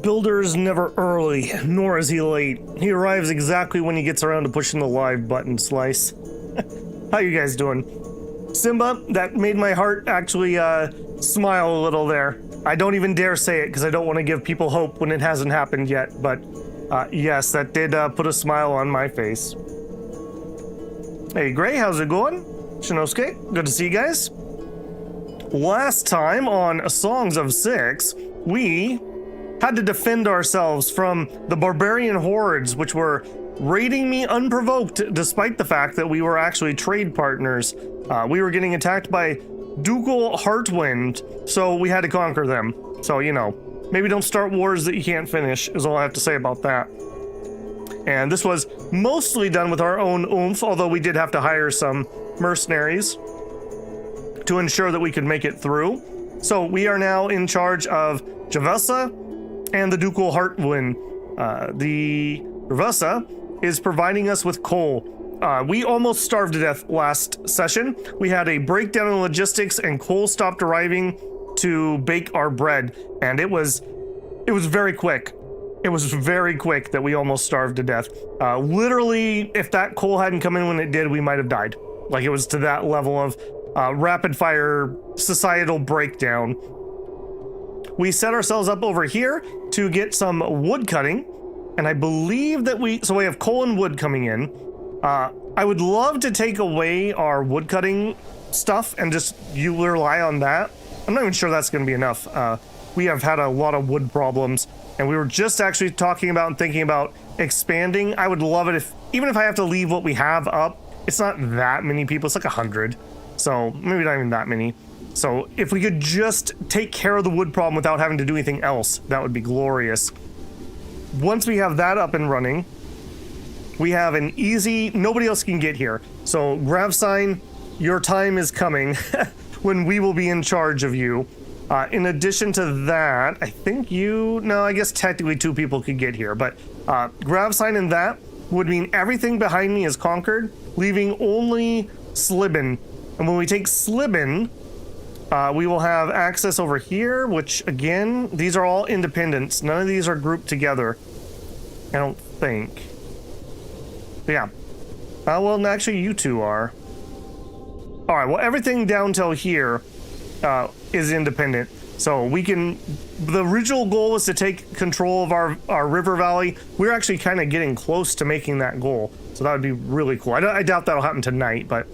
builder is never early, nor is he late. He arrives exactly when he gets around to pushing the live button, Slice. How you guys doing? Simba, that made my heart actually smile a little there. I don't even dare say it because I don't want to give people hope when it hasn't happened yet, but yes, that did put a smile on my face. Hey Gray, how's it going? Shinosuke, good to see you guys. Last time on Songs of Six, we had to defend ourselves from the barbarian hordes, which were raiding me unprovoked, despite the fact that we were actually trade partners. We were getting attacked by Ducal Heartwind, so we had to conquer them. So, you know, maybe don't start wars that you can't finish, is all I have to say about that. And this was mostly done with our own oomph, although we did have to hire some mercenaries to ensure that we could make it through. So we are now in charge of Javessa and the Ducal Heartwind. The Javessa is providing us with coal. We almost starved to death last session. We had a breakdown in logistics and coal stopped arriving to bake our bread. And it was very quick. It was very quick that we almost starved to death. Literally, if that coal hadn't come in when it did, we might have died. Like, it was to that level of rapid fire societal breakdown. We set ourselves up over here to get some wood cutting. And I believe that we have coal and wood coming in. I would love to take away our wood cutting stuff and just you rely on that. I'm not even sure that's going to be enough. We have had a lot of wood problems, and we were just actually talking about and thinking about expanding. I would love it even if I have to leave what we have up. It's not that many people. It's like 100. So maybe not even that many. So if we could just take care of the wood problem without having to do anything else, that would be glorious. Once we have that up and running, we have an easy, nobody else can get here. So Gravsign, your time is coming when we will be in charge of you. In addition to that, I think I guess technically 2 people could get here, but Gravsign and that would mean everything behind me is conquered, leaving only Slibin. And when we take Slibin, we will have access over here, which again, these are all independents. None of these are grouped together, I don't think. But yeah. Well, actually, you 2 are. All right, well, everything down till here is independent. So we can, the original goal was to take control of our river valley. We're actually kind of getting close to making that goal. So that would be really cool. I doubt that'll happen tonight, but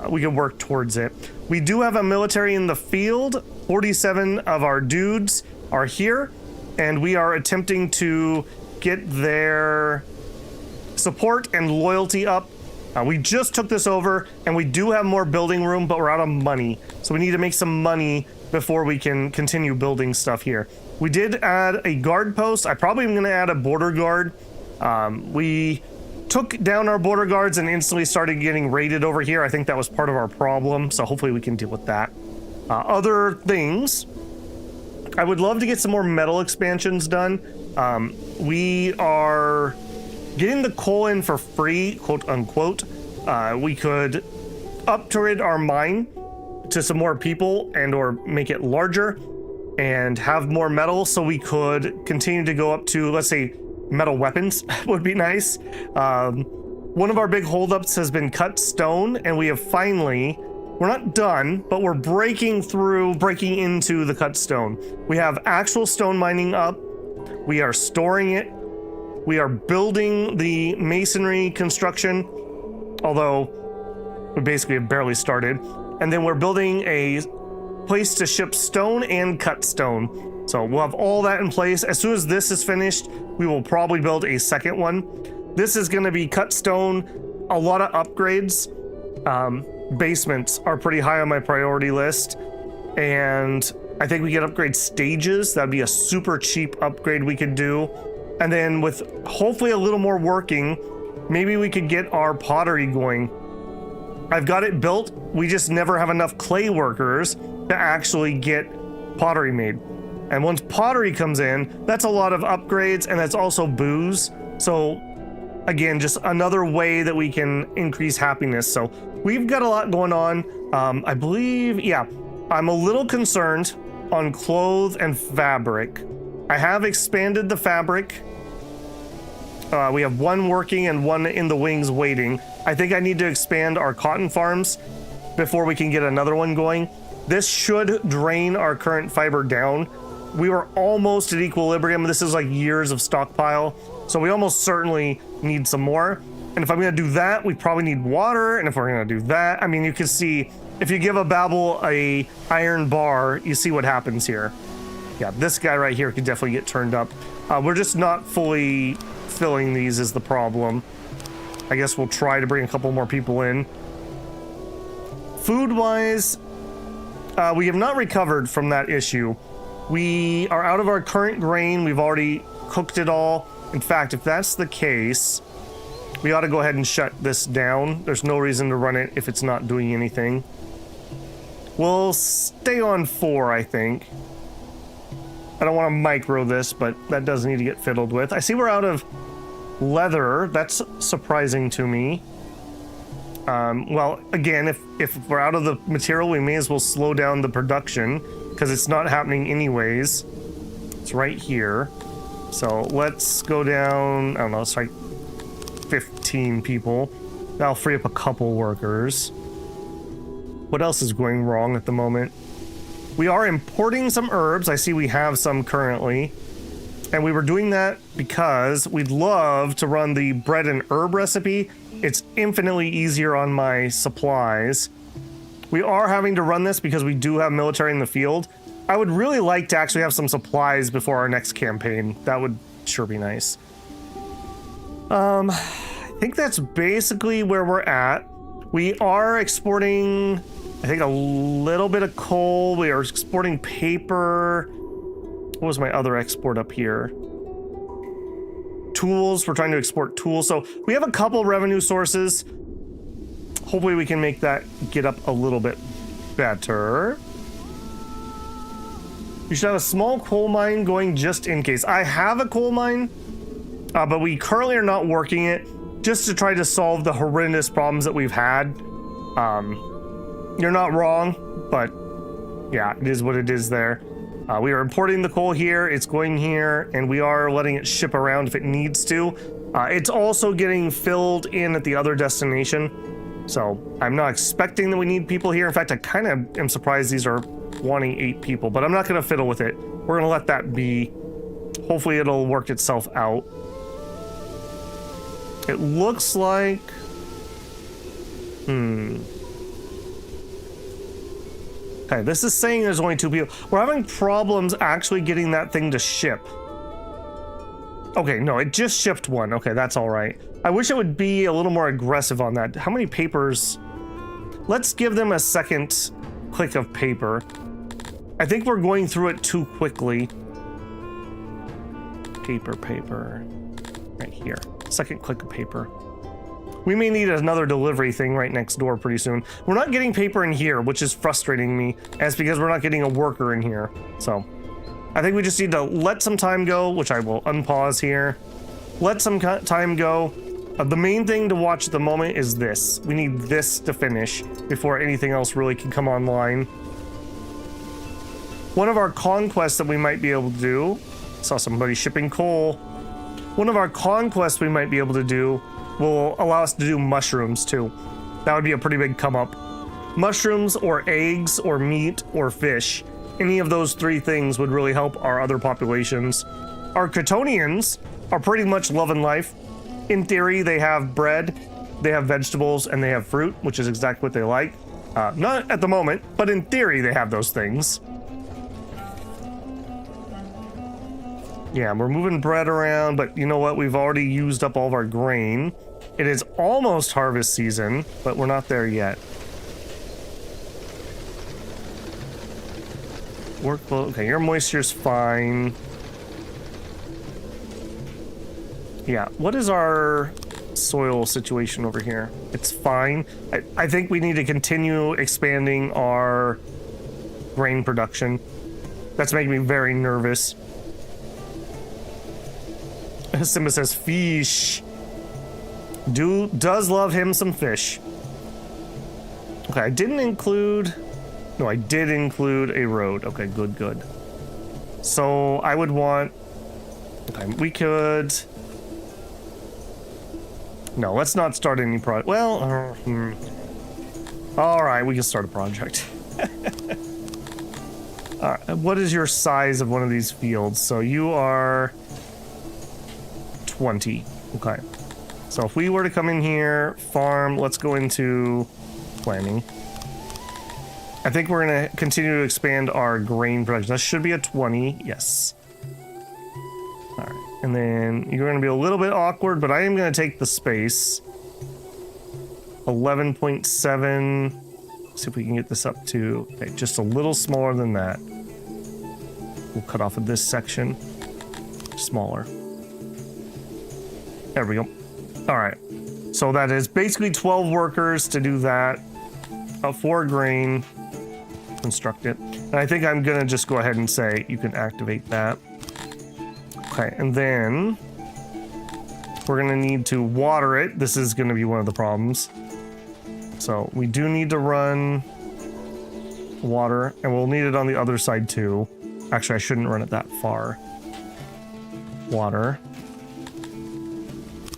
we can work towards it. We do have a military in the field. 47 of our dudes are here, and we are attempting to get their support and loyalty up. We just took this over, and we do have more building room, but we're out of money. So we need to make some money before we can continue building stuff here. We did add a guard post. I probably am going to add a border guard. We took down our border guards and instantly started getting raided over here. I think that was part of our problem, so hopefully we can deal with that. Other things, I would love to get some more metal expansions done. We are getting the coal in for free, quote unquote. We could upgrade our mine to some more people and or make it larger and have more metal so we could continue to go up to, let's say, metal weapons would be nice. One of our big holdups has been cut stone, and we have finally, we're not done, but we're breaking into the cut stone. We have actual stone mining up. We are storing it. We are building the masonry construction, although we basically have barely started. And then we're building a place to ship stone and cut stone. So we'll have all that in place. As soon as this is finished, we will probably build a second one. This is going to be cut stone, a lot of upgrades. Basements are pretty high on my priority list. And I think we can upgrade stages. That'd be a super cheap upgrade we could do. And then with hopefully a little more working, maybe we could get our pottery going. I've got it built. We just never have enough clay workers to actually get pottery made. And once pottery comes in, that's a lot of upgrades, and that's also booze. So again, just another way that we can increase happiness. So we've got a lot going on. I believe, yeah, I'm a little concerned on clothes and fabric. I have expanded the fabric. We have one working and one in the wings waiting. I think I need to expand our cotton farms before we can get another one going. This should drain our current fiber down. We were almost at equilibrium. This is like years of stockpile. So we almost certainly need some more. And if I'm gonna do that, we probably need water. And if we're gonna do that, I mean, you can see, if you give a Babel a iron bar, you see what happens here. Yeah, this guy right here could definitely get turned up. We're just not fully filling these is the problem. I guess we'll try to bring a couple more people in. Food-wise, we have not recovered from that issue. We are out of our current grain. We've already cooked it all. In fact, if that's the case, we ought to go ahead and shut this down. There's no reason to run it if it's not doing anything. We'll stay on 4, I think. I don't want to micro this, but that does need to get fiddled with. I see we're out of leather. That's surprising to me. Well, again, if we're out of the material, we may as well slow down the production because it's not happening anyways. It's right here. So let's go down, I don't know, it's like 15 people. That'll free up a couple workers. What else is going wrong at the moment? We are importing some herbs. I see we have some currently. And we were doing that because we'd love to run the bread and herb recipe. It's infinitely easier on my supplies. We are having to run this because we do have military in the field. I would really like to actually have some supplies before our next campaign. That would sure be nice. I think that's basically where we're at. We are exporting, I think, a little bit of coal. We are exporting paper. What was my other export up here? Tools. We're trying to export tools. So we have a couple revenue sources. Hopefully we can make that get up a little bit better. You should have a small coal mine going just in case. I have a coal mine, but we currently are not working it just to try to solve the horrendous problems that we've had. You're not wrong, but yeah, it is what it is there. We are importing the coal here, it's going here, and we are letting it ship around if it needs to. It's also getting filled in at the other destination, so I'm not expecting that we need people here. In fact, I kind of am surprised these are wanting 8 people, but I'm not going to fiddle with it. We're going to let that be. Hopefully it'll work itself out. It looks like... Okay, this is saying there's only 2 people. We're having problems actually getting that thing to ship. Okay, no, it just shipped 1. Okay, that's all right. I wish it would be a little more aggressive on that. How many papers? Let's give them a second click of paper. I think we're going through it too quickly. Paper. Right here. Second click of paper. We may need another delivery thing right next door pretty soon. We're not getting paper in here, which is frustrating me. And it's because we're not getting a worker in here. So I think we just need to let some time go, which I will unpause here. Let some time go. The main thing to watch at the moment is this. We need this to finish before anything else really can come online. One of our conquests that we might be able to do, saw somebody shipping coal. One of our conquests we might be able to do will allow us to do mushrooms too. That would be a pretty big come up. Mushrooms or eggs or meat or fish. Any of those 3 things would really help our other populations. Our Catonians are pretty much love and life. In theory, they have bread, they have vegetables, and they have fruit, which is exactly what they like. Not at the moment, but in theory, they have those things. Yeah, we're moving bread around, but you know what? We've already used up all of our grain. It is almost harvest season, but we're not there yet. Workload. Okay, your moisture's fine. Yeah, what is our soil situation over here? It's fine. I think we need to continue expanding our grain production. That's making me very nervous. Simba says fish. Does love him some fish. Okay, I didn't include... No, I did include a road. Okay, good. So I would want Okay, we could... No, let's not start any project. Well, all right, we can start a project. All right, what is your size of one of these fields? So you are 20. Okay. So if we were to come in here, farm, let's go into planning. I think we're going to continue to expand our grain production. That should be a 20. Yes. All right. And then you're going to be a little bit awkward, but I am going to take the space. 11.7. See if we can get this up to just a little smaller than that. We'll cut off of this section. Smaller. There we go. All right. So that is basically 12 workers to do that. 4 grain. Construct it. And I think I'm going to just go ahead and say you can activate that. Okay. And then we're going to need to water it. This is going to be one of the problems. So we do need to run water, and we'll need it on the other side too. Actually, I shouldn't run it that far. Water.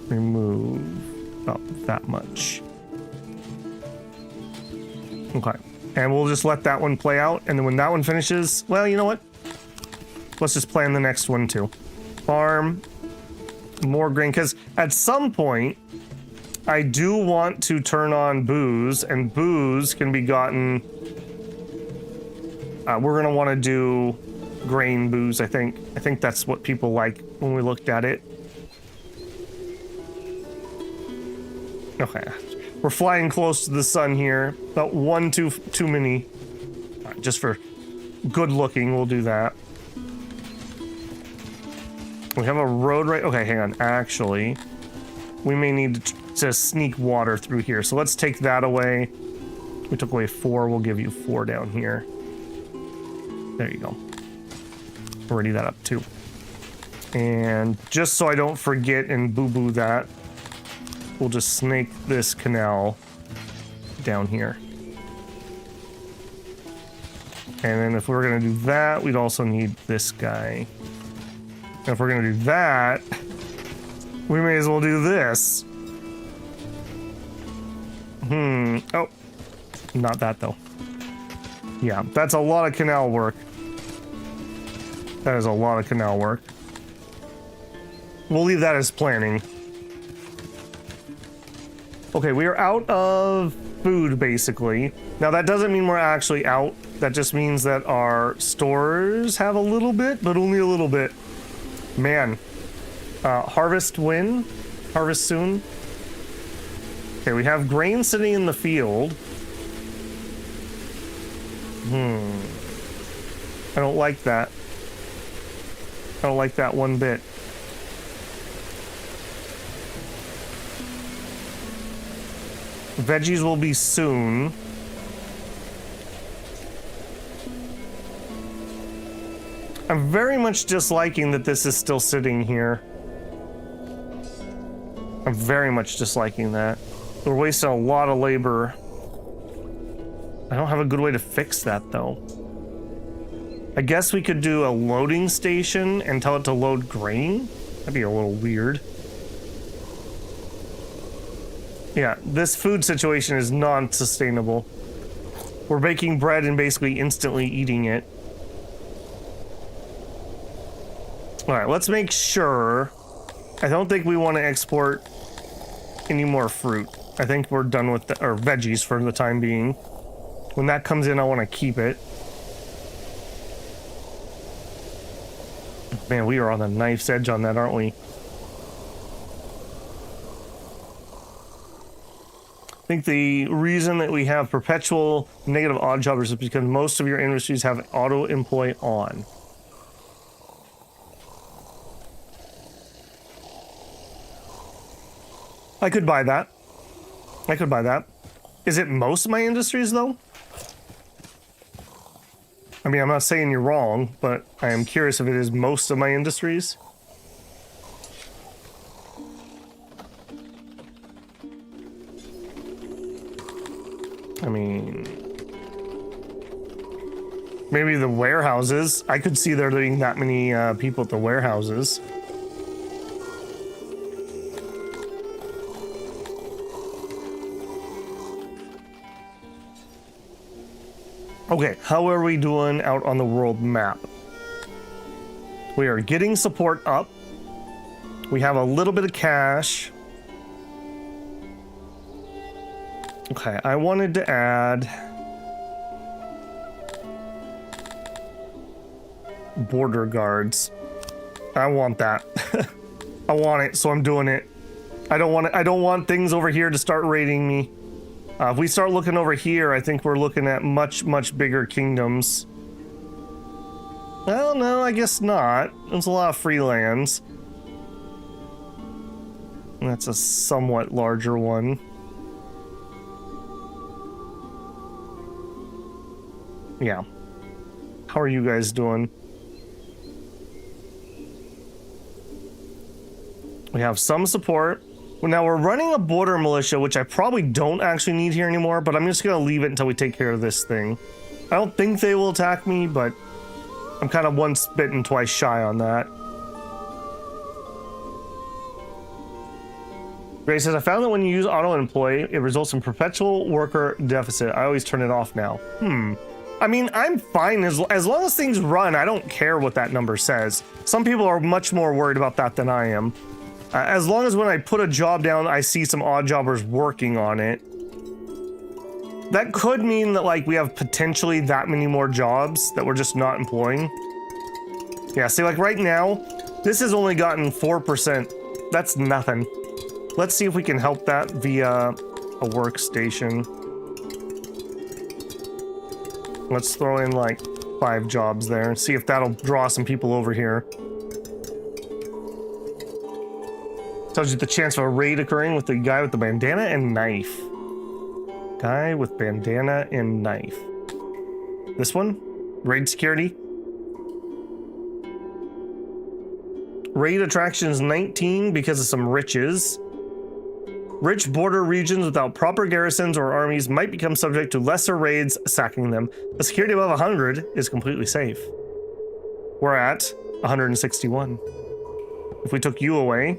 Remove about that much. Okay. And we'll just let that one play out, and then when that one finishes, well, you know what? Let's just plan the next one too. Farm. More grain, because at some point, I do want to turn on booze, and booze can be gotten... we're going to want to do grain booze, I think. I think that's what people like when we looked at it. Okay. We're flying close to the sun here. About one too many. Right, just for good looking, we'll do that. We have a road right... Okay, hang on. Actually, we may need to sneak water through here. So let's take that away. We took away 4. We'll give you 4 down here. There you go. Ready that up too. And just so I don't forget and boo-boo that, we'll just snake this canal down here. And then if we're going to do that, we'd also need this guy. And if we're going to do that, we may as well do this. Oh, not that though. Yeah, that's a lot of canal work. That is a lot of canal work. We'll leave that as planning. Okay, we are out of food, basically. Now, that doesn't mean we're actually out. That just means that our stores have a little bit, but only a little bit. Man. Harvest when? Harvest soon? Okay, we have grain sitting in the field. I don't like that. I don't like that one bit. Veggies will be soon. I'm very much disliking that this is still sitting here. I'm very much disliking that. We're wasting a lot of labor. I don't have a good way to fix that, though. I guess we could do a loading station and tell it to load grain. That'd be a little weird. Yeah, this food situation is non-sustainable. We're baking bread and basically instantly eating it. All right, let's make sure. I don't think we want to export any more fruit. I think we're done with the, or veggies for the time being. When that comes in, I want to keep it. Man, we are on the knife's edge on that, aren't we? I think the reason that we have perpetual negative odd jobbers is because most of your industries have auto employ on. I could buy that. I could buy that. Is it most of my industries, though? I mean, I'm not saying you're wrong, but I am curious if it is most of my industries. I mean, maybe the warehouses. I could see there being that many people at the warehouses. Okay, how are we doing out on the world map? We are getting support up. We have a little bit of cash. Okay, I wanted to add border guards. I want that. I want it, so I'm doing it. I don't want things over here to start raiding me. If we start looking over here, I think we're looking at much bigger kingdoms. Well, no, I guess not. There's a lot of free lands. That's a somewhat larger one. Yeah. How are you guys doing? We have some support. Well, now we're running a border militia, which I probably don't actually need here anymore, but I'm just gonna leave it until we take care of this thing. I don't think they will attack me, but I'm kind of once bitten, twice shy on that. Ray says, I found that when you use auto-employ, it results in perpetual worker deficit. I always turn it off now. I mean, I'm fine as long as things run. I don't care what that number says. Some people are much more worried about that than I am. As long as when I put a job down, I see some odd jobbers working on it. That could mean that, like, we have potentially that many more jobs that we're just not employing. Yeah, see, like right now, this has only gotten 4%. That's nothing. Let's see if we can help that via a workstation. Let's throw in like 5 jobs there and see if that'll draw some people over here. Tells you the chance of a raid occurring with the guy with the bandana and knife. Guy with bandana and knife. This one? Raid security. Raid attractions 19 because of some riches. Rich border regions without proper garrisons or armies might become subject to lesser raids, sacking them. A security above 100 is completely safe. We're at 161. If we took you away,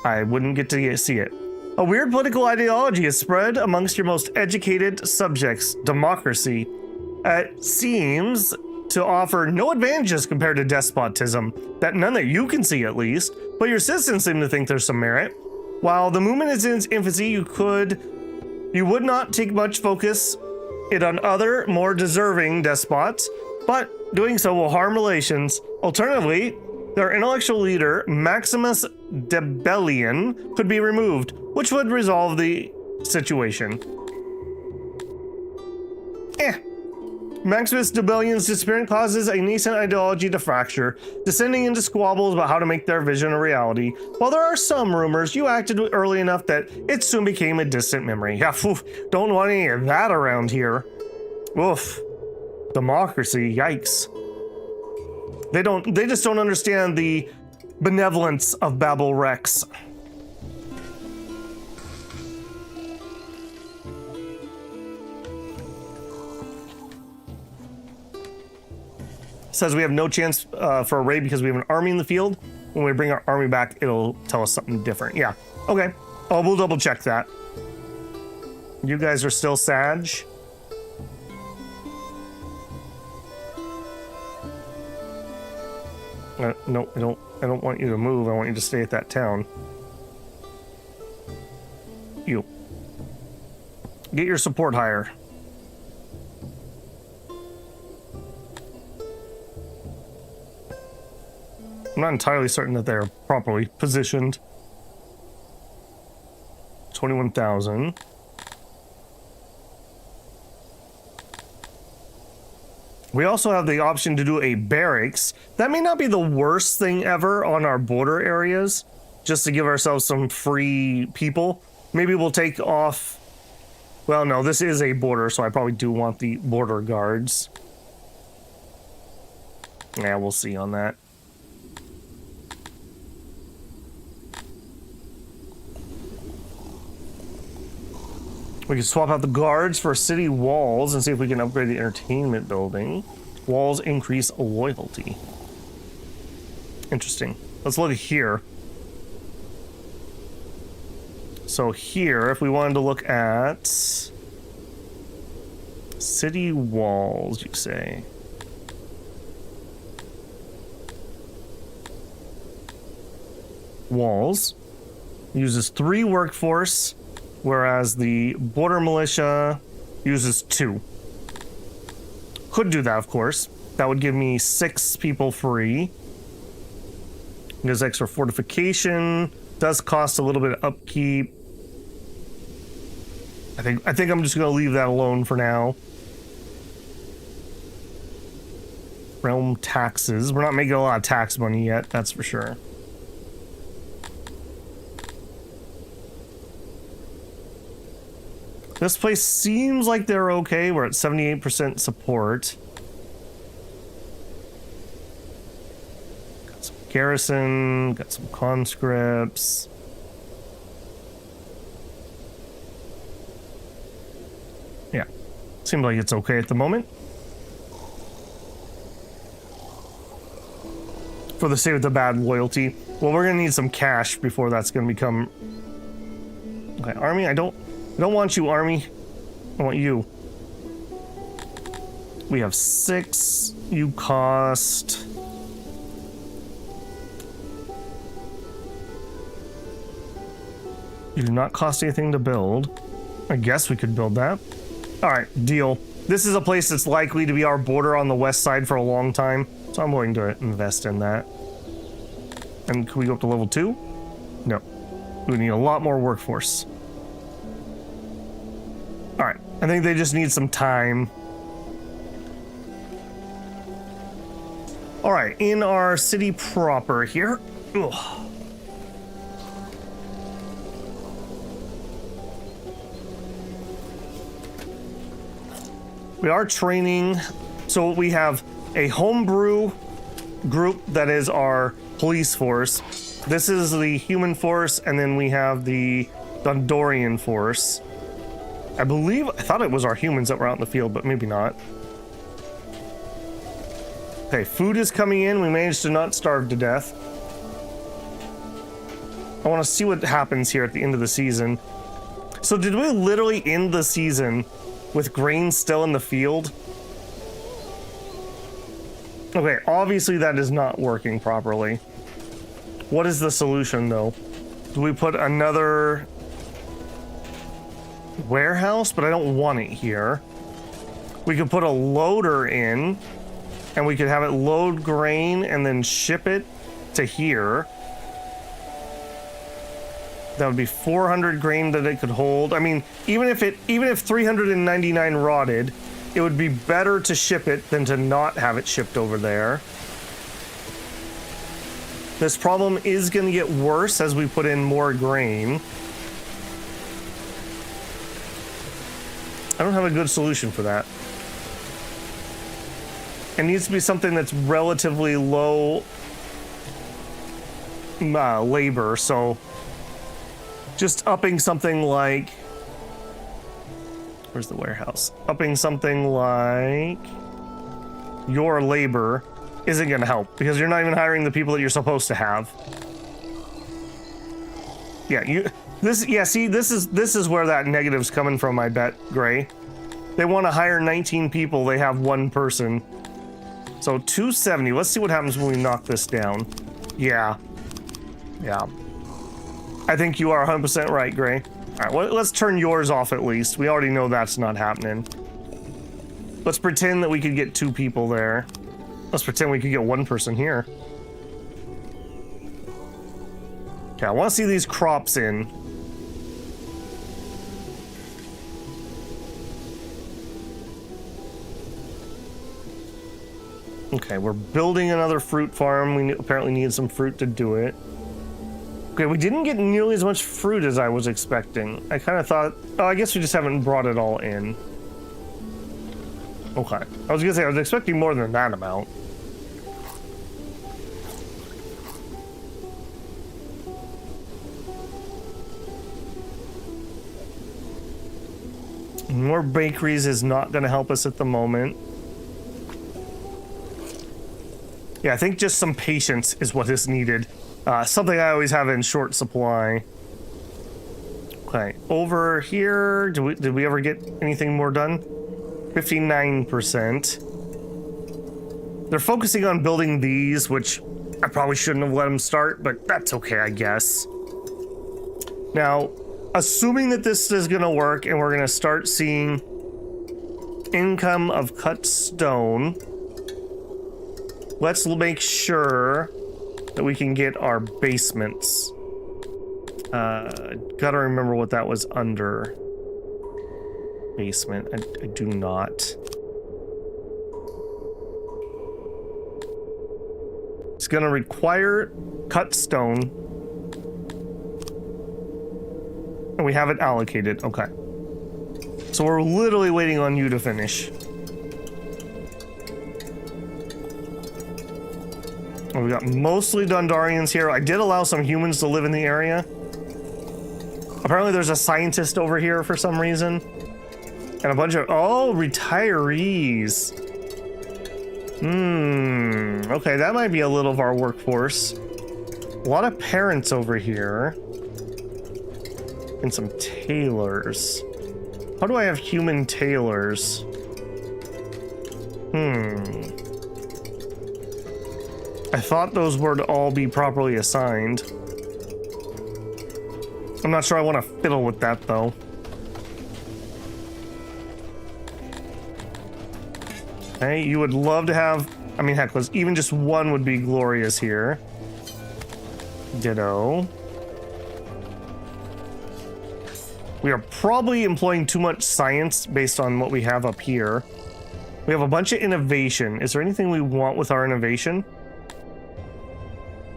I wouldn't get to see it. A weird political ideology is spread amongst your most educated subjects. Democracy. It seems to offer no advantages compared to despotism. None that you can see, at least. But your citizens seem to think there's some merit. While the movement is in its infancy, you would not take much focus it on other, more deserving despots, but doing so will harm relations. Alternatively, their intellectual leader, Maximus Debellion, could be removed, which would resolve the situation. Maximus Debellion's disappearance causes a nascent ideology to fracture, descending into squabbles about how to make their vision a reality. While there are some rumors, you acted early enough that it soon became a distant memory. Yeah, don't want any of that around here. Oof. Democracy, yikes. They just don't understand the benevolence of Babel Rex. Says we have no chance for a raid because we have an army in the field. When we bring our army back, it'll tell us something different. Yeah, okay. Oh, we'll double check that. You guys are still Sag. No, I don't want you to move. I want you to stay at that town. You. Get your support higher. I'm not entirely certain that they're properly positioned. 21,000. We also have the option to do a barracks. That may not be the worst thing ever on our border areas, just to give ourselves some free people. Maybe we'll take off... Well, no, this is a border, so I probably do want the border guards. Yeah, we'll see on that. We can swap out the guards for city walls and see if we can upgrade the entertainment building. Walls increase loyalty. Interesting. Let's look here. So here, if we wanted to look at City walls, you say? Walls uses 3 workforce, whereas the border militia uses 2. Could do that, of course. That would give me 6 people free. There's extra fortification. Does cost a little bit of upkeep. I think I'm just gonna leave that alone for now. Realm taxes. We're not making a lot of tax money yet, that's for sure. This place seems like they're okay. We're at 78% support. Got some garrison, got some conscripts. Yeah, seems like it's okay at the moment. For the sake of the bad loyalty. Well, we're gonna need some cash before that's gonna become... Okay, army, I don't want you, army. I want you. We have 6. You cost... You do not cost anything to build. I guess we could build that. Alright, deal. This is a place that's likely to be our border on the west side for a long time, so I'm willing to invest in that. And can we go up to level 2? No. We need a lot more workforce. Alright, I think they just need some time. Alright, in our city proper here. Ugh. We are training, so we have a homebrew group that is our police force. This is the human force, and then we have the Dondorian force. I thought it was our humans that were out in the field, but maybe not. Okay, food is coming in. We managed to not starve to death. I want to see what happens here at the end of the season. So did we literally end the season with grain still in the field? Okay, obviously that is not working properly. What is the solution, though? Do we put another warehouse? But I don't want it here. We could put a loader in, and we could have it load grain and then ship it to here. That would be 400 grain that it could hold. I mean, even if 399 rotted, it would be better to ship it than to not have it shipped over there. This problem is going to get worse as we put in more grain. I don't have a good solution for that. It needs to be something that's relatively low labor, so just upping something like... Where's the warehouse? Upping something like your labor isn't going to help because you're not even hiring the people that you're supposed to have. Yeah, this is where that negative's coming from, I bet, Gray. They want to hire 19 people, they have 1 person. So 270. Let's see what happens when we knock this down. Yeah. I think you are 100% right, Gray. All right, well, let's turn yours off at least. We already know that's not happening. Let's pretend that we could get 2 people there. Let's pretend we could get 1 person here. Okay, I want to see these crops in. Okay, we're building another fruit farm. We apparently need some fruit to do it. Okay, we didn't get nearly as much fruit as I was expecting. I kind of thought... Oh, I guess we just haven't brought it all in. Okay. I was gonna say, I was expecting more than that amount. More bakeries is not gonna help us at the moment. Yeah, I think just some patience is what is needed. Something I always have in short supply. Okay, over here, did we ever get anything more done? 59%. They're focusing on building these, which I probably shouldn't have let them start, but that's okay, I guess. Now, assuming that this is going to work and we're going to start seeing income of cut stone, let's make sure that we can get our basements. Gotta remember what that was under. Basement. I do not. It's gonna require cut stone. And we have it allocated. Okay. So we're literally waiting on you to finish. We got mostly Dundarians here. I did allow some humans to live in the area. Apparently there's a scientist over here for some reason. And a bunch of... Oh, retirees. Okay, that might be a little of our workforce. A lot of parents over here. And some tailors. How do I have human tailors? I thought those were to all be properly assigned. I'm not sure I want to fiddle with that, though. Okay, you would love to have... I mean, heck, even just one would be glorious here. Ditto. We are probably employing too much science based on what we have up here. We have a bunch of innovation. Is there anything we want with our innovation?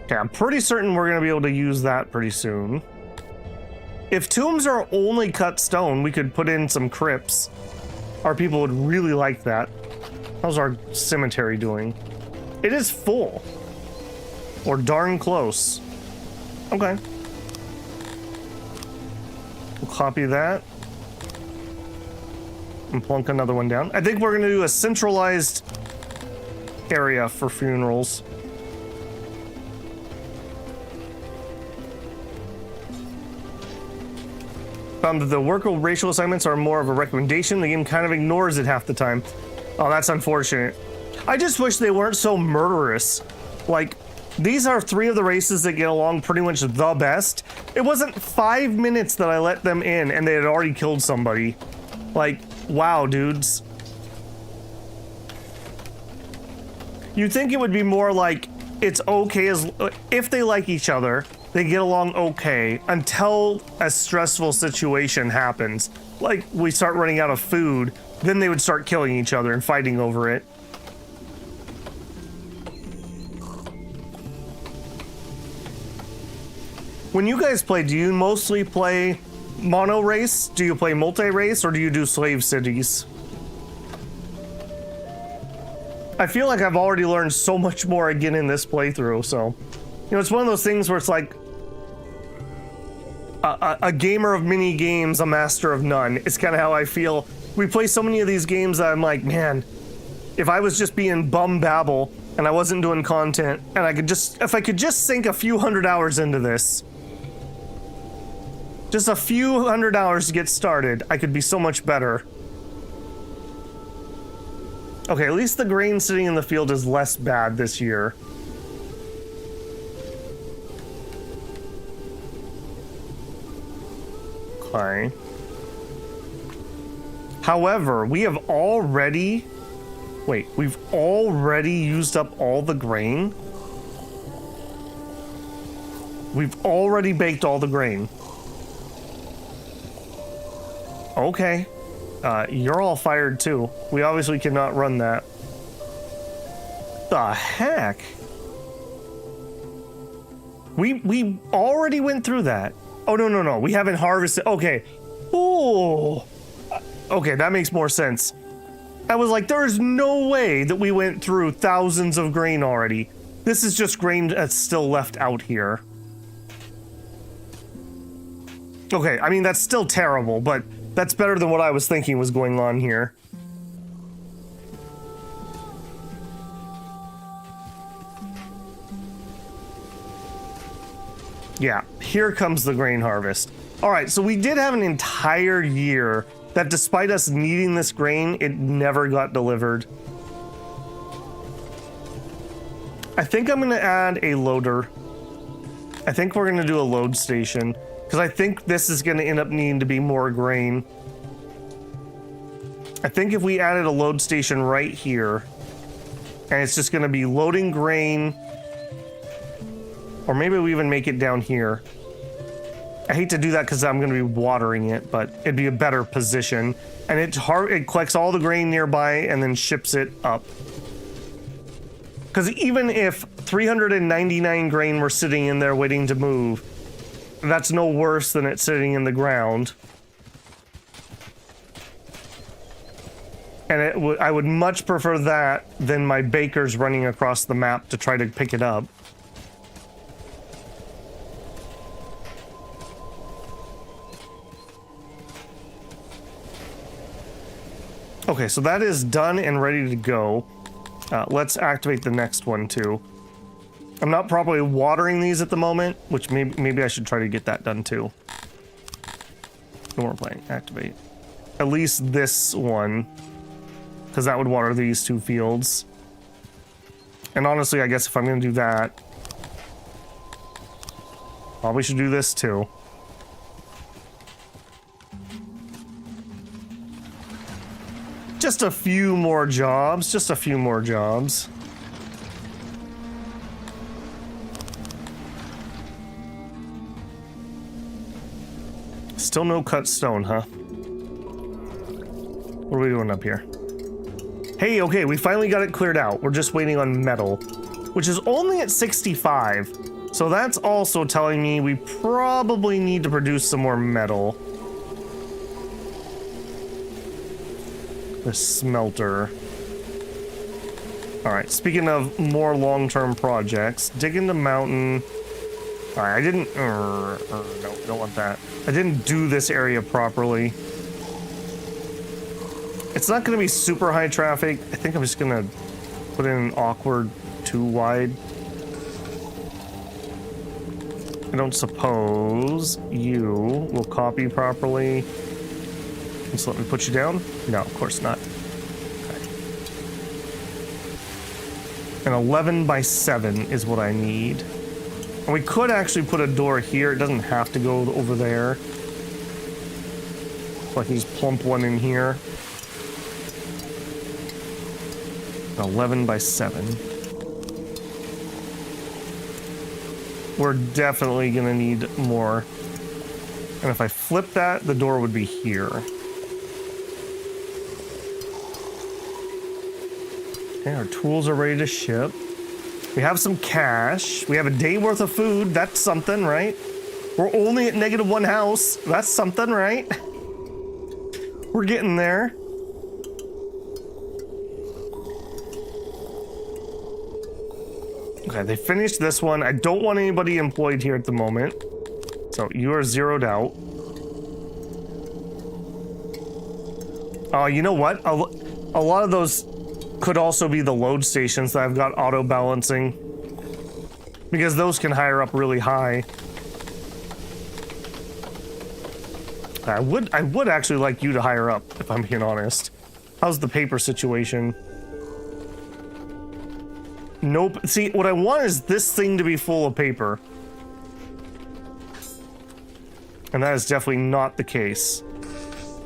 Okay, I'm pretty certain we're going to be able to use that pretty soon. If tombs are only cut stone, we could put in some crypts. Our people would really like that. How's our cemetery doing? It is full. Or darn close. Okay. We'll copy that. And plunk another one down. I think we're going to do a centralized area for funerals. Found that the worker racial assignments are more of a recommendation. The game kind of ignores it half the time. Oh, that's unfortunate. I just wish they weren't so murderous. Like, these are three of the races that get along pretty much the best. It wasn't 5 minutes that I let them in and they had already killed somebody. Like, wow, dudes. You'd think it would be more like, it's okay as if they like each other, they get along okay until a stressful situation happens. Like we start running out of food, then they would start killing each other and fighting over it. When you guys play, do you mostly play mono race? Do you play multi-race or do you do slave cities? I feel like I've already learned so much more again in this playthrough, so... You know, it's one of those things where it's like... A gamer of many games, a master of none. It's kind of how I feel. We play so many of these games that I'm like, man, if I was just being bum babble and I wasn't doing content and I could just... If I could just sink a few hundred hours into this... Just a few hundred hours to get started, I could be so much better. Okay, at least the grain sitting in the field is less bad this year. Okay. However, we have already... Wait, we've already used up all the grain? We've already baked all the grain. Okay. You're all fired too. We obviously cannot run that. The heck? We already went through that. Oh, no. We haven't harvested. Okay. Oh. Okay, that makes more sense. I was like, there's no way that we went through thousands of grain already. This is just grain that's still left out here. Okay, I mean, that's still terrible, but that's better than what I was thinking was going on here. Yeah, here comes the grain harvest. All right, so we did have an entire year that despite us needing this grain, it never got delivered. I think I'm going to add a loader. I think we're going to do a load station, because I think this is going to end up needing to be more grain. I think if we added a load station right here, and it's just going to be loading grain, or maybe we even make it down here. I hate to do that because I'm going to be watering it, but it'd be a better position. And it collects all the grain nearby and then ships it up. Because even if 399 grain were sitting in there waiting to move, that's no worse than it sitting in the ground. And I would much prefer that than my bakers running across the map to try to pick it up. Okay, so that is done and ready to go. Let's activate the next one too. I'm not properly watering these at the moment, which maybe I should try to get that done too. No more playing. Activate. At least this one, because that would water these two fields. And honestly, I guess if I'm going to do that, probably should do this too. Just a few more jobs, just a few more jobs. Still no cut stone, huh? What are we doing up here? Hey, okay, we finally got it cleared out. We're just waiting on metal, which is only at 65. So that's also telling me we probably need to produce some more metal. The smelter. All right, speaking of more long-term projects, digging the mountain. All right, I didn't, no, don't want that. I didn't do this area properly. It's not gonna be super high traffic. I think I'm just gonna put in an awkward 2 wide. I don't suppose you will copy properly. Just let me put you down? No, of course not. Okay. An 11 by 7 is what I need. And we could actually put a door here. It doesn't have to go over there. So I can just plump one in here. An 11 by 7. We're definitely gonna need more. And if I flip that, the door would be here. Okay, our tools are ready to ship. We have some cash. We have a day worth of food. That's something, right? We're only at -1 house. That's something, right? We're getting there. Okay, they finished this one. I don't want anybody employed here at the moment. So you are zeroed out. Oh, you know what? A lot of those could also be the load stations that I've got auto balancing, because those can hire up really high. I would actually like you to hire up, if I'm being honest. How's the paper situation? Nope. See, what I want is this thing to be full of paper. And that is definitely not the case.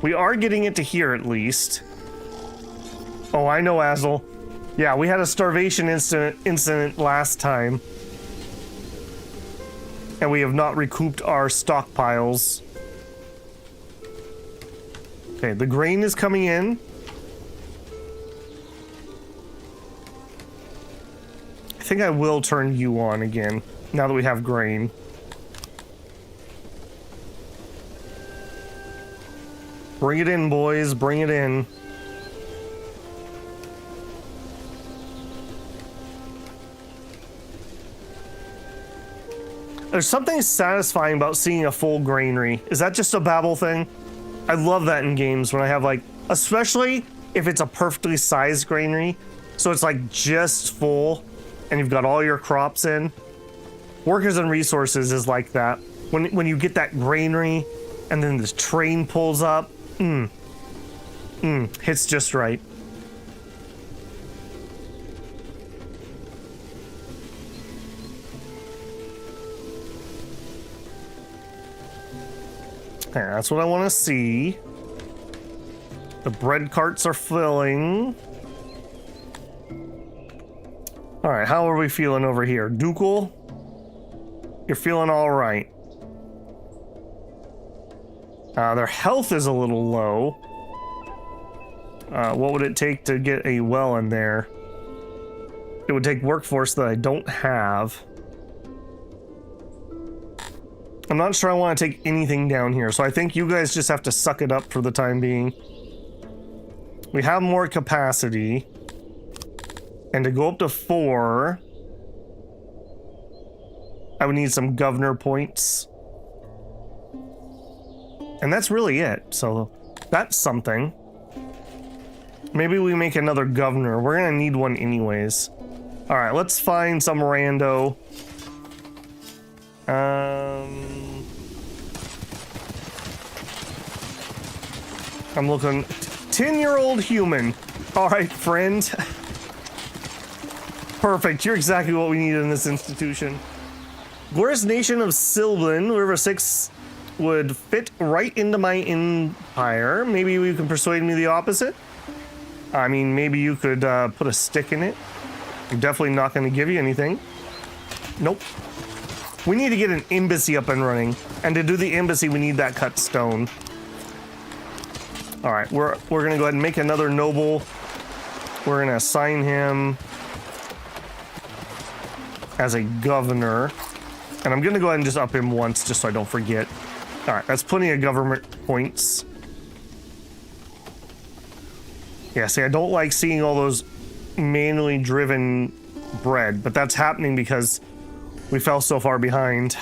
We are getting it to here at least. Oh, I know, Azel. Yeah, we had a starvation incident last time. And we have not recouped our stockpiles. Okay, the grain is coming in. I think I will turn you on again, now that we have grain. Bring it in, boys, bring it in. There's something satisfying about seeing a full granary. Is that just a Babel thing? I love that in games when I have, like, especially if it's a perfectly sized granary. So it's like just full and you've got all your crops in. Workers and Resources is like that. When you get that granary and then this train pulls up. Hits just right. Okay, that's what I want to see. The bread carts are filling. All right, how are we feeling over here? Ducal? You're feeling all right. Their health is a little low. What would it take to get a well in there? It would take workforce that I don't have. I'm not sure I want to take anything down here, so I think you guys just have to suck it up for the time being. We have more capacity. And to go up to 4, I would need some governor points. And that's really it, so that's something. Maybe we make another governor. We're gonna need one anyways. All right, let's find some rando. I'm looking 10-year-old human. All right, friend. Perfect. You're exactly what we need in this institution. Glorious nation of Sylvan, River 6 would fit right into my empire. Maybe you can persuade me the opposite. I mean, maybe you could put a stick in it. I'm definitely not going to give you anything. Nope. We need to get an embassy up and running. And to do the embassy, we need that cut stone. All right, we're going to go ahead and make another noble. We're going to assign him as a governor. And I'm going to go ahead and just up him once just so I don't forget. All right, that's plenty of government points. Yeah, see, I don't like seeing all those manually driven bread, but that's happening because we fell so far behind.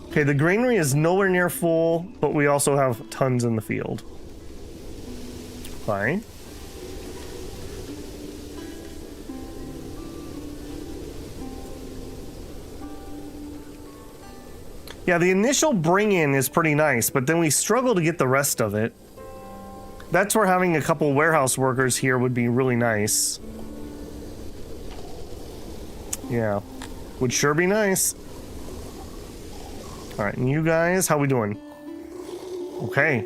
Okay, the granary is nowhere near full, but we also have tons in the field. Fine. Yeah, the initial bring-in is pretty nice, but then we struggle to get the rest of it. That's where having a couple warehouse workers here would be really nice. Yeah, would sure be nice. All right, and you guys, how we doing? Okay,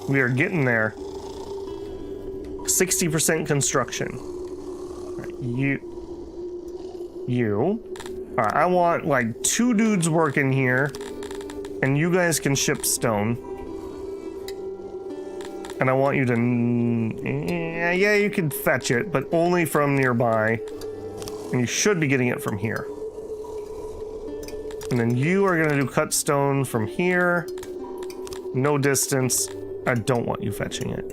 we are getting there. 60% construction. All right, you. All right, I want like 2 dudes working here, and you guys can ship stone. And I want you to, yeah, you can fetch it, but only from nearby. And you should be getting it from here. And then you are gonna do cut stone from here. No distance. I don't want you fetching it.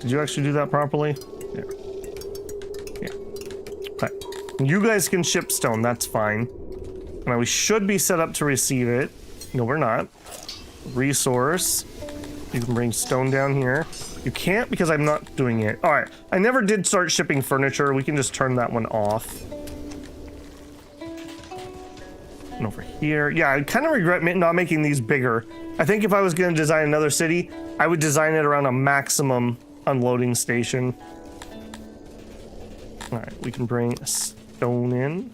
Did you actually do that properly? Yeah. Yeah. Okay. You guys can ship stone, that's fine. Now we should be set up to receive it. No, we're not. Resource. You can bring stone down here. You can't because I'm not doing it. All right, I never did start shipping furniture. We can just turn that one off. And over here, yeah, I kind of regret not making these bigger. I think if I was going to design another city, I would design it around a maximum unloading station. All right, we can bring a stone in.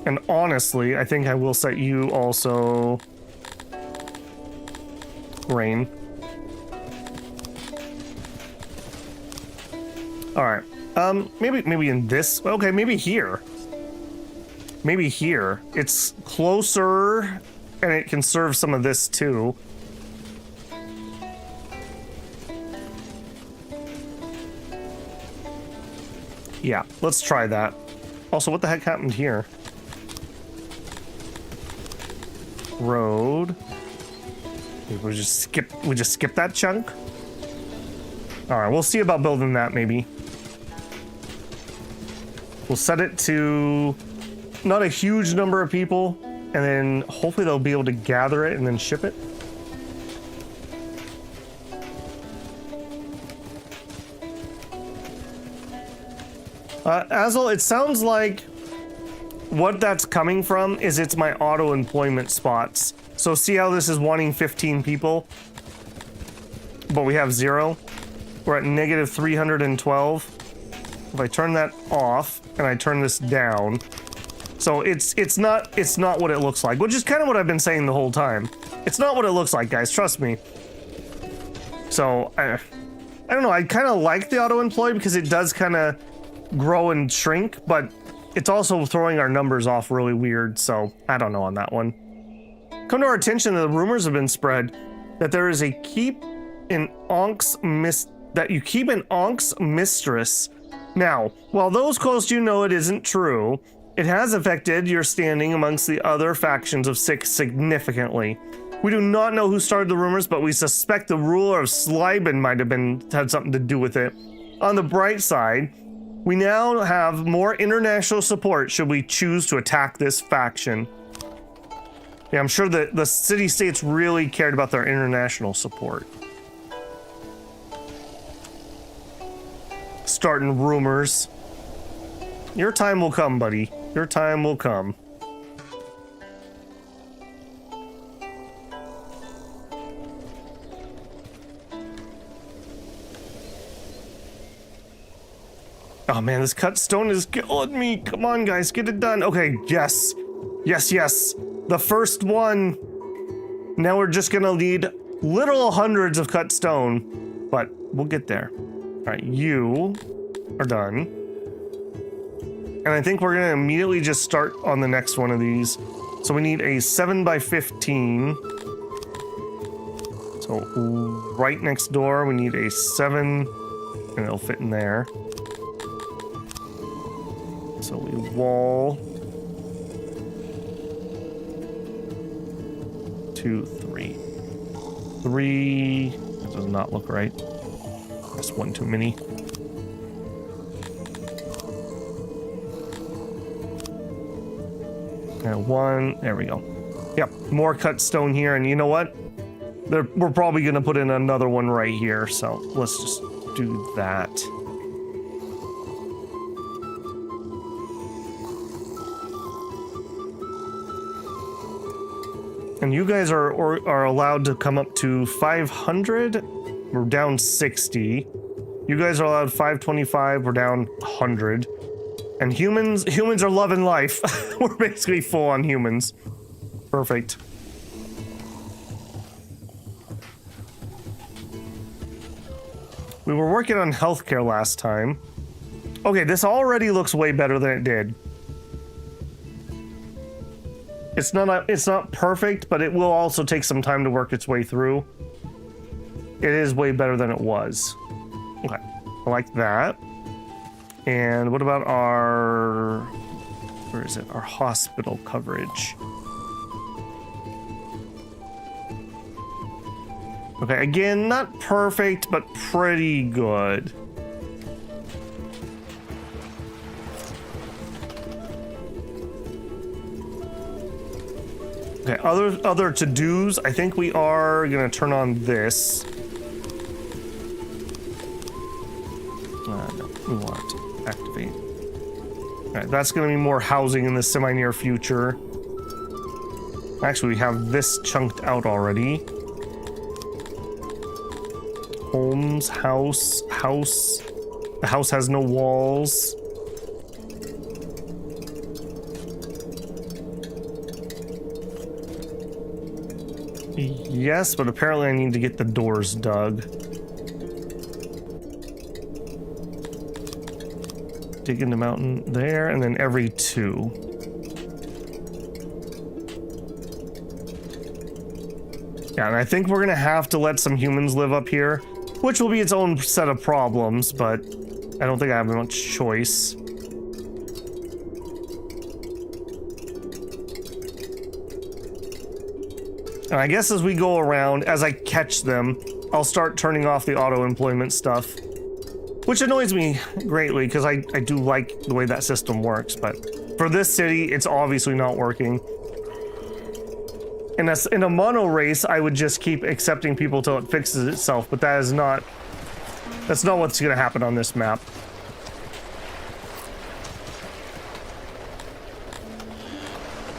And honestly, I think I will set you also rain. All right. Maybe in this. Okay, maybe here. Maybe here. It's closer, and it can serve some of this too. Yeah, let's try that. Also, what the heck happened here? Road. We just skip that chunk. All right, we'll see about building that maybe. We'll set it to not a huge number of people, and then hopefully they'll be able to gather it and then ship it. Azel, it sounds like what that's coming from is it's my auto employment spots. So see how this is wanting 15 people, but we have 0. We're at negative 312. If I turn that off and I turn this down, so it's not what it looks like, which is kind of what I've been saying the whole time. It's not what it looks like, guys. Trust me. So I don't know. I kind of like the auto employ because it does kind of grow and shrink, but it's also throwing our numbers off really weird. So I don't know on that one. Come to our attention that the rumors have been spread that there is a keep an Onk's mistress. Now, while those close to you know it isn't true, it has affected your standing amongst the other factions of Six significantly. We do not know who started the rumors, but we suspect the ruler of Slyban might have had something to do with it. On the bright side, we now have more international support should we choose to attack this faction. Yeah, I'm sure that the city-states really cared about their international support. Starting rumors. Your time will come, buddy. Your time will come. Oh man, this cut stone is killing me. Come on, guys, get it done. Okay, yes. Yes, yes. The first one. Now we're just gonna need literal hundreds of cut stone, but we'll get there. All right, you are done. And I think we're gonna immediately just start on the next one of these. So we need a 7x15. So right next door, we need a 7, and it'll fit in there. So we wall 2, 3. 3. That does not look right. That's one too many. And 1. There we go. Yep, more cut stone here, and you know what? We're probably gonna put in another one right here. So let's just do that. And you guys are allowed to come up to 500. We're down 60. You guys are allowed 525. We're down 100. And humans are loving life. We're basically full on humans. Perfect. We were working on healthcare last time. Okay, this already looks way better than it did. It's not perfect, but it will also take some time to work its way through. It is way better than it was. Okay, I like that. And what about where is it? Our hospital coverage. Okay, again, not perfect, but pretty good. Okay, other to-dos, I think we are gonna turn on this. No, we want to activate. Alright, that's gonna be more housing in the semi-near future. Actually, we have this chunked out already. Homes, house. The house has no walls. Yes, but apparently I need to get the doors dug. Dig in the mountain there, and then every 2. Yeah, and I think we're gonna have to let some humans live up here, which will be its own set of problems, but I don't think I have much choice. And I guess as we go around, as I catch them, I'll start turning off the auto-employment stuff. Which annoys me greatly, because I do like the way that system works, but for this city, it's obviously not working. In a mono race, I would just keep accepting people till it fixes itself, but that's not what's gonna happen on this map.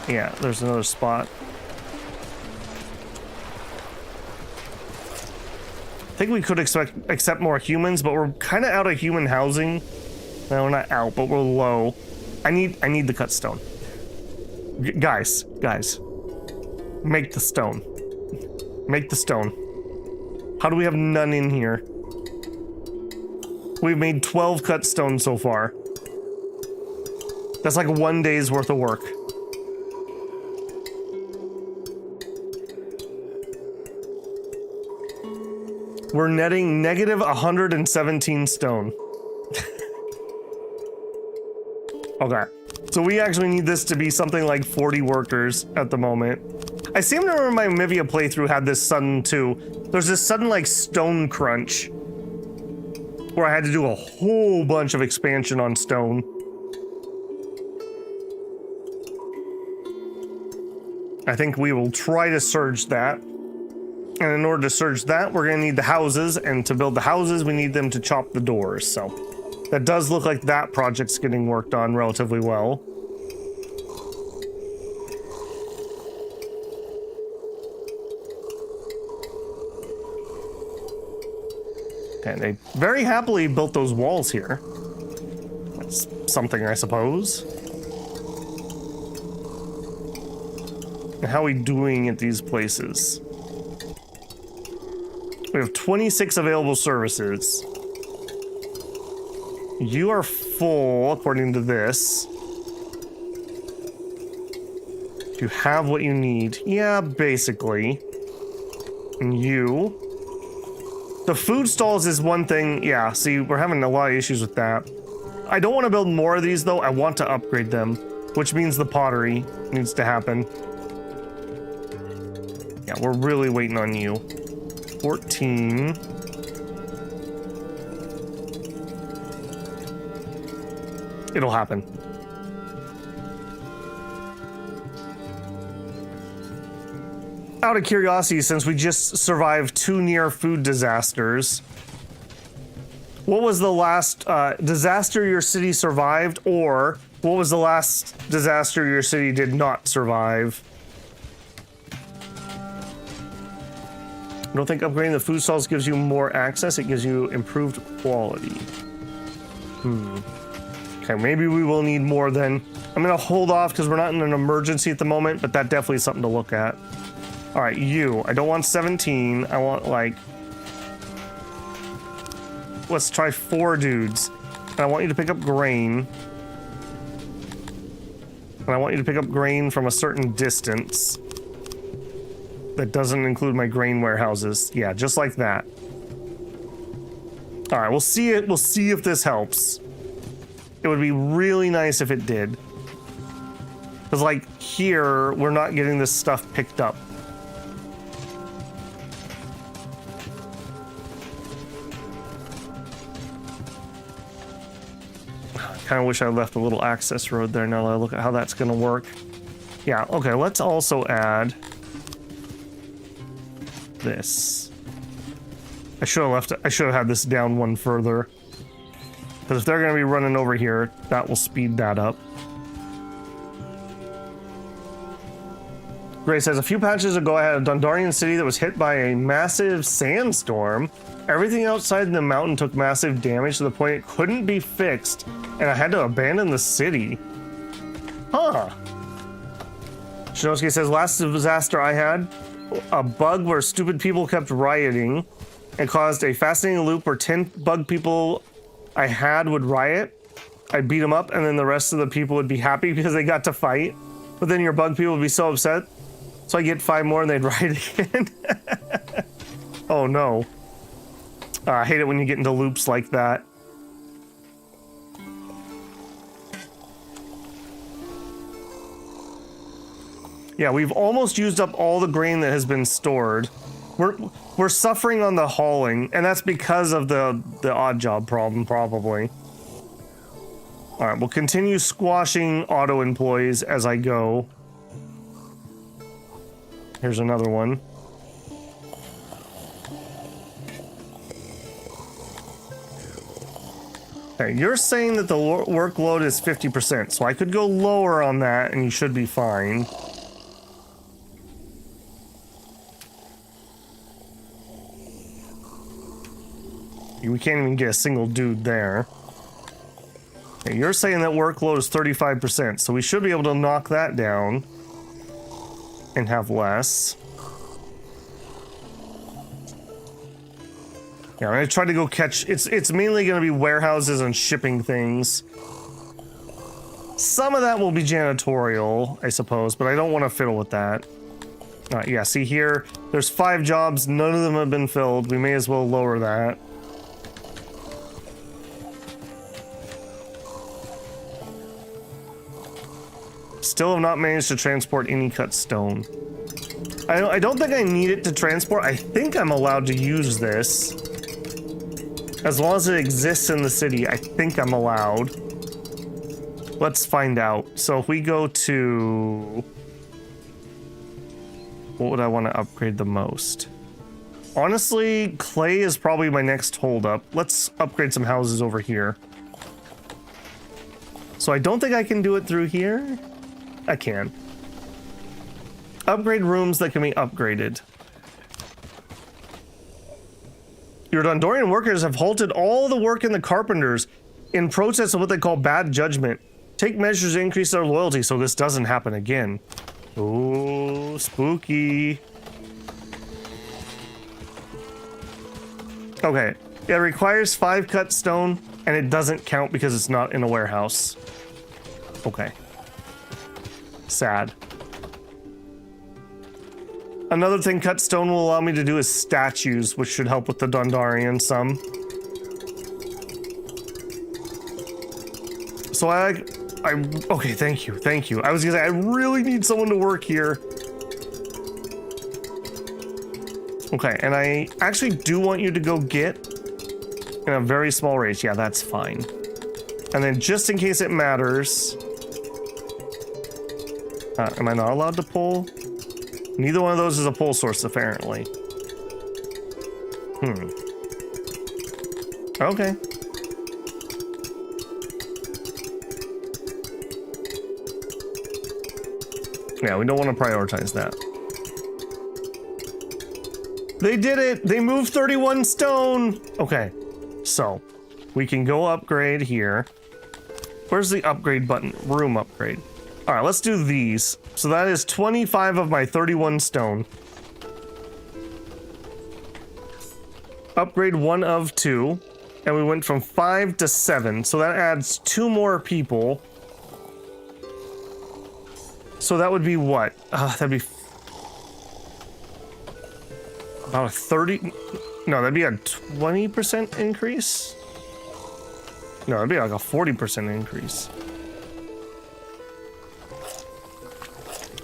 Yeah, there's another spot. I think we could accept more humans, but we're kind of out of human housing. No, we're not out, but we're low. I need the cut stone. Guys, make the stone. Make the stone. How do we have none in here? We've made 12 cut stone so far. That's like 1 day's worth of work. We're netting negative 117 stone. Okay. So we actually need this to be something like 40 workers at the moment. I seem to remember my Mivia playthrough had this sudden too. There's this sudden like stone crunch where I had to do a whole bunch of expansion on stone. I think we will try to surge that. And in order to surge that, we're gonna need the houses, and to build the houses, we need them to chop the doors, so. That does look like that project's getting worked on relatively well. Okay, they very happily built those walls here. That's something, I suppose. And how are we doing at these places? We have 26 available services. You are full, according to this. Do you have what you need? Yeah, basically. And you. The food stalls is one thing. Yeah, see, we're having a lot of issues with that. I don't want to build more of these, though. I want to upgrade them, which means the pottery needs to happen. Yeah, we're really waiting on you. 14. It'll happen. Out of curiosity, since we just survived 2 near food disasters, what was the last disaster your city survived, or what was the last disaster your city did not survive? I don't think upgrading the food stalls gives you more access, it gives you improved quality. Okay, maybe we will need more then. I'm gonna hold off because we're not in an emergency at the moment, but that definitely is something to look at. All right, you. I don't want 17. I want like... Let's try 4 dudes. And I want you to pick up grain. And I want you to pick up grain from a certain distance. That doesn't include my grain warehouses. Yeah, just like that. All right, we'll see it. We'll see if this helps. It would be really nice if it did. Because, like, here, we're not getting this stuff picked up. I kind of wish I left a little access road there now that I look at how that's going to work. Yeah, okay, let's also add this. I should have had this down one further. Because if they're going to be running over here, that will speed that up. Gray says, a few patches ago I had a Dundarian city that was hit by a massive sandstorm. Everything outside the mountain took massive damage to the point it couldn't be fixed, and I had to abandon the city. Huh. Shinosuke says, last disaster I had, a bug where stupid people kept rioting and caused a fascinating loop where 10 bug people I had would riot. I'd beat them up, and then the rest of the people would be happy because they got to fight. But then your bug people would be so upset. So I get 5 more and they'd riot again. Oh no. I hate it when you get into loops like that. Yeah, we've almost used up all the grain that has been stored. We're suffering on the hauling, and that's because of the odd job problem, probably. All right, we'll continue squashing auto employees as I go. Here's another one. Okay, you're saying that the workload is 50%, so I could go lower on that and you should be fine. We can't even get a single dude there. Okay, you're saying that workload is 35%, so we should be able to knock that down and have less. Yeah, I'm gonna try to go catch. It's mainly gonna be warehouses and shipping things. Some of that will be janitorial, I suppose, but I don't want to fiddle with that. Yeah, see here, there's 5 jobs, none of them have been filled. We may as well lower that. Still have not managed to transport any cut stone. I don't think I need it to transport. I think I'm allowed to use this. As long as it exists in the city, I think I'm allowed. Let's find out. So if we go to... What would I want to upgrade the most? Honestly, clay is probably my next holdup. Let's upgrade some houses over here. So I don't think I can do it through here. I can. Upgrade rooms that can be upgraded. Your Dondorian workers have halted all the work in the carpenters in protest of what they call bad judgment. Take measures to increase their loyalty so this doesn't happen again. Oh, spooky. Okay, it requires 5 cut stone and it doesn't count because it's not in a warehouse. Okay. Sad. Another thing cut stone will allow me to do is statues, which should help with the Dondarian some. So okay, thank you. I was gonna say, I really need someone to work here. Okay, and I actually do want you to go get in a very small race. Yeah, that's fine. And then just in case it matters, am I not allowed to pull? Neither one of those is a pull source, apparently. Okay. Yeah, we don't want to prioritize that. They did it! They moved 31 stone! Okay, so we can go upgrade here. Where's the upgrade button? Room upgrade. All right, let's do these. So that is 25 of my 31 stone. Upgrade 1 of 2. And we went from 5 to 7. So that adds 2 more people. So that would be what? That'd be about a 30. No, that'd be a 20% increase. No, that'd be like a 40% increase.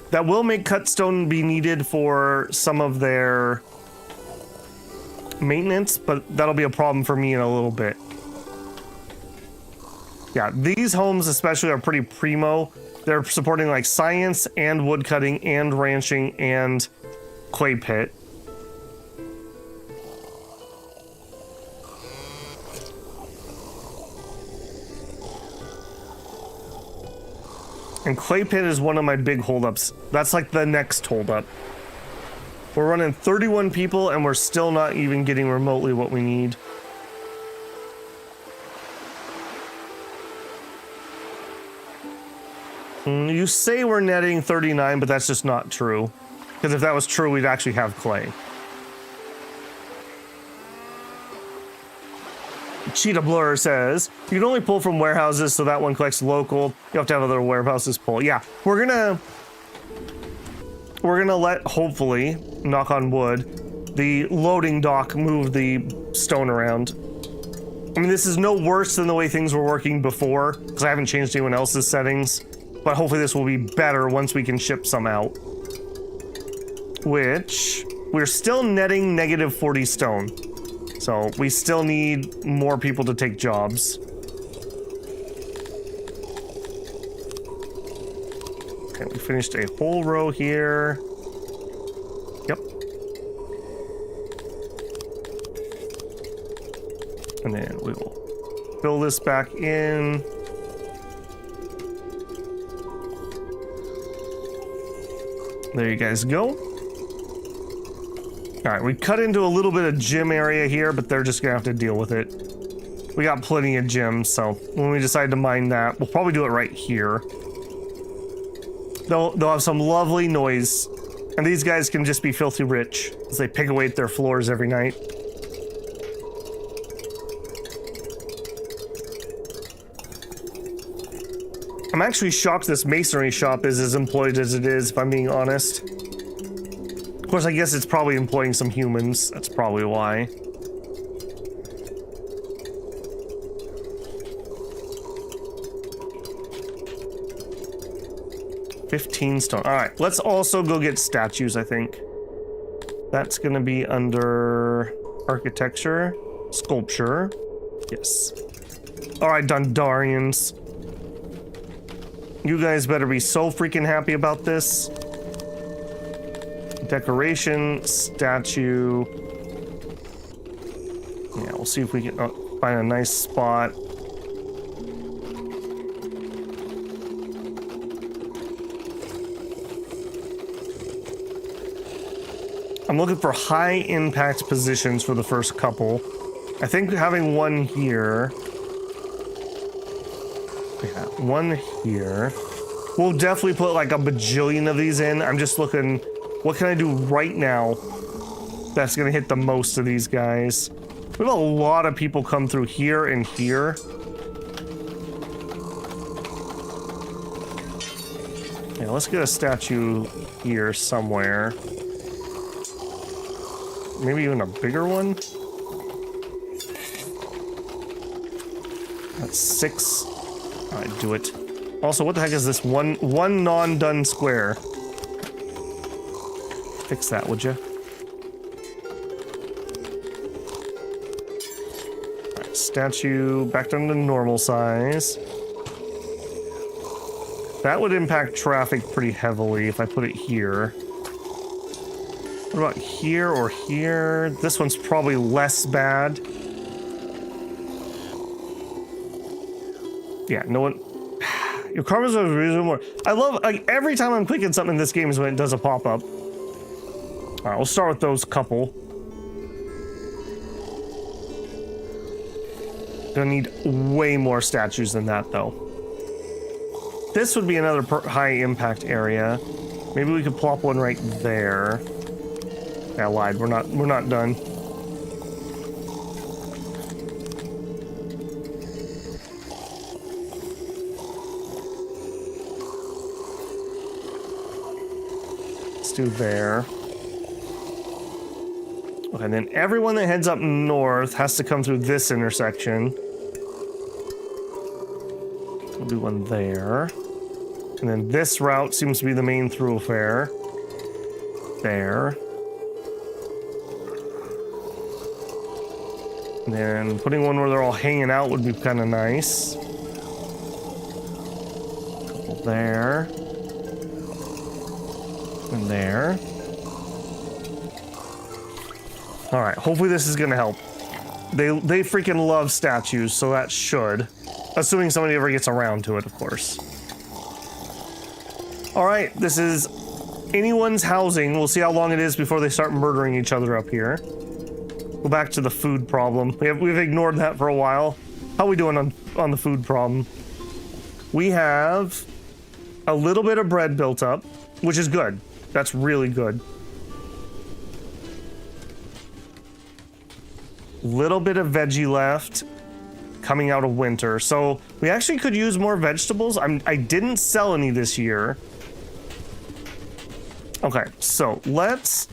That will make cut stone be needed for some of their maintenance, but that'll be a problem for me in a little bit. Yeah, these homes especially are pretty primo. They're supporting like science and wood cutting and ranching and clay pit. And clay pit is one of my big holdups. That's like the next holdup. We're running 31 people and we're still not even getting remotely what we need. You say we're netting 39, but that's just not true. Because if that was true, we'd actually have clay. Cheetah Blur says, you can only pull from warehouses, so that one collects local. You have to have other warehouses pull. Yeah, we're gonna let, hopefully, knock on wood, the loading dock move the stone around. I mean, this is no worse than the way things were working before, because I haven't changed anyone else's settings, but hopefully this will be better once we can ship some out. Which, we're still netting negative 40 stone. So we still need more people to take jobs. Okay, we finished a whole row here. Yep. And then we will fill this back in. There you guys go. All right, we cut into a little bit of gym area here, but they're just gonna have to deal with it. We got plenty of gyms, so when we decide to mine that, we'll probably do it right here. They'll have some lovely noise, and these guys can just be filthy rich as they pick away at their floors every night. I'm actually shocked this masonry shop is as employed as it is, if I'm being honest. Of course, I guess it's probably employing some humans. That's probably why. $15 stone. All right, let's also go get statues, I think. That's gonna be under architecture, sculpture. Yes. All right, Dundarians. You guys better be so freaking happy about this. Decoration, statue. Yeah, we'll see if we can find a nice spot. I'm looking for high impact positions for the first couple. I think having one here. Yeah, one here. We'll definitely put like a bajillion of these in. I'm just looking, what can I do right now that's gonna hit the most of these guys? We have a lot of people come through here and here. Yeah, let's get a statue here somewhere. Maybe even a bigger one. That's 6. Alright, do it. Also, what the heck is this one non-done square? Fix that, would you? Alright, statue back down to normal size. That would impact traffic pretty heavily if I put it here. What about here or here? This one's probably less bad. Yeah, no one. Your karma's a reason more. I love, like, every time I'm clicking something in this game is when it does a pop-up. Alright, we'll start with those couple. Gonna need way more statues than that, though. This would be another high impact area. Maybe we could plop one right there. Yeah, I lied. We're not done. Let's do there. Okay, and then everyone that heads up north has to come through this intersection. We'll do one there. And then this route seems to be the main thoroughfare. There. And then putting one where they're all hanging out would be kind of nice. Couple there. And there. Alright, hopefully this is gonna help. They freaking love statues, so that should. Assuming somebody ever gets around to it, of course. Alright, this is anyone's housing. We'll see how long it is before they start murdering each other up here. Go back to the food problem. We've ignored that for a while. How are we doing on the food problem? We have a little bit of bread built up, which is good. That's really good. Little bit of veggie left coming out of winter. So we actually could use more vegetables. I didn't sell any this year. Okay, so let's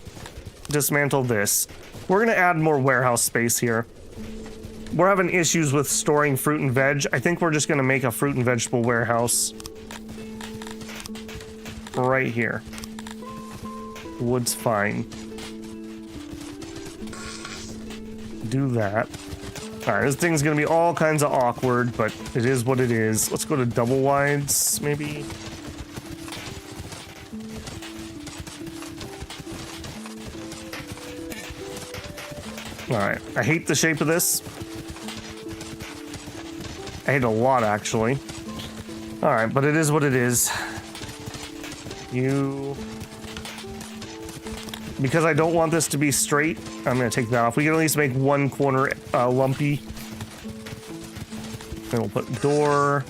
dismantle this. We're gonna add more warehouse space here. We're having issues with storing fruit and veg. I think we're just gonna make a fruit and vegetable warehouse right here. Wood's fine. Do that. All right, this thing's gonna be all kinds of awkward, but it is what it is. Let's go to double wides, maybe. All right, I hate the shape of this. I hate a lot, actually. Alright, but it is what it is. You... Because I don't want this to be straight, I'm going to take that off. We can at least make one corner lumpy. Then we'll put door.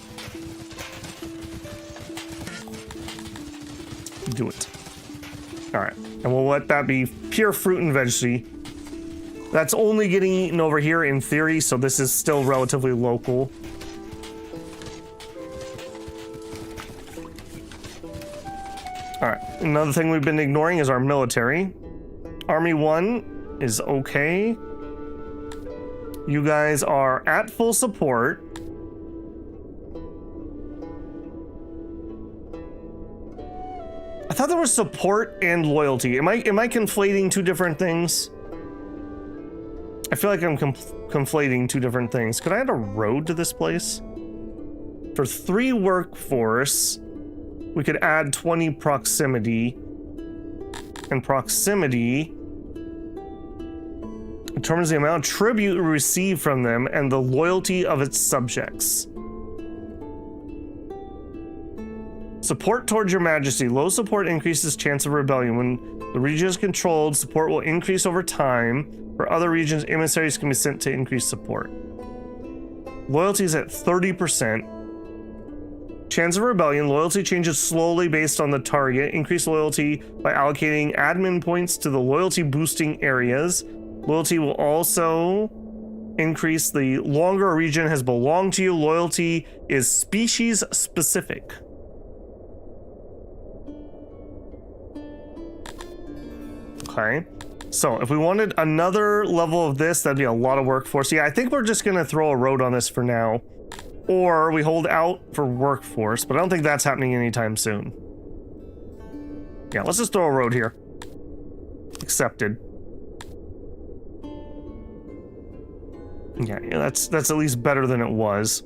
Do it. Alright, and we'll let that be pure fruit and veggie. That's only getting eaten over here in theory, so this is still relatively local. Alright, another thing we've been ignoring is our military. Army 1 is okay. You guys are at full support. I thought there was support and loyalty. Am I conflating two different things? I feel like I'm conflating two different things. Could I add a road to this place? For 3 workforce, we could add 20 proximity. And proximity determines the amount of tribute we receive from them and the loyalty of its subjects. Support towards your majesty. Low support increases chance of rebellion. When the region is controlled, support will increase over time. For other regions, emissaries can be sent to increase support. Loyalty is at 30%. Chance of rebellion. Loyalty changes slowly based on the target. Increase loyalty by allocating admin points to the loyalty boosting areas. Loyalty will also increase the longer a region has belonged to you. Loyalty is species specific. Okay. So if we wanted another level of this, that'd be a lot of workforce. Yeah, I think we're just gonna throw a road on this for now. Or we hold out for workforce, but I don't think that's happening anytime soon. Yeah, let's just throw a road here. Accepted. Yeah, that's at least better than it was.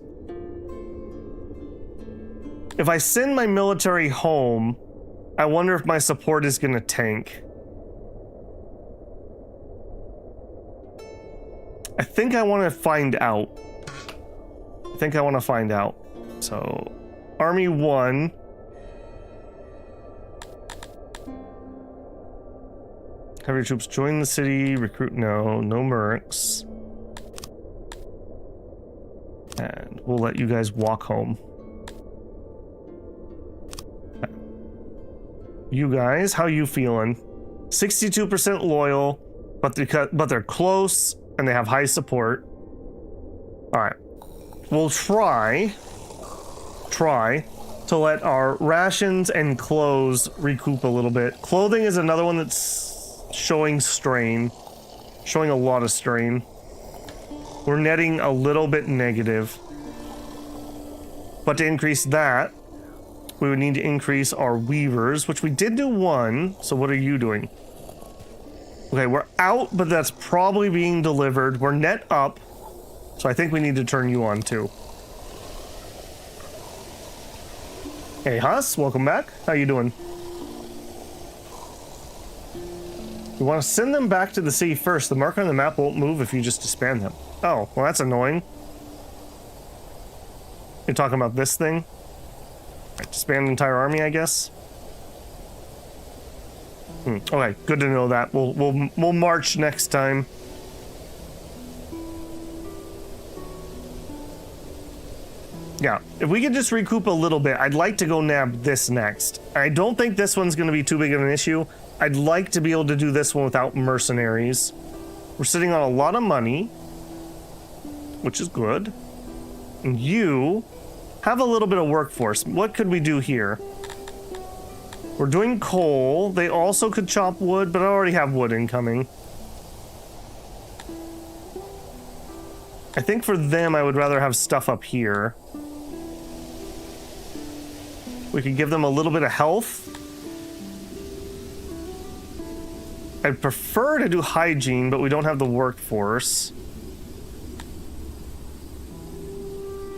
If I send my military home, I wonder if my support is gonna tank. I think I want to find out. So, Army 1. Have your troops join the city. Recruit no mercs. And we'll let you guys walk home. You guys, how you feeling? 62% loyal, but they're close and they have high support. All right. We'll try to let our rations and clothes recoup a little bit. Clothing is another one that's showing a lot of strain. We're netting a little bit negative. But to increase that, we would need to increase our weavers, which we did do 1. So what are you doing? Okay, we're out, but that's probably being delivered. We're net up. So I think we need to turn you on too. Hey Huss, welcome back. How you doing? We want to send them back to the city first. The marker on the map won't move if you just disband them. Oh, well that's annoying. You're talking about this thing? Right, disband the entire army, I guess. Okay, good to know that. We'll march next time. Yeah, if we could just recoup a little bit, I'd like to go nab this next. I don't think this one's going to be too big of an issue. I'd like to be able to do this one without mercenaries. We're sitting on a lot of money, which is good. And you have a little bit of workforce. What could we do here? We're doing coal. They also could chop wood, but I already have wood incoming. I think for them, I would rather have stuff up here. We could give them a little bit of health. I'd prefer to do hygiene, but we don't have the workforce.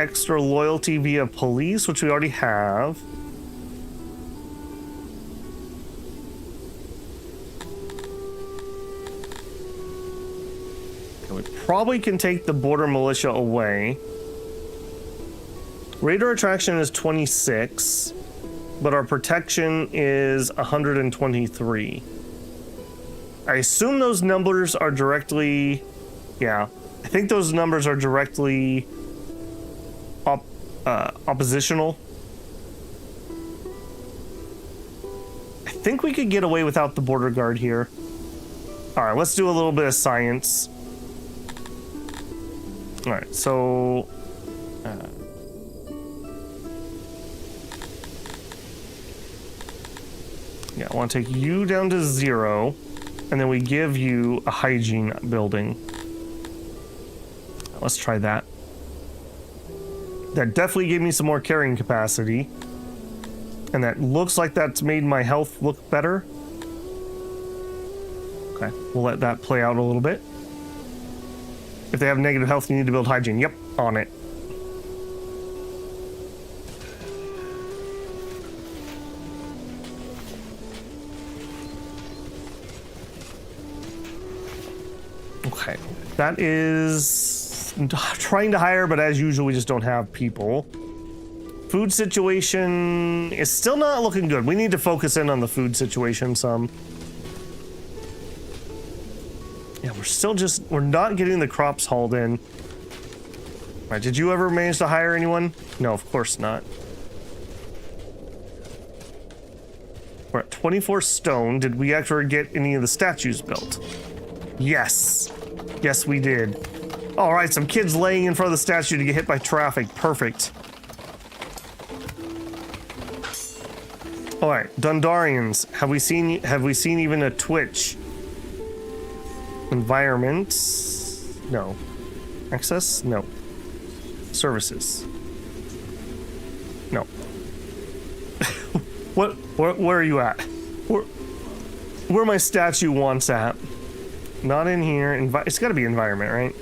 Extra loyalty via police, which we already have. We probably can take the border militia away. Radar attraction is 26, but our protection is 123. I assume those numbers are directly... Yeah, I think those numbers are directly oppositional. I think we could get away without the border guard here. All right, let's do a little bit of science. All right, so... yeah, I want to take you down to 0, and then we give you a hygiene building. Let's try that. That definitely gave me some more carrying capacity. And that looks like that's made my health look better. Okay, we'll let that play out a little bit. If they have negative health, you need to build hygiene. Yep, on it. Okay, that is trying to hire, but as usual, we just don't have people. Food situation is still not looking good. We need to focus in on the food situation some. Yeah, we're not getting the crops hauled in. All right, did you ever manage to hire anyone? No, of course not. We're at 24 stone. Did we actually get any of the statues built? Yes. Yes, we did. All right, some kids laying in front of the statue to get hit by traffic. Perfect. All right, Dundarians. Have we seen even a Twitch? Environment? No. Access? No. Services? No. Where are you at? Where my statue wants at? Not in here. It's got to be environment, right?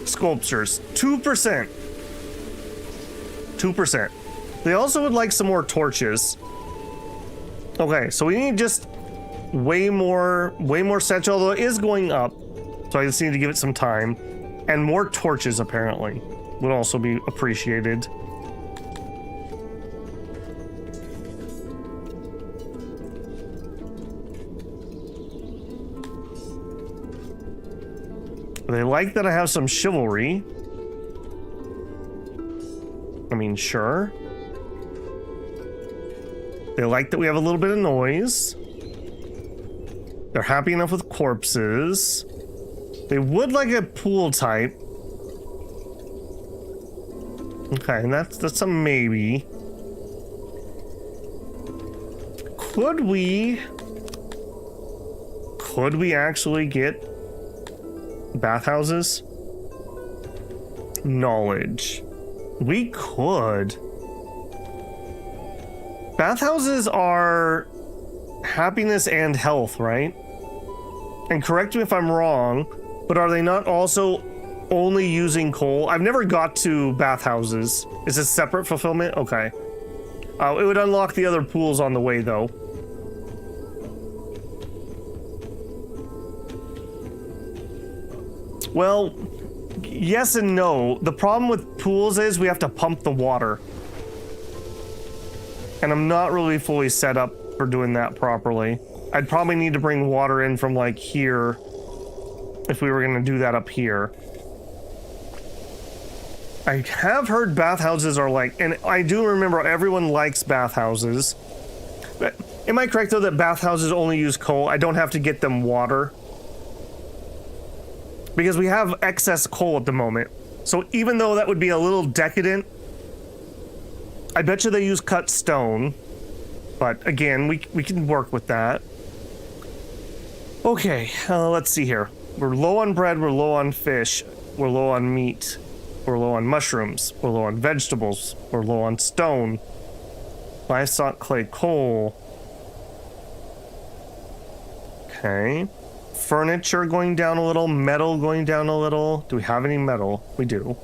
Sculptures. 2%. 2%. They also would like some more torches. Okay, so we need just way more statue, although it is going up. So I just need to give it some time. And more torches, apparently, would also be appreciated. They like that I have some chivalry. I mean, sure. They like that we have a little bit of noise. They're happy enough with corpses. They would like a pool type. Okay, and that's a maybe. Could we actually get bathhouses? Knowledge. We could. Bathhouses are happiness and health, right? And correct me if I'm wrong, but are they not also only using coal? I've never got to bathhouses. Is it separate fulfillment? Okay. It would unlock the other pools on the way, though. Well, yes and no. The problem with pools is we have to pump the water. And I'm not really fully set up for doing that properly. I'd probably need to bring water in from like here if we were going to do that up here. I have heard bathhouses are like, and I do remember everyone likes bathhouses. Am I correct though that bathhouses only use coal? I don't have to get them water. Because we have excess coal at the moment. So even though that would be a little decadent, I bet you they use cut stone. But again, we can work with that. Okay, let's see here. We're low on bread, we're low on fish, we're low on meat, we're low on mushrooms, we're low on vegetables, we're low on stone. Livestock, clay, coal. Okay. Furniture going down a little, metal going down a little. Do we have any metal? We do.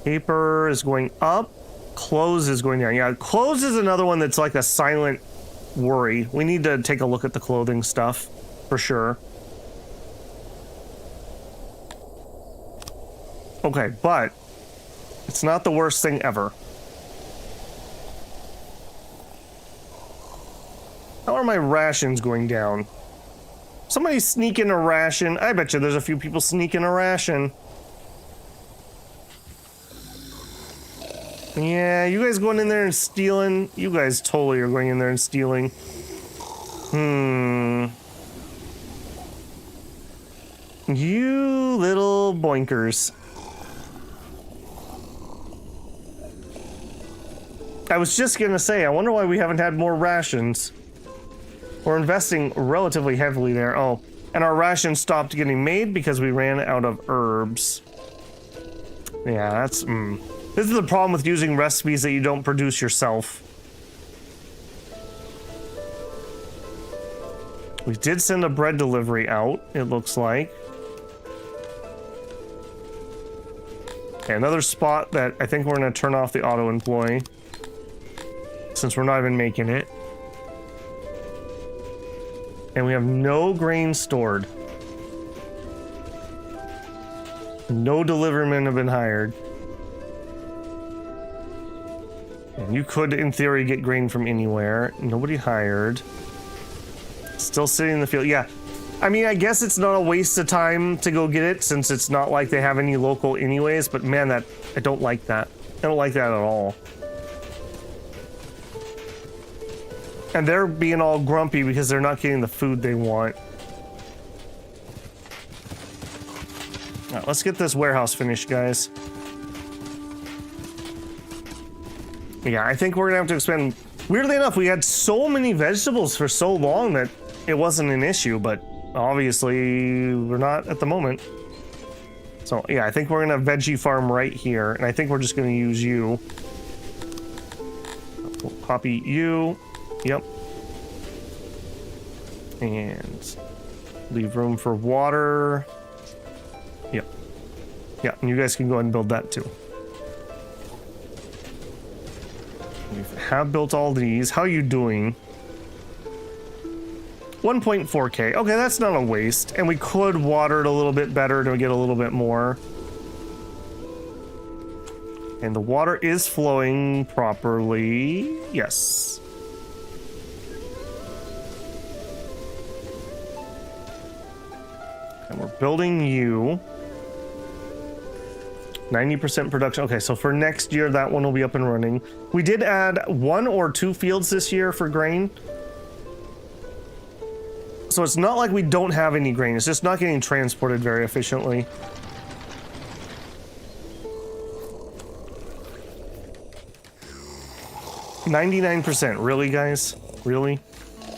Paper is going up. Clothes is going down. Yeah, clothes is another one that's like a silent worry. We need to take a look at the clothing stuff for sure. Okay, but It's not the worst thing ever. How are my rations going down? Somebody sneaking a ration. I bet you there's a few people sneaking a ration. Yeah, you guys going in there and stealing? You guys totally are going in there and stealing. You little boinkers. I was just gonna say, I wonder why we haven't had more rations. We're investing relatively heavily there. Oh, and our rations stopped getting made because we ran out of herbs. Yeah, that's... This is the problem with using recipes that you don't produce yourself. We did send a bread delivery out, it looks like. Okay, another spot that I think we're going to turn off the auto-employ, since we're not even making it. And we have no grain stored. No delivermen have been hired. And you could, in theory, get grain from anywhere. Nobody hired. Still sitting in the field. Yeah. I mean, I guess it's not a waste of time to go get it, since it's not like they have any local anyways, but man, I don't like that. I don't like that at all. And they're being all grumpy because they're not getting the food they want. All right, let's get this warehouse finished, guys. Yeah, I think we're gonna have to expand. Weirdly enough, we had so many vegetables for so long that it wasn't an issue, but obviously we're not at the moment. So yeah, I think we're gonna veggie farm right here, and I think we're just gonna use you. We'll copy you. Yep. And leave room for water. Yep. Yeah, and you guys can go ahead and build that too. We have built all these. How are you doing? 1.4K. Okay, that's not a waste. And we could water it a little bit better to get a little bit more. And the water is flowing properly. Yes. And we're building you. 90% production. Okay, so for next year, that one will be up and running. We did add 1 or 2 fields this year for grain. So it's not like we don't have any grain. It's just not getting transported very efficiently. %. Really, guys? Really?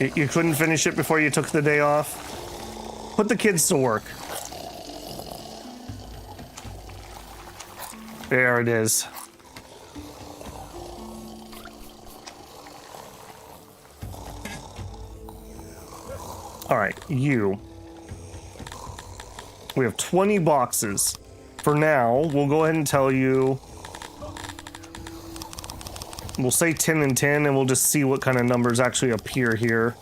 You couldn't finish it before you took the day off? Put the kids to work. There it is. All right, you. We have 20 boxes. For now, we'll go ahead and tell you. We'll say 10 and 10, and we'll just see what kind of numbers actually appear here.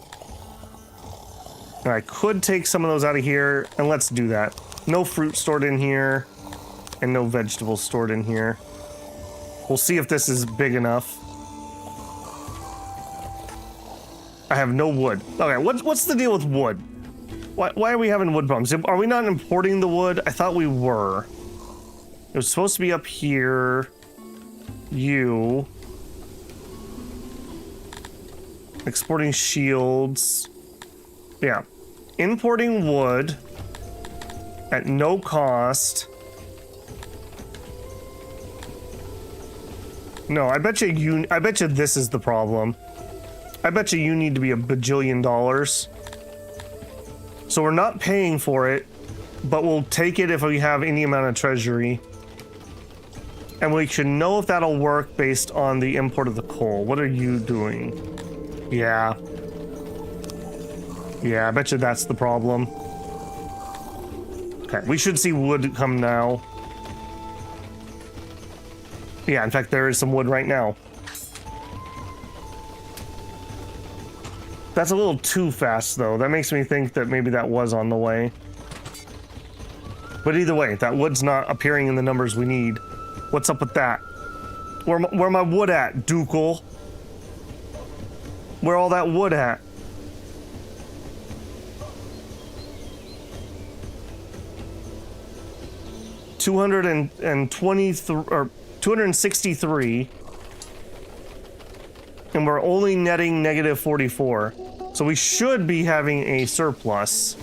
And I could take some of those out of here, and let's do that. No fruit stored in here. And no vegetables stored in here. We'll see if this is big enough. I have no wood. Okay, what's the deal with wood? Why are we having wood problems? Are we not importing the wood? I thought we were. It was supposed to be up here. You. Exporting shields. Yeah. Importing wood at no cost. No, I bet you this is the problem. I bet you need to be $1 bajillion. So we're not paying for it, but we'll take it if we have any amount of treasury. And we should know if that'll work based on the import of the coal. What are you doing? Yeah. Yeah, I bet you that's the problem. Okay, we should see wood come now. Yeah, in fact, there is some wood right now. That's a little too fast, though. That makes me think that maybe that was on the way. But either way, that wood's not appearing in the numbers we need. What's up with that? Where my wood at, Dukel? Where all that wood at? $223 or 263, and we're only netting negative 44. So we should be having a surplus.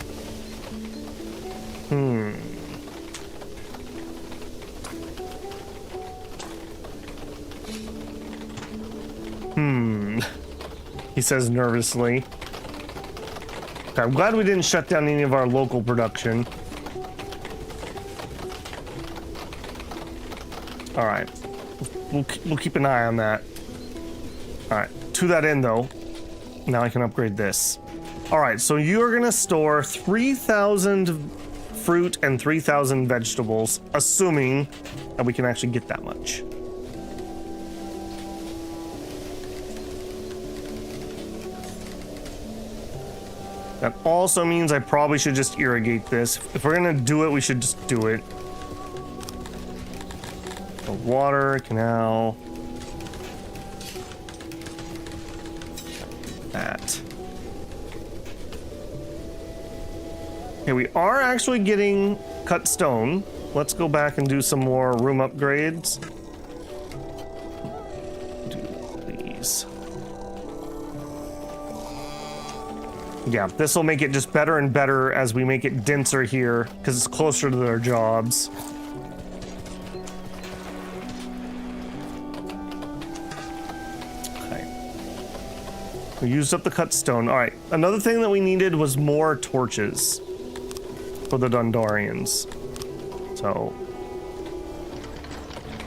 He says nervously. Okay, I'm glad we didn't shut down any of our local production. All right, we'll keep an eye on that. All right, to that end though, now I can upgrade this. All right, so you're gonna store 3,000 fruit and 3,000 vegetables, assuming that we can actually get that much. That also means I probably should just irrigate this. If we're gonna do it, we should just do it. The water, canal. That. Okay, we are actually getting cut stone. Let's go back and do some more room upgrades. Do these. Yeah, this will make it just better and better as we make it denser here, because it's closer to their jobs. Okay. We used up the cut stone. All right, another thing that we needed was more torches for the Dundarians. So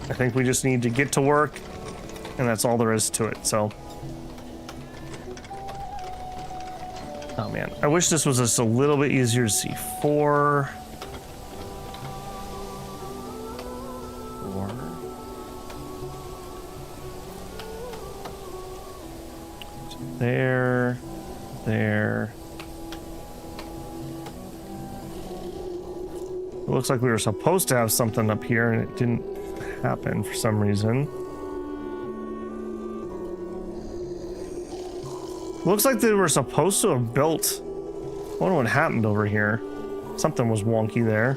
I think we just need to get to work, and that's all there is to it. So oh man, I wish this was just a little bit easier to see. Four. There. It looks like we were supposed to have something up here and it didn't happen for some reason. Looks like they were supposed to have built. I wonder what happened over here. Something was wonky there.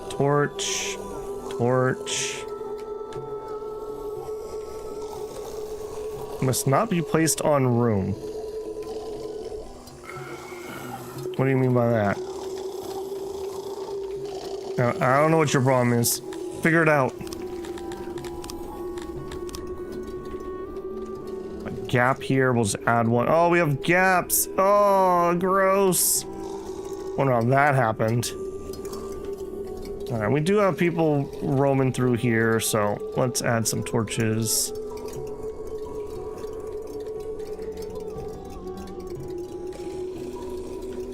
Torch. Must not be placed on room. What do you mean by that? I don't know what your problem is. Figure it out. Gap here, we'll just add one. Oh, we have gaps. Oh, gross. Wonder how that happened. All right, we do have people roaming through here, so let's add some torches.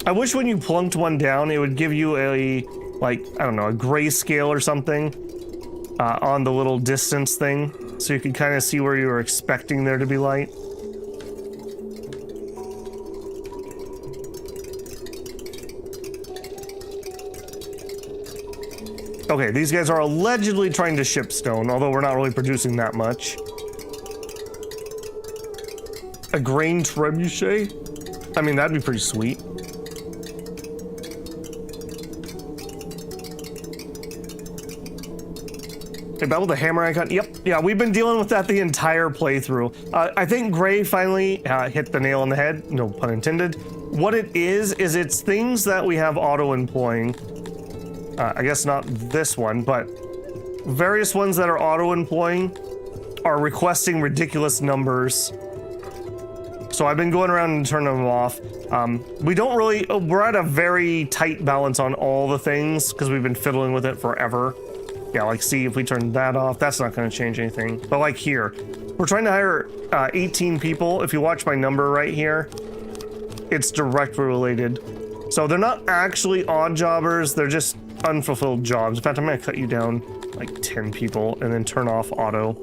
I wish when you plunked one down, it would give you a, like, I don't know, a grayscale or something on the little distance thing, so you could kind of see where you were expecting there to be light. Okay, these guys are allegedly trying to ship stone, although we're not really producing that much. A grain trebuchet? I mean, that'd be pretty sweet. A battle with a hammer icon. Yep, yeah, we've been dealing with that the entire playthrough. I think Gray finally hit the nail on the head, no pun intended. What it is it's things that we have auto-employing. I guess not this one, but various ones that are auto-employing are requesting ridiculous numbers. So I've been going around and turning them off. We're at a very tight balance on all the things because we've been fiddling with it forever. Yeah, like see if we turn that off, that's not going to change anything. But like here, we're trying to hire 18 people. If you watch my number right here, it's directly related. So they're not actually odd jobbers, they're just unfulfilled jobs. In fact, I'm going to cut you down like 10 people and then turn off auto.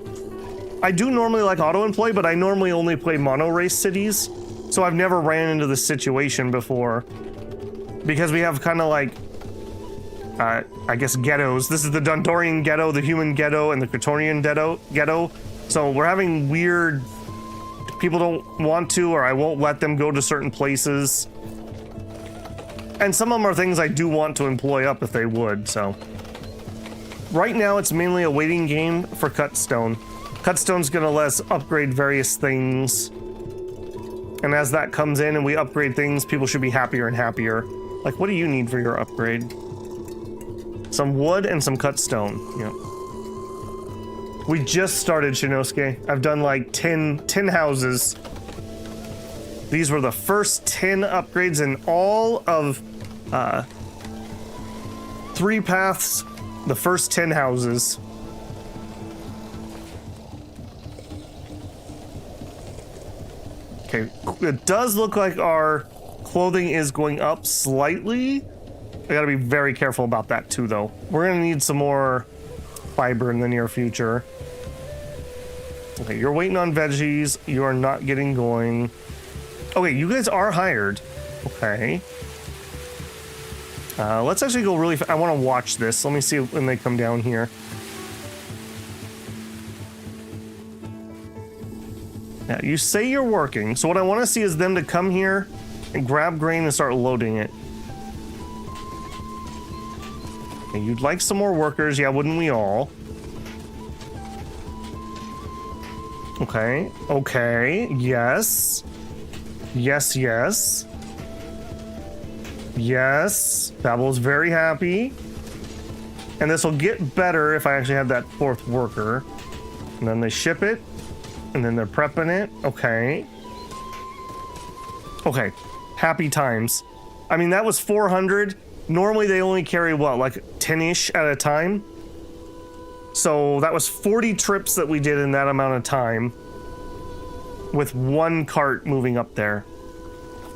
I do normally like auto employ, but I normally only play mono race cities. So I've never ran into this situation before because we have kind of like, I guess, ghettos. This is the Dundorian ghetto, the human ghetto, and the Praetorian ghetto. So we're having weird... People don't want to, or I won't let them go to certain places. And some of them are things I do want to employ up if they would, so... Right now, it's mainly a waiting game for Cutstone. Cutstone's gonna let us upgrade various things. And as that comes in and we upgrade things, people should be happier and happier. Like, what do you need for your upgrade? Some wood and some Cutstone. Yeah. We just started, Shinosuke. I've done like 10 houses. These were the first 10 upgrades in all of 3 paths. The first 10 houses. Okay, it does look like our clothing is going up slightly. I gotta be very careful about that too, though. We're gonna need some more fiber in the near future. Okay, you're waiting on veggies. You are not getting going. Okay, you guys are hired. Okay. Let's actually go really fast. I want to watch this. Let me see when they come down here. Yeah, you say you're working. So what I want to see is them to come here and grab grain and start loading it. Okay, you'd like some more workers. Yeah, wouldn't we all? Okay. Okay. Yes. Yes, yes. Yes, Babel's very happy. And this will get better if I actually have that 4th worker. And then they ship it. And then they're prepping it. Okay. Okay. Happy times. I mean, that was 400. Normally they only carry, what, like 10-ish at a time? So that was 40 trips that we did in that amount of time. With 1 cart moving up there.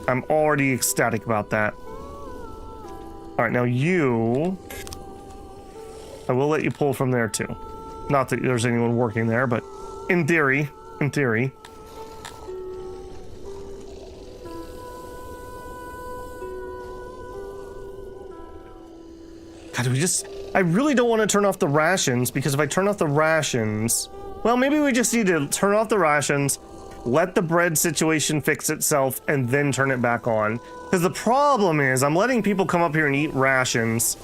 I'm already ecstatic about that. All right, now you... I will let you pull from there too. Not that there's anyone working there, but in theory, God, I really don't want to turn off the rations, because if I turn off the rations... Well, maybe we just need to turn off the rations, let the bread situation fix itself, and then turn it back on. Because the problem is, I'm letting people come up here and eat rations.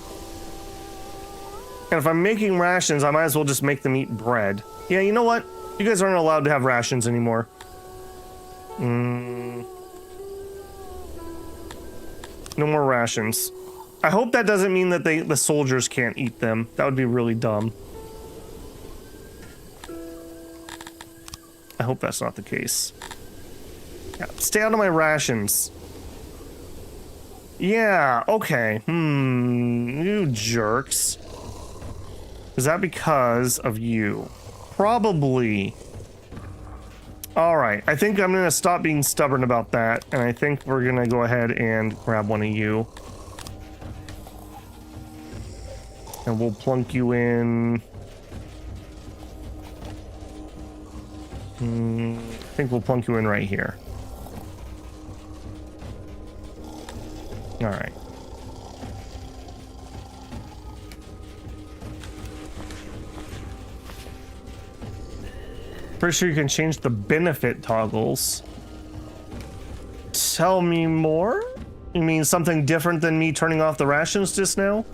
And if I'm making rations, I might as well just make them eat bread. Yeah, you know what? You guys aren't allowed to have rations anymore. No more rations. I hope that doesn't mean that the soldiers can't eat them. That would be really dumb. I hope that's not the case. Yeah, stay out of my rations. Yeah, okay. You jerks. Is that because of you? Probably. Alright, I think I'm gonna stop being stubborn about that, and I think we're gonna go ahead and grab one of you. And we'll plunk you in. I think we'll plunk you in right here. Alright. Pretty sure you can change the benefit toggles. Tell me more? You mean something different than me turning off the rations just now?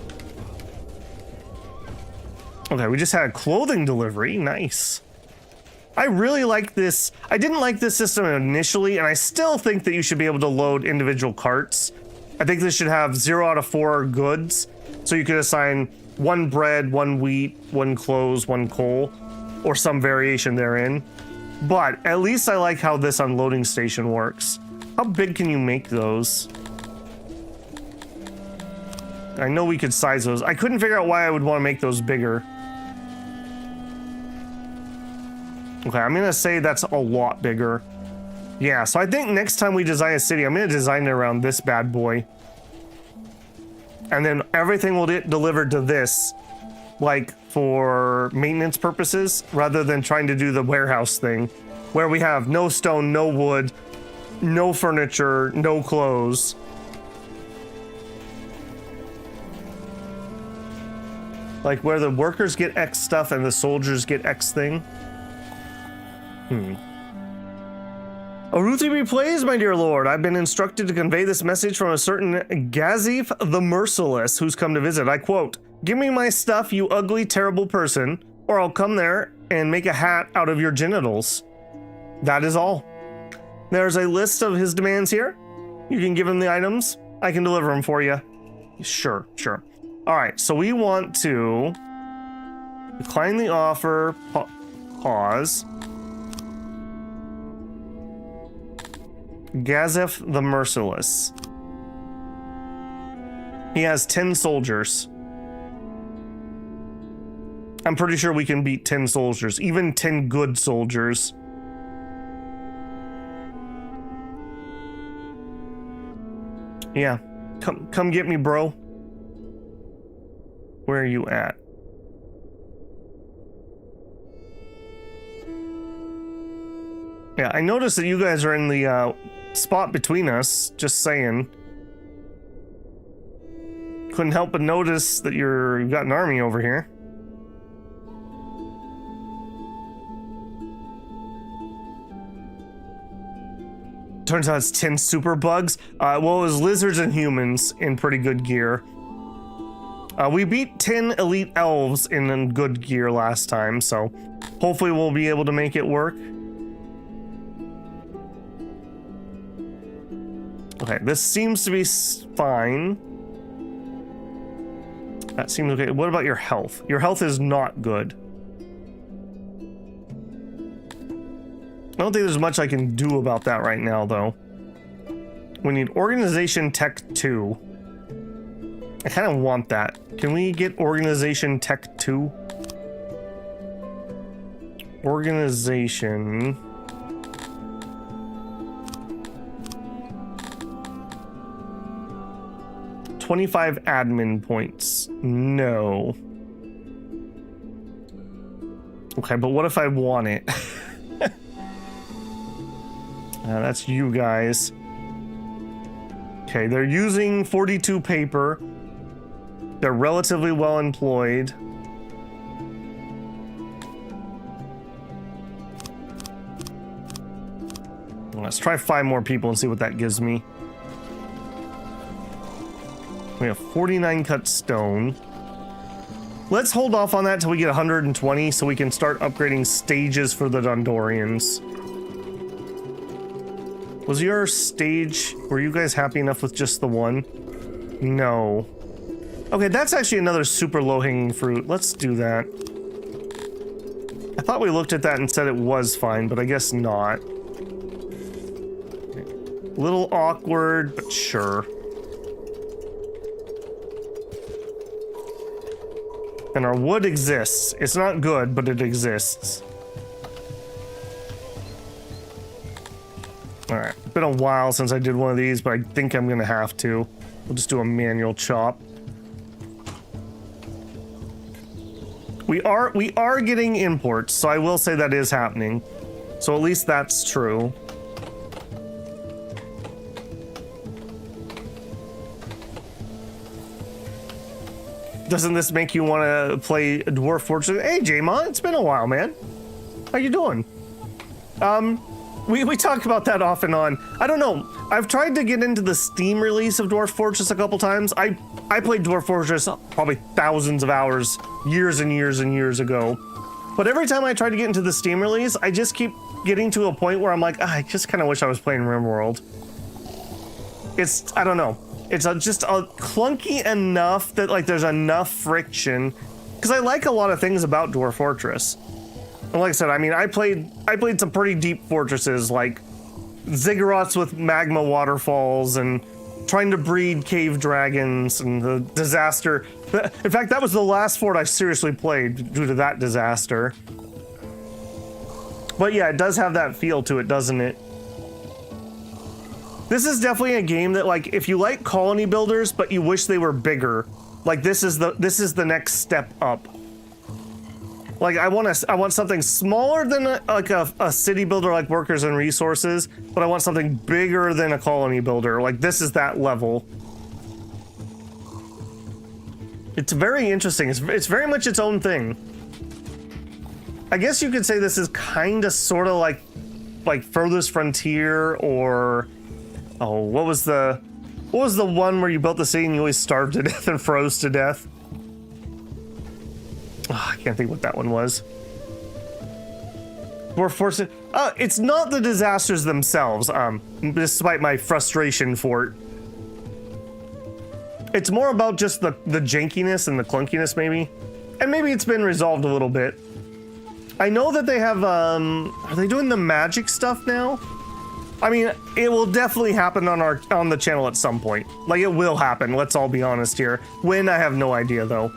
Okay, we just had a clothing delivery. Nice. I really like this. I didn't like this system initially, and I still think that you should be able to load individual carts. I think this should have 0 out of 4 goods. So you could assign 1 bread, 1 wheat, 1 clothes, 1 coal, or some variation therein. But at least I like how this unloading station works. How big can you make those? I know we could size those. I couldn't figure out why I would want to make those bigger. Okay, I'm gonna say that's a lot bigger. Yeah, so I think next time we design a city, I'm gonna design it around this bad boy. And then everything will get delivered to this, like for maintenance purposes, rather than trying to do the warehouse thing, where we have no stone, no wood, no furniture, no clothes. Like where the workers get X stuff and the soldiers get X thing? Aruthi replays, my dear lord. I've been instructed to convey this message from a certain Gazif the Merciless who's come to visit. I quote, "Give me my stuff, you ugly, terrible person, or I'll come there and make a hat out of your genitals." That is all. There's a list of his demands here. You can give him the items. I can deliver them for you. Sure. All right, so we want to decline the offer, pause. Gazef the Merciless. He has 10 soldiers. I'm pretty sure we can beat 10 soldiers, even 10 good soldiers. Yeah, come get me, bro. Where are you at? Yeah, I noticed that you guys are in the spot between us, just saying. Couldn't help but notice that you've got an army over here. Turns out it's 10 super bugs. Well, it was lizards and humans in pretty good gear. We beat 10 elite elves in good gear last time, so hopefully we'll be able to make it work. Okay, this seems to be fine. That seems okay. What about your health? Your health is not good. I don't think there's much I can do about that right now, though. We need Organization Tech 2. I kind of want that. Can we get Organization Tech 2? Organization. $25 admin points. No. Okay, but what if I want it? That's you guys. Okay, they're using 42 paper. They're relatively well employed. Let's try 5 more people and see what that gives me. We have 49 cut stone. Let's hold off on that till we get 120 so we can start upgrading stages for the Dondorians. Was your stage, were you guys happy enough with just the one? No. Okay, that's actually another super low-hanging fruit. Let's do that. I thought we looked at that and said it was fine, but I guess not. A little awkward, but sure. And our wood exists. It's not good, but it exists. Alright, it's been a while since I did one of these, but I think I'm gonna have to. We'll just do a manual chop. We are getting imports, so I will say that is happening. So at least that's true. Doesn't this make you want to play Dwarf Fortress? Hey, J-Mon, it's been a while, man. How you doing? We talk about that off and on. I don't know. I've tried to get into the Steam release of Dwarf Fortress a couple times. I played Dwarf Fortress probably thousands of hours, years and years and years ago. But every time I try to get into the Steam release, I just keep getting to a point where I'm like, I just kind of wish I was playing RimWorld. I don't know. It's just clunky enough that like there's enough friction. Because I like a lot of things about Dwarf Fortress. And like I said, I mean, I played some pretty deep fortresses, like ziggurats with magma waterfalls and trying to breed cave dragons and the disaster. In fact, that was the last fort I seriously played due to that disaster. But yeah, it does have that feel to it, doesn't it? This is definitely a game that, like, if you like colony builders, but you wish they were bigger, like this is the next step up. Like I want something smaller than a city builder like Workers and Resources, but I want something bigger than a colony builder. Like this is that level. It's very interesting. It's very much its own thing. I guess you could say this is kind of sort of like Furthest Frontier, or oh, what was the one where you built the city and you always starved to death and froze to death? Oh, I can't think what that one was. We're forced. It's not the disasters themselves. Despite my frustration for it, it's more about just the jankiness and the clunkiness, maybe, and maybe it's been resolved a little bit. I know that they have. Are they doing the magic stuff now? I mean, it will definitely happen on the channel at some point. Like, it will happen. Let's all be honest here. When, I have no idea though.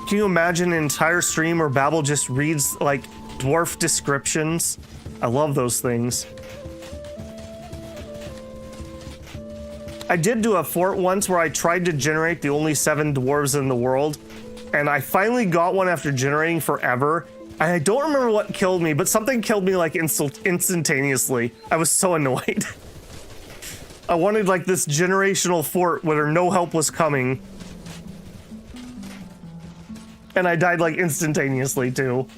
Can you imagine an entire stream where Babel just reads like dwarf descriptions? I love those things. I did do a fort once where I tried to generate the only 7 dwarves in the world, and I finally got one after generating forever. I don't remember what killed me, but something killed me like instantaneously. I was so annoyed. I wanted like this generational fort where no help was coming. And I died like instantaneously too.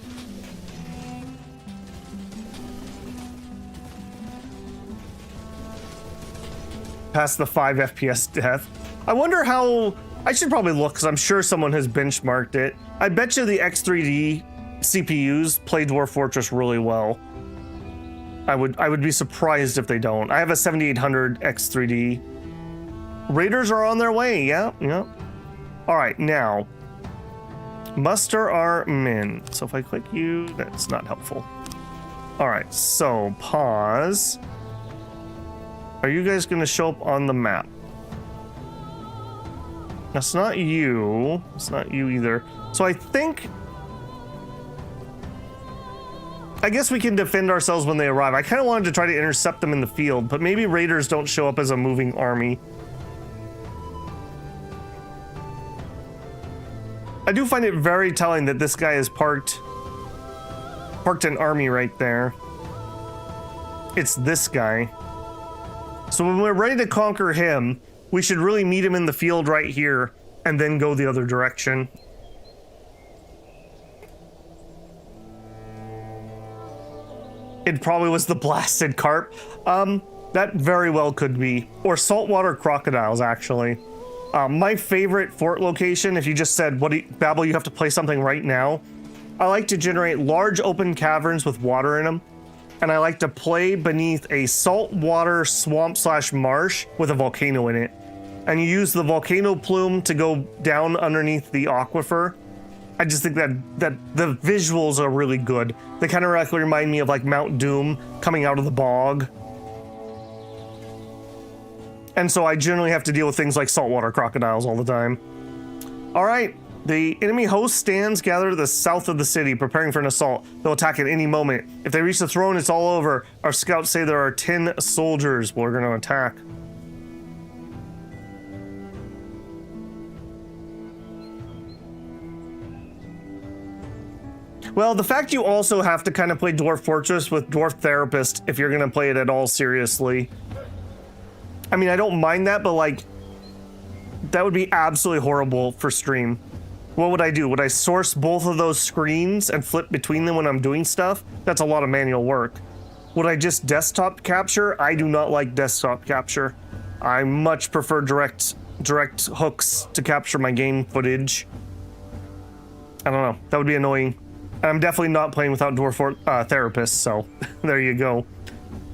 Past the 5 FPS death. I wonder how. I should probably look, because I'm sure someone has benchmarked it. I bet you the X3D CPUs play Dwarf Fortress really well. I would be surprised if they don't. I have a 7800 X3D. Raiders are on their way. Yeah. All right, now muster our men. So if I click you, that's not helpful. All right, so pause. Are you guys going to show up on the map? That's not you. It's not you either. So I guess we can defend ourselves when they arrive. I kind of wanted to try to intercept them in the field, but maybe raiders don't show up as a moving army. I do find it very telling that this guy is parked an army right there. It's this guy. So when we're ready to conquer him, we should really meet him in the field right here and then go the other direction. It probably was the blasted carp. That very well could be. Or saltwater crocodiles, actually. My favorite fort location, if you just said, Babel, you have to play something right now. I like to generate large open caverns with water in them. And I like to play beneath a saltwater swamp/marsh with a volcano in it. And you use the volcano plume to go down underneath the aquifer. I just think that the visuals are really good. They kind of remind me of like Mount Doom coming out of the bog. And so I generally have to deal with things like saltwater crocodiles all the time. All right, the enemy host stands gathered to the south of the city, preparing for an assault. They'll attack at any moment. If they reach the throne, it's all over. Our scouts say there are 10 soldiers. We're going to attack. Well, the fact you also have to kind of play Dwarf Fortress with Dwarf Therapist if you're going to play it at all seriously. I mean, I don't mind that, but like, that would be absolutely horrible for stream. What would I do? Would I source both of those screens and flip between them when I'm doing stuff? That's a lot of manual work. Would I just desktop capture? I do not like desktop capture. I much prefer direct hooks to capture my game footage. I don't know. That would be annoying. I'm definitely not playing without Dwarf Therapist, so there you go.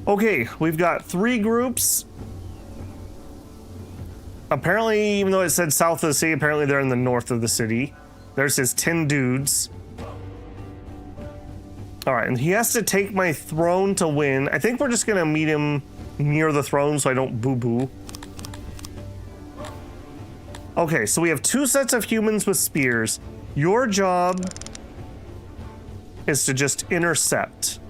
Okay, we've got 3 groups. Apparently, even though it said south of the city, apparently they're in the north of the city. There's his 10 dudes. All right, and he has to take my throne to win. I think we're just gonna meet him near the throne so I don't boo-boo. Okay, so we have 2 sets of humans with spears. Your job is to just intercept.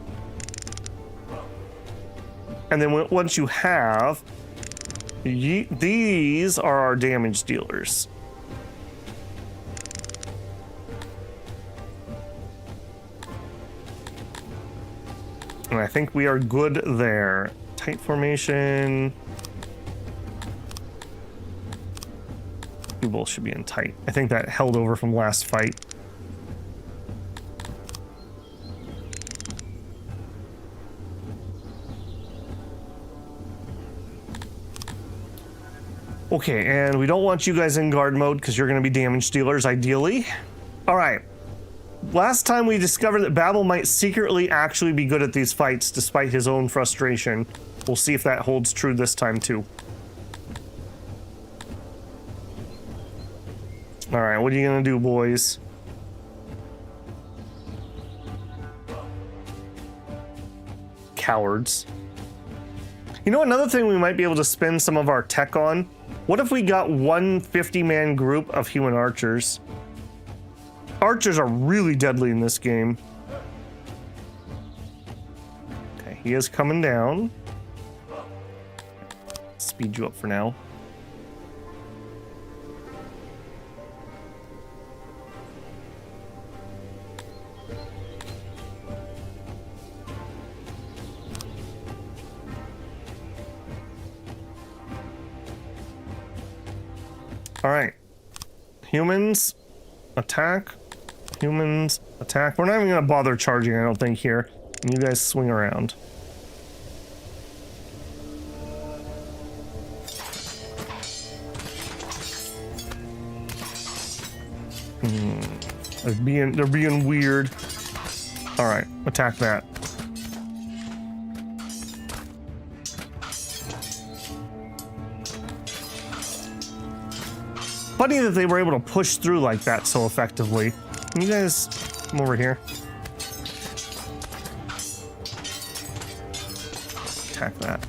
And then once you have, these are our damage dealers. And I think we are good there. Tight formation. both should be in tight. I think that held over from last fight. Okay, and we don't want you guys in guard mode because you're going to be damage dealers, ideally. All right. Last time we discovered that Babel might secretly actually be good at these fights despite his own frustration. We'll see if that holds true this time, too. All right, what are you going to do, boys? Cowards. You know, another thing we might be able to spend some of our tech on? What if we got one 50-man group of human archers? Archers are really deadly in this game. Okay, he is coming down. Speed you up for now. All right, humans, attack. Humans, attack. We're not even gonna bother charging, I don't think, here. And you guys swing around. They're being weird. All right, attack that. Funny that they were able to push through like that so effectively. Can you guys come over here? Attack that.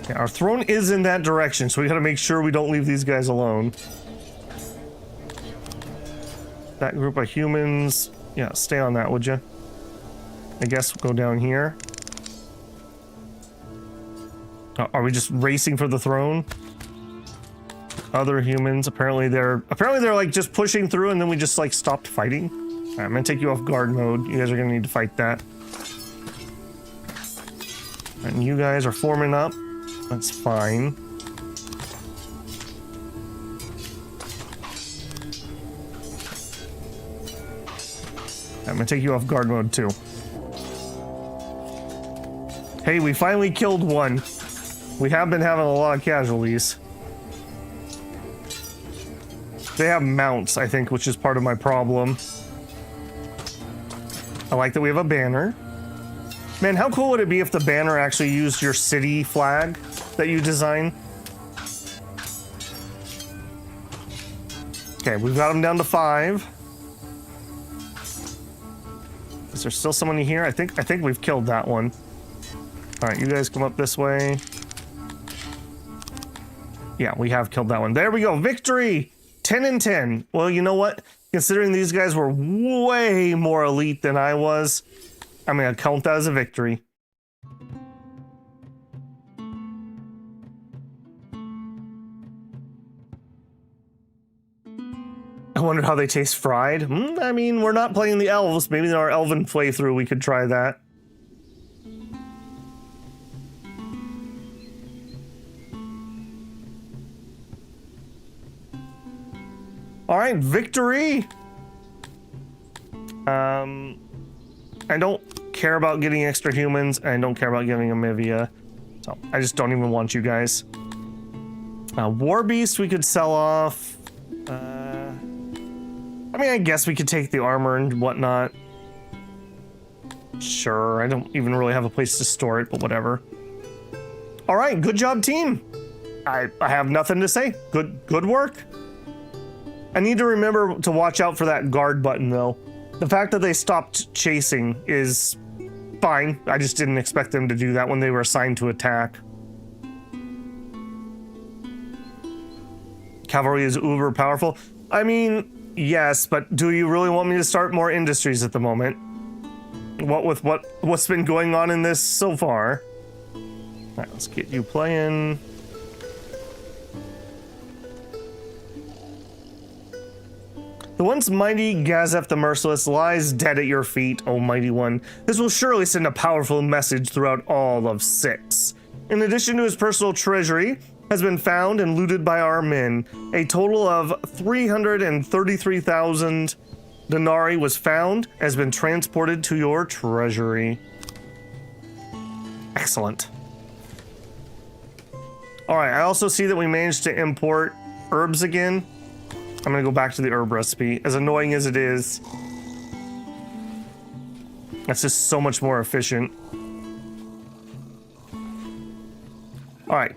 Okay, our throne is in that direction, so we gotta make sure we don't leave these guys alone. That group of humans, yeah, stay on that, would you? I guess we'll go down here. Are we just racing for the throne? Other humans, apparently they're like just pushing through, and then we just like stopped fighting. All right, I'm gonna take you off guard mode. You guys are gonna need to fight that. And you guys are forming up. That's fine. I'm gonna take you off guard mode too. Hey, we finally killed one. We have been having a lot of casualties. They have mounts, I think, which is part of my problem. I like that we have a banner. Man, how cool would it be if the banner actually used your city flag that you design? Okay, we've got them down to 5. Is there still someone here? I think we've killed that one. All right, you guys come up this way. Yeah, we have killed that one. There we go. Victory! 10 and 10. Well, you know what? Considering these guys were way more elite than I was, I'm going to count that as a victory. I wonder how they taste fried. I mean, we're not playing the elves. Maybe in our elven playthrough we could try that. All right, victory. I don't care about getting extra humans, and I don't care about getting a Mivia. So I just don't even want you guys. War Beast we could sell off. I mean, I guess we could take the armor and whatnot. Sure, I don't even really have a place to store it, but whatever. All right, good job, team. I have nothing to say. Good work. I need to remember to watch out for that guard button, though. The fact that they stopped chasing is fine. I just didn't expect them to do that when they were assigned to attack. Cavalry is uber powerful. I mean, yes, but do you really want me to start more industries at the moment? What with what's been going on in this so far? All right, let's get you playing. The once mighty Gazef the Merciless lies dead at your feet, O mighty one. This will surely send a powerful message throughout all of 6. In addition to his personal treasury, has been found and looted by our men. A total of 333,000 denarii was found, has been transported to your treasury. Excellent. All right, I also see that we managed to import herbs again. I'm gonna go back to the herb recipe. As annoying as it is, that's just so much more efficient. All right.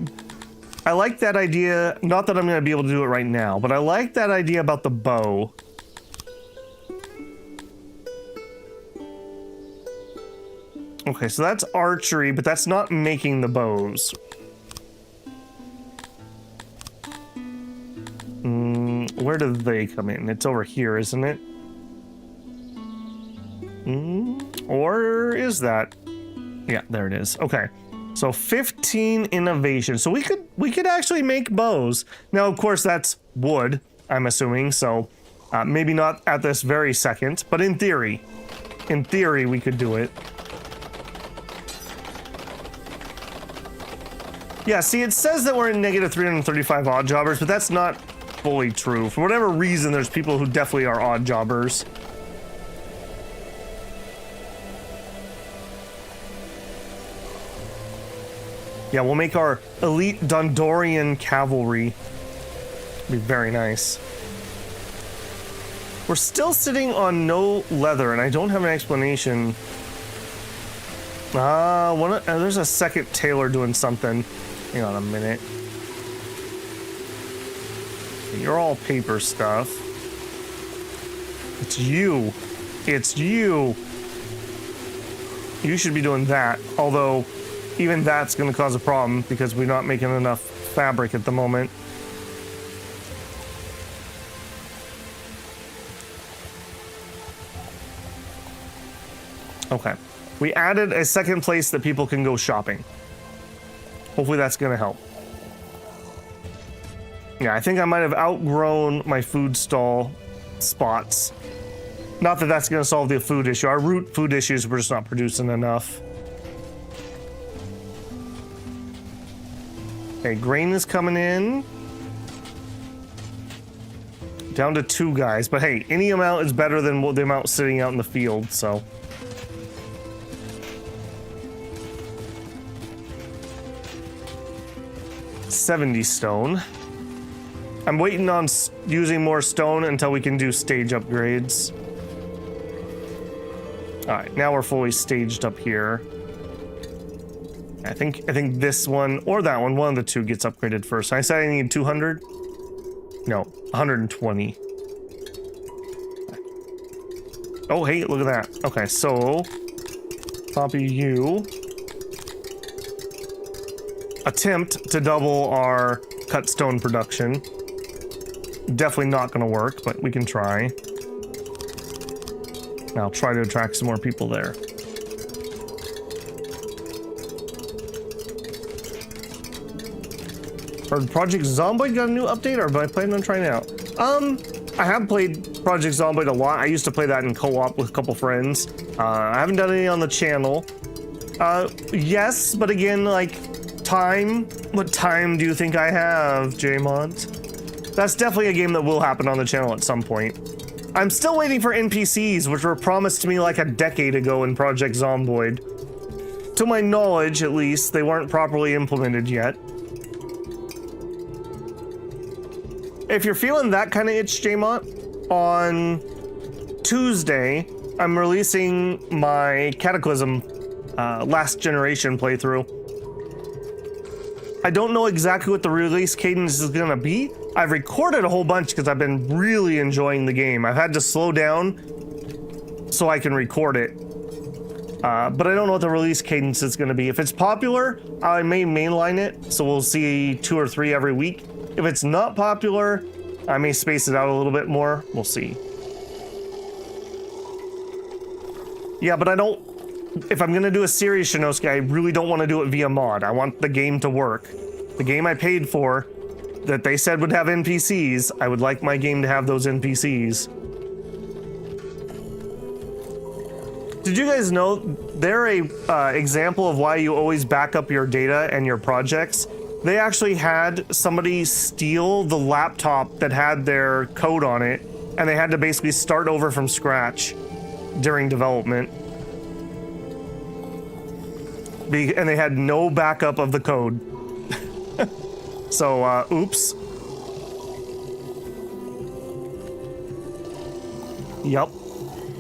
I like that idea. Not that I'm gonna be able to do it right now, but I like that idea about the bow. Okay, so that's archery, but that's not making the bows. Where do they come in? It's over here, isn't it? Or is that? Yeah, there it is. Okay, so 15 innovation. So we could actually make bows. Now, of course, that's wood, I'm assuming. So maybe not at this very second, but in theory, we could do it. Yeah, see, it says that we're in negative 335 odd jobbers, but that's not fully true. For whatever reason, there's people who definitely are odd jobbers. Yeah, we'll make our elite Dondorian cavalry. Be very nice. We're still sitting on no leather, and I don't have an explanation. There's a second tailor doing something. Hang on a minute. You're all paper stuff. It's you. It's you. You should be doing that. Although, even that's going to cause a problem because we're not making enough fabric at the moment. Okay. We added a second place that people can go shopping. Hopefully that's going to help. Yeah, I think I might have outgrown my food stall spots. Not that that's going to solve the food issue. Our root food issues, we're just not producing enough. Okay, grain is coming in. Down to 2 guys. But hey, any amount is better than the amount sitting out in the field, so... $70 stone. I'm waiting on using more stone until we can do stage upgrades. All right, now we're fully staged up here. I think this one or that one of the two gets upgraded first. I said I need 200. No, 120. Oh, hey, look at that. Okay, so copy you. Attempt to double our cut stone production. Definitely not going to work, but we can try. I'll try to attract some more people there. Heard Project Zomboid got a new update, or am I planning on trying it out? I have played Project Zomboid a lot. I used to play that in co-op with a couple friends. I haven't done any on the channel. Yes, but again, like, time? What time do you think I have, J-Mont? That's definitely a game that will happen on the channel at some point. I'm still waiting for NPCs, which were promised to me like a decade ago in Project Zomboid. To my knowledge, at least, they weren't properly implemented yet. If you're feeling that kind of itch, J-Mont, on Tuesday, I'm releasing my Cataclysm last generation playthrough. I don't know exactly what the release cadence is gonna be. I've recorded a whole bunch because I've been really enjoying the game. I've had to slow down so I can record it. But I don't know what the release cadence is gonna be. If it's popular, I may mainline it, so we'll see 2 or 3 every week. If it's not popular, I may space it out a little bit more. We'll see. Yeah, but I don't... If I'm gonna do a series, Shinosuke, I really don't want to do it via mod. I want the game to work. The game I paid for, that they said would have NPCs, I would like my game to have those NPCs. Did you guys know they're a example of why you always back up your data and your projects? They actually had somebody steal the laptop that had their code on it, and they had to basically start over from scratch during development. And they had no backup of the code. So, oops. Yep.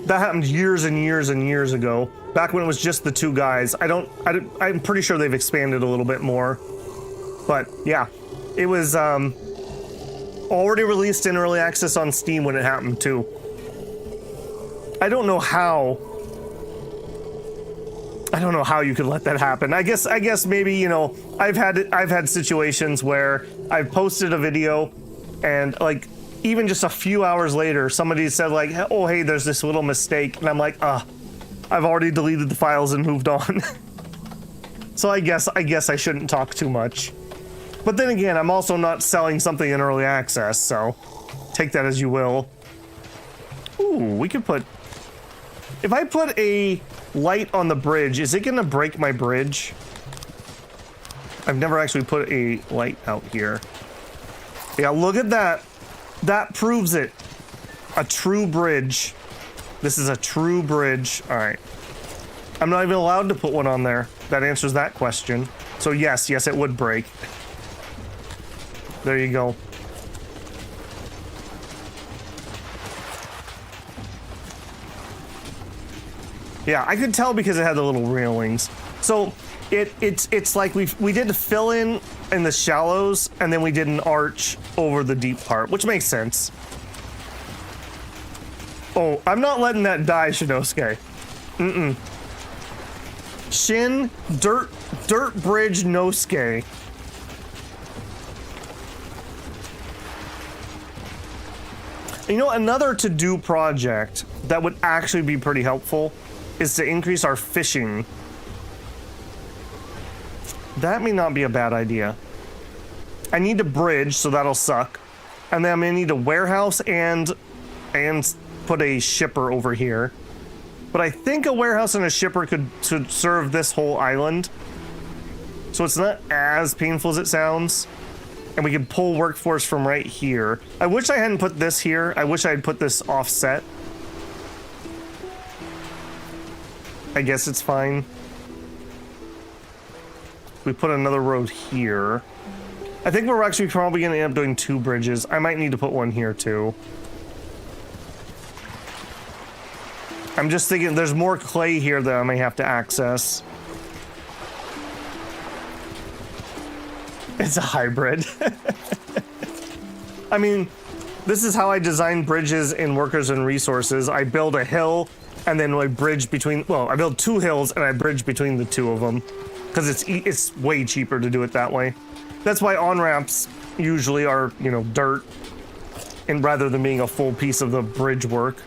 That happened years and years and years ago. Back when it was just the two guys. I'm pretty sure they've expanded a little bit more. But, yeah. It was, already released in early access on Steam when it happened, too. I don't know how you could let that happen. I guess maybe, you know, I've had situations where I've posted a video and like even just a few hours later somebody said like, oh hey, there's this little mistake, and I'm like, I've already deleted the files and moved on. So I guess I shouldn't talk too much. But then again, I'm also not selling something in early access, so take that as you will. Ooh, we could put, if I put a light on the bridge, is it gonna break my bridge? I've never actually put a light out here. Yeah, look at that. That proves it. A true bridge. This is a true bridge. All right. I'm not even allowed to put one on there. That answers that question. So yes, it would break. There you go. Yeah, I could tell because it had the little railings. So it's like we did fill in the shallows, and then we did an arch over the deep part, which makes sense. Oh, I'm not letting that die, Shinosuke. Shin, dirt bridge, Nosuke. You know, another to-do project that would actually be pretty helpful is to increase our fishing. That may not be a bad idea. I need a bridge, so that'll suck. And then I'm gonna need a warehouse and put a shipper over here. But I think a warehouse and a shipper could serve this whole island. So it's not as painful as it sounds. And we could pull workforce from right here. I wish I hadn't put this here. I wish I had put this offset. I guess it's fine. We put another road here. I think we're actually probably going to end up doing 2 bridges. I might need to put one here too. I'm just thinking there's more clay here that I may have to access. It's a hybrid. I mean, this is how I design bridges in Workers and Resources. I build a hill and then I bridge between, well, I build 2 hills and I bridge between the 2 of them. Because it's way cheaper to do it that way. That's why on-ramps usually are, you know, dirt, and rather than being a full piece of the bridge work.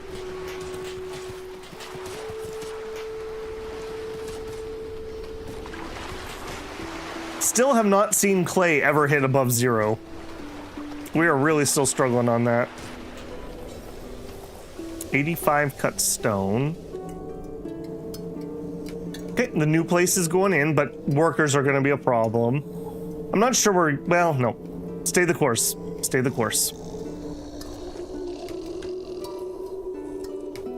Still have not seen clay ever hit above 0. We are really still struggling on that. 85 cut stone. Okay, the new place is going in, but workers are going to be a problem. I'm not sure we're... Well, no. Stay the course. Stay the course.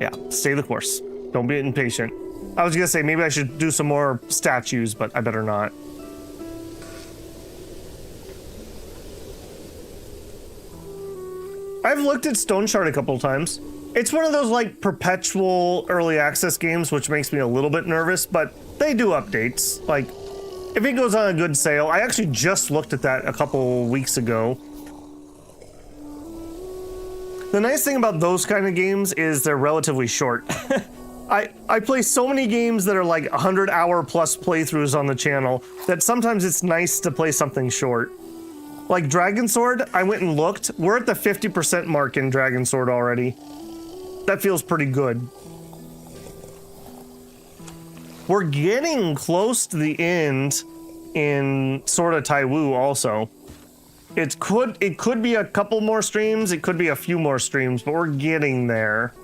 Yeah, stay the course. Don't be impatient. I was going to say, maybe I should do some more statues, but I better not. I've looked at Stone Shard a couple of times. It's one of those like perpetual early access games, which makes me a little bit nervous, but they do updates. Like, if it goes on a good sale, I actually just looked at that a couple weeks ago. The nice thing about those kind of games is they're relatively short. I play so many games that are like 100-hour plus playthroughs on the channel that sometimes it's nice to play something short. Like Dragon Sword, I went and looked. We're at the 50% mark in Dragon Sword already. That feels pretty good. We're getting close to the end in Sword of Taiwu also. It could be a couple more streams, it could be a few more streams, but we're getting there.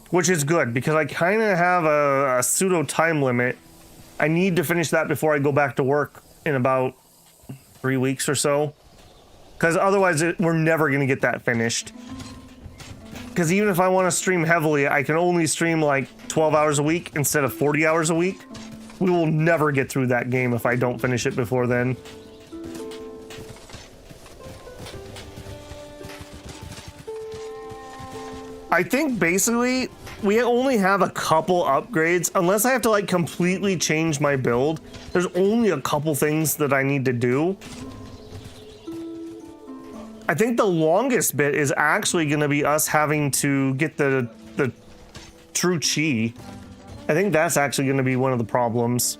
which is good because I kind of have a pseudo time limit. I need to finish that before I go back to work in about 3 weeks or so, because otherwise we're never going to get that finished. Because even if I want to stream heavily, I can only stream like 12 hours a week instead of 40 hours a week. We will never get through that game if I don't finish it before then. I think basically we only have a couple upgrades. Unless I have to like completely change my build, there's only a couple things that I need to do. I think the longest bit is actually going to be us having to get the true chi. I think that's actually going to be one of the problems.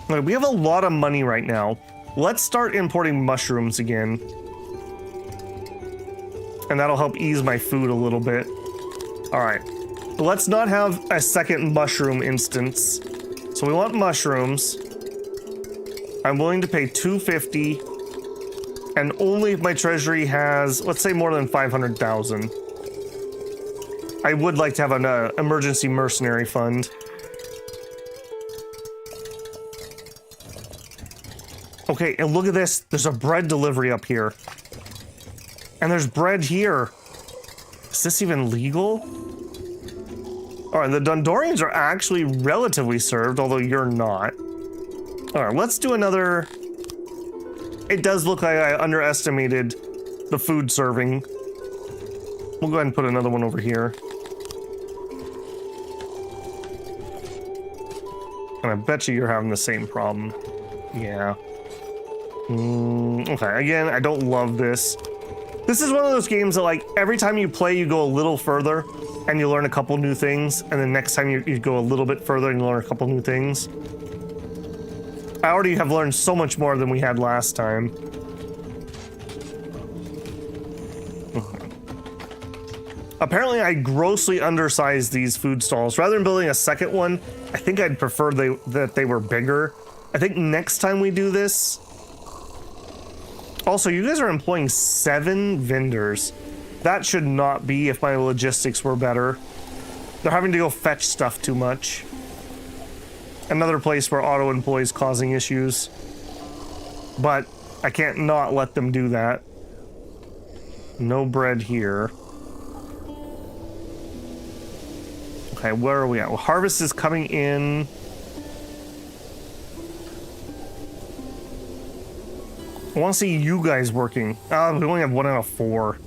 Okay, we have a lot of money right now. Let's start importing mushrooms again. And that'll help ease my food a little bit. All right. Let's not have a second mushroom instance. So we want mushrooms. I'm willing to pay $250, and only if my treasury has, let's say, more than 500,000. I would like to have an emergency mercenary fund. Okay, and look at this. There's a bread delivery up here. And there's bread here. Is this even legal? All right, the Dondorians are actually relatively served, although you're not. All right, let's do another. It does look like I underestimated the food serving. We'll go ahead and put another one over here. And I bet you're having the same problem. Yeah. Okay, again, I don't love this. This is one of those games that, like, every time you play, you go a little further and you learn a couple new things, and then next time you go a little bit further and you learn a couple new things. I already have learned so much more than we had last time. Apparently, I grossly undersized these food stalls. Rather than building a second one, I think I'd prefer that they were bigger. I think next time we do this... Also, you guys are employing 7 vendors. That should not be if my logistics were better. They're having to go fetch stuff too much. Another place where auto-employ is causing issues. But I can't not let them do that. No bread here. Okay, where are we at? Well, harvest is coming in. I want to see you guys working. We only have 1 out of 4.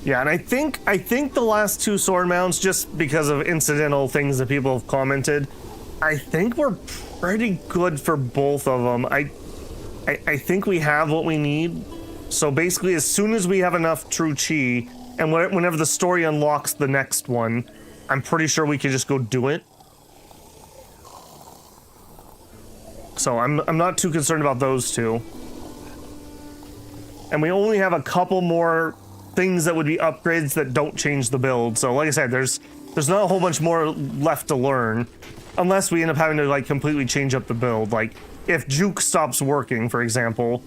Yeah, and I think the last 2 sword mounts, just because of incidental things that people have commented, I think we're pretty good for both of them. I think we have what we need. So basically, as soon as we have enough true chi, and whenever the story unlocks the next one, I'm pretty sure we can just go do it. So I'm not too concerned about those 2. And we only have a couple more things that would be upgrades that don't change the build. So like I said, there's not a whole bunch more left to learn, unless we end up having to like completely change up the build. Like if Juke stops working, for example.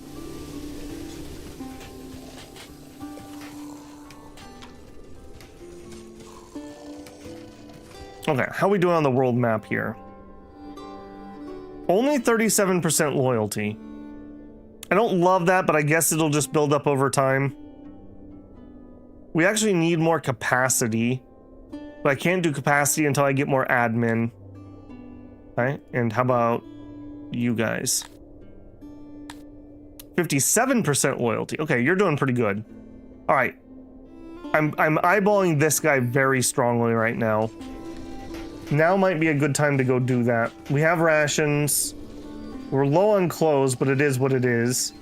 Okay, how are we doing on the world map here? Only 37% loyalty. I don't love that, but I guess it'll just build up over time. We actually need more capacity, but I can't do capacity until I get more admin. Okay, and how about you guys? 57% loyalty. Okay, you're doing pretty good. All right, I'm eyeballing this guy very strongly right now. Now might be a good time to go do that. We have rations. We're low on clothes, but it is what it is.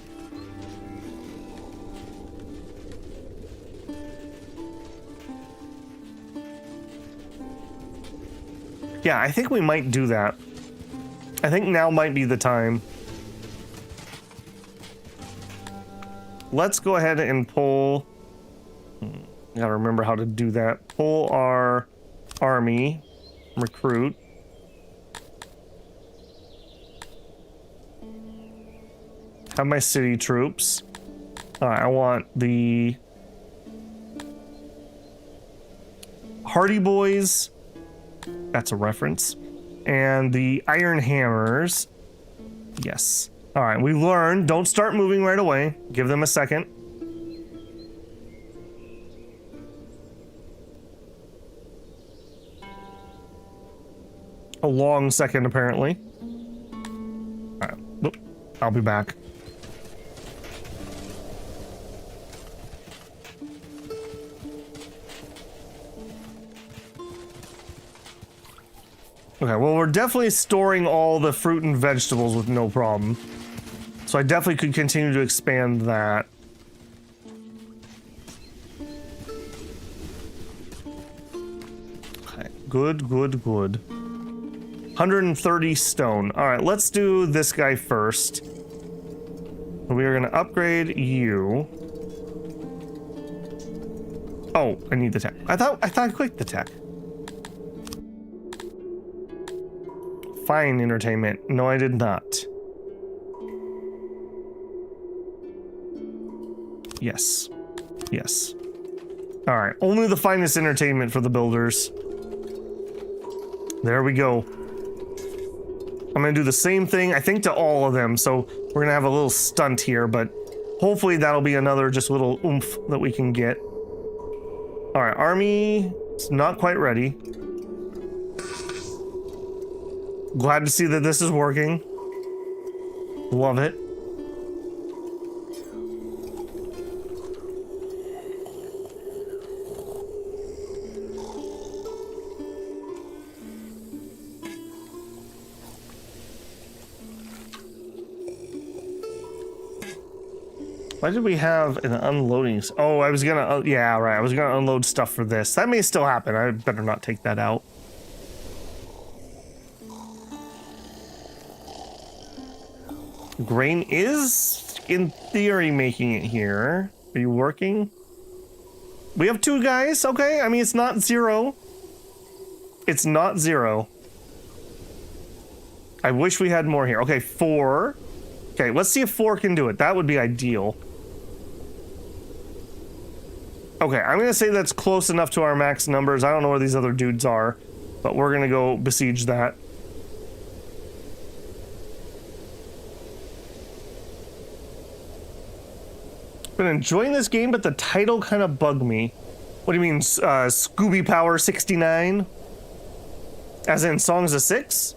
Yeah, I think we might do that. I think now might be the time. Let's go ahead and pull... Gotta remember how to do that. Pull our army. Recruit. Have my city troops. Alright, I want the Hardy Boys. That's a reference. And the Iron Hammers. Yes. Alright, we learned. Don't start moving right away. Give them a second. A long second, apparently. Alright, I'll be back. Okay, well, we're definitely storing all the fruit and vegetables with no problem. So I definitely could continue to expand that. Okay, good, good, good. 130 stone. Alright, let's do this guy first. We are going to upgrade you. Oh, I need the tech. I thought I clicked the tech. Fine entertainment. No, I did not. Yes. Yes. Alright, only the finest entertainment for the builders. There we go. I'm gonna do the same thing, I think, to all of them, so we're gonna have a little stunt here, but hopefully that'll be another just little oomph that we can get. Alright, army is not quite ready. Glad to see that this is working. Love it. Why did we have an unloading? Oh, I was gonna, yeah, right. I was gonna unload stuff for this. That may still happen. I better not take that out. Grain is, in theory, making it here. Are you working? We have 2 guys. Okay, I mean, it's not 0. It's not 0. I wish we had more here. Okay, 4. Okay, let's see if 4 can do it. That would be ideal. Okay, I'm gonna say that's close enough to our max numbers. I don't know where these other dudes are, but we're gonna go besiege that. Been enjoying this game, but the title kind of bugged me. What do you mean, Scooby Power 69? As in Songs of 6?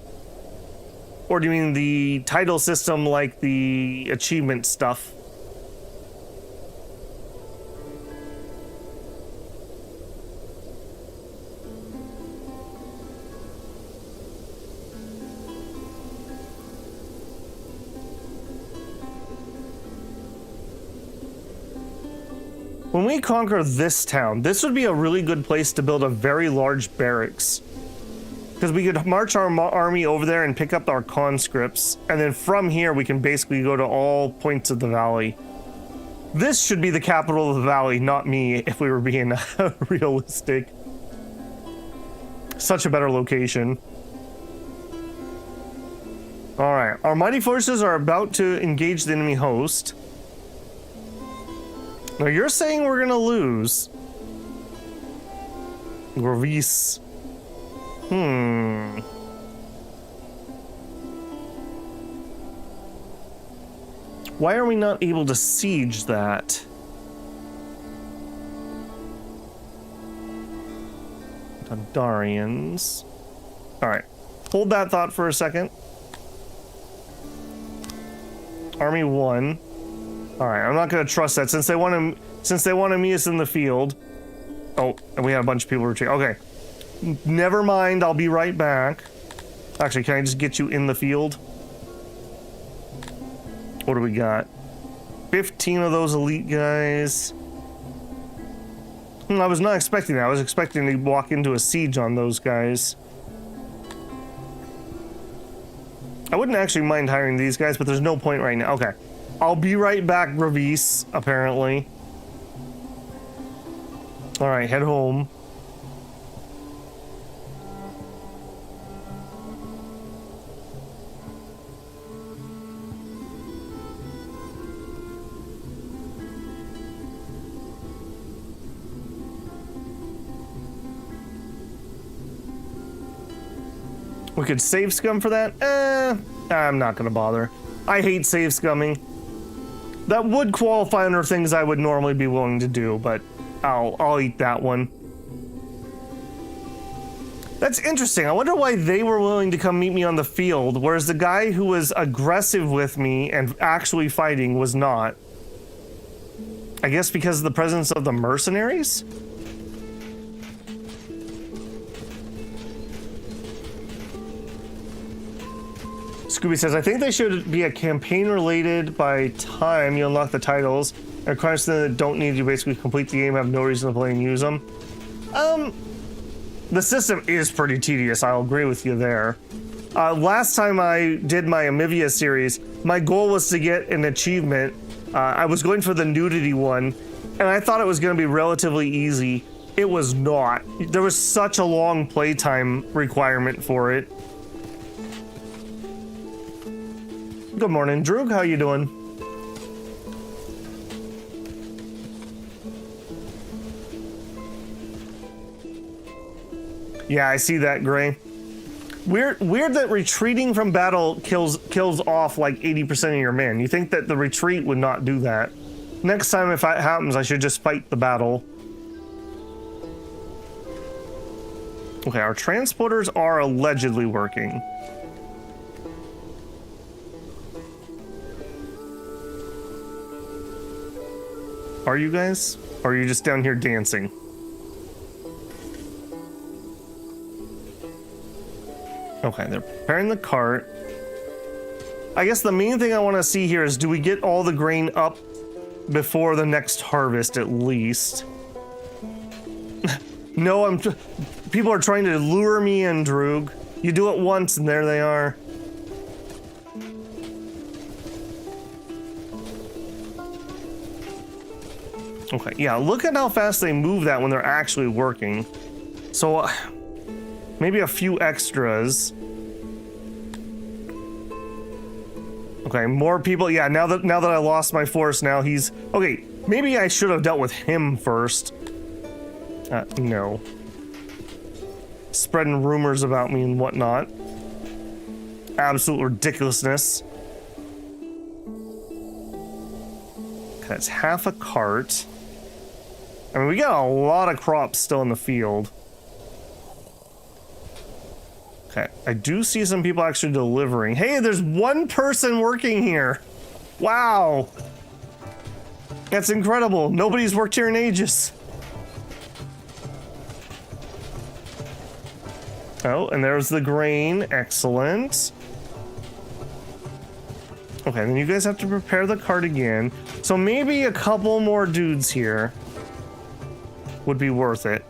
Or do you mean the title system like the achievement stuff? When we conquer this town, this would be a really good place to build a very large barracks. Because we could march our army over there and pick up our conscripts, and then from here we can basically go to all points of the valley. This should be the capital of the valley, not me, if we were being realistic. Such a better location. Alright, our mighty forces are about to engage the enemy host. Now you're saying we're gonna lose. Gravis. Why are we not able to siege that? Tandarians. Alright. Hold that thought for a second. Army 1. Alright, I'm not gonna trust that since they want to meet us in the field. Oh, and we had a bunch of people retreat. Okay. Never mind, I'll be right back. Actually, can I just get you in the field? What do we got? 15 of those elite guys. I was not expecting that. I was expecting to walk into a siege on those guys. I wouldn't actually mind hiring these guys, but there's no point right now. Okay. I'll be right back, Gravis, apparently. All right, head home. We could save scum for that? I'm not gonna bother. I hate save scumming. That would qualify under things I would normally be willing to do, but I'll eat that one. That's interesting. I wonder why they were willing to come meet me on the field, whereas the guy who was aggressive with me and actually fighting was not. I guess because of the presence of the mercenaries? Scooby says, I think they should be a campaign related by time you unlock the titles. And crimes that don't need you basically complete the game, have no reason to play and use them. The system is pretty tedious, I'll agree with you there. Last time I did my Amivia series, my goal was to get an achievement. I was going for the nudity one, and I thought it was going to be relatively easy. It was not. There was such a long playtime requirement for it. Good morning, Droog. How you doing? Yeah, I see that, Gray. Weird that retreating from battle kills off like 80% of your men. You think that the retreat would not do that. Next time if that happens, I should just fight the battle. Okay, our transporters are allegedly working. Are you guys? Or are you just down here dancing? Okay, they're preparing the cart. I guess the main thing I want to see here is, do we get all the grain up before the next harvest at least? No, people are trying to lure me in, Droog. You do it once and there they are. Okay, yeah, look at how fast they move that when they're actually working. So, maybe a few extras. Okay, more people. Yeah, now that I lost my force, now he's... Okay, maybe I should have dealt with him first. No. Spreading rumors about me and whatnot. Absolute ridiculousness. Okay, that's half a cart. I mean, we got a lot of crops still in the field. Okay, I do see some people actually delivering. Hey, there's one person working here. Wow. That's incredible. Nobody's worked here in ages. Oh, and there's the grain. Excellent. Okay, then you guys have to prepare the cart again. So maybe a couple more dudes here would be worth it.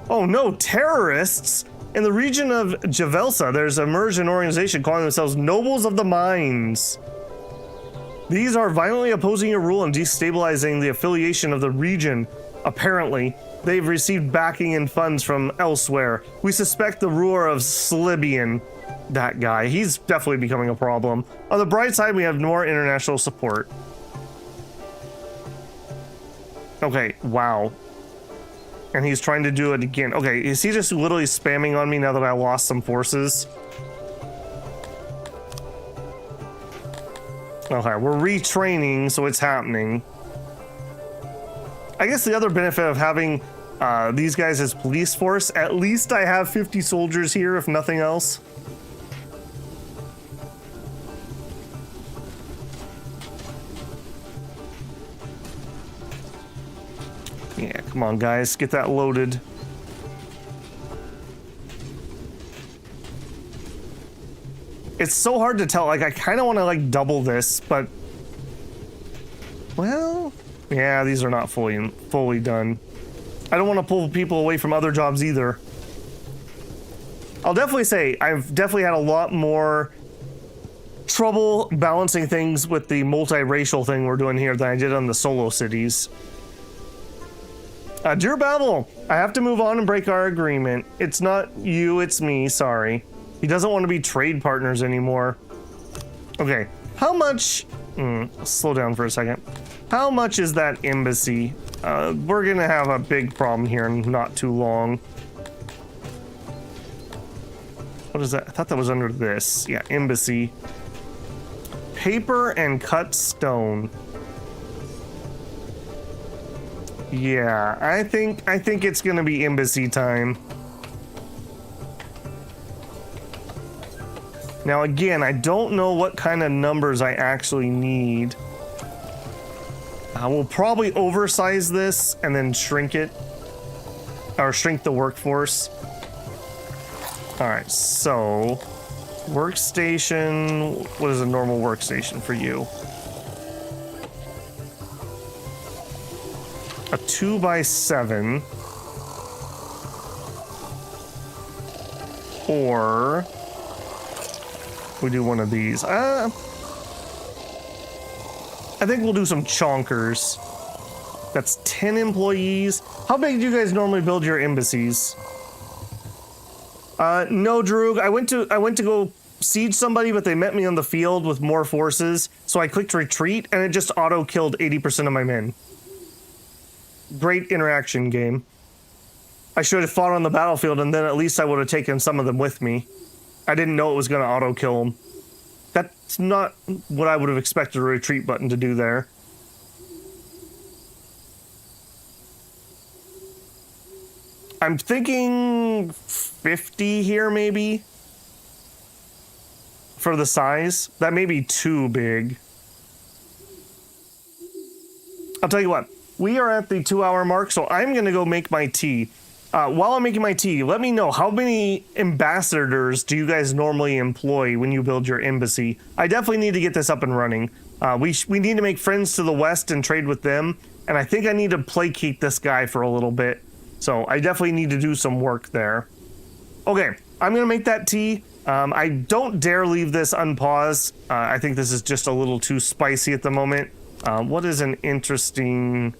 Oh no, terrorists! In the region of Javelsa, there's emerged an organization calling themselves Nobles of the Mines. These are violently opposing your rule and destabilizing the affiliation of the region. Apparently, they've received backing and funds from elsewhere. We suspect the ruler of Slibian, that guy, he's definitely becoming a problem. On the bright side, we have more international support. Okay, wow. And he's trying to do it again. Okay, is he just literally spamming on me now that I lost some forces? Okay, we're retraining, so it's happening. I guess the other benefit of having these guys as police force, at least I have 50 soldiers here, if nothing else. Yeah, come on, guys, get that loaded. It's so hard to tell. Like, I kind of want to like double this, but well, yeah, these are not fully done. I don't want to pull people away from other jobs either. I'll definitely say I've definitely had a lot more trouble balancing things with the multiracial thing we're doing here than I did on the solo cities. Dear Babel, I have to move on and break our agreement. It's not you, it's me, sorry. He doesn't want to be trade partners anymore. Okay, how much... slow down for a second. How much is that embassy? We're gonna have a big problem here in not too long. What is that? I thought that was under this. Yeah, embassy. Paper and cut stone. Yeah, I think it's gonna be embassy time. Now again, I don't know what kind of numbers I actually need. We'll probably oversize this and then shrink it. Or shrink the workforce. Alright, so... workstation... What is a normal workstation for you? A 2x7. Or... we do one of these. I think we'll do some chonkers. That's 10 employees. How big do you guys normally build your embassies? No, Droog. I went to go siege somebody, but they met me on the field with more forces. So I clicked retreat, and it just auto-killed 80% of my men. Great interaction game. I should have fought on the battlefield, and then at least I would have taken some of them with me. I didn't know it was going to auto-kill them. That's not what I would have expected a retreat button to do there. I'm thinking 50 here, maybe? For the size? That may be too big. I'll tell you what. We are at the 2-hour mark, so I'm going to go make my tea. While I'm making my tea, let me know, how many ambassadors do you guys normally employ when you build your embassy? I definitely need to get this up and running. We need to make friends to the west and trade with them, and I think I need to placate this guy for a little bit. So I definitely need to do some work there. Okay, I'm going to make that tea. I don't dare leave this unpaused. I think this is just a little too spicy at the moment. What is an interesting...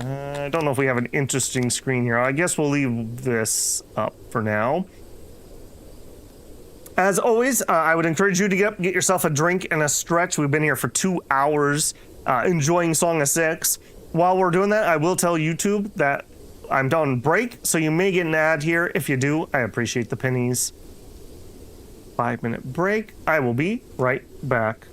I don't know if we have an interesting screen here. I guess we'll leave this up for now. As always, I would encourage you to get up, get yourself a drink and a stretch. We've been here for 2 hours enjoying Song of Six. While we're doing that, I will tell YouTube that I'm done break, so you may get an ad here. If you do, I appreciate the pennies. 5-minute break. I will be right back.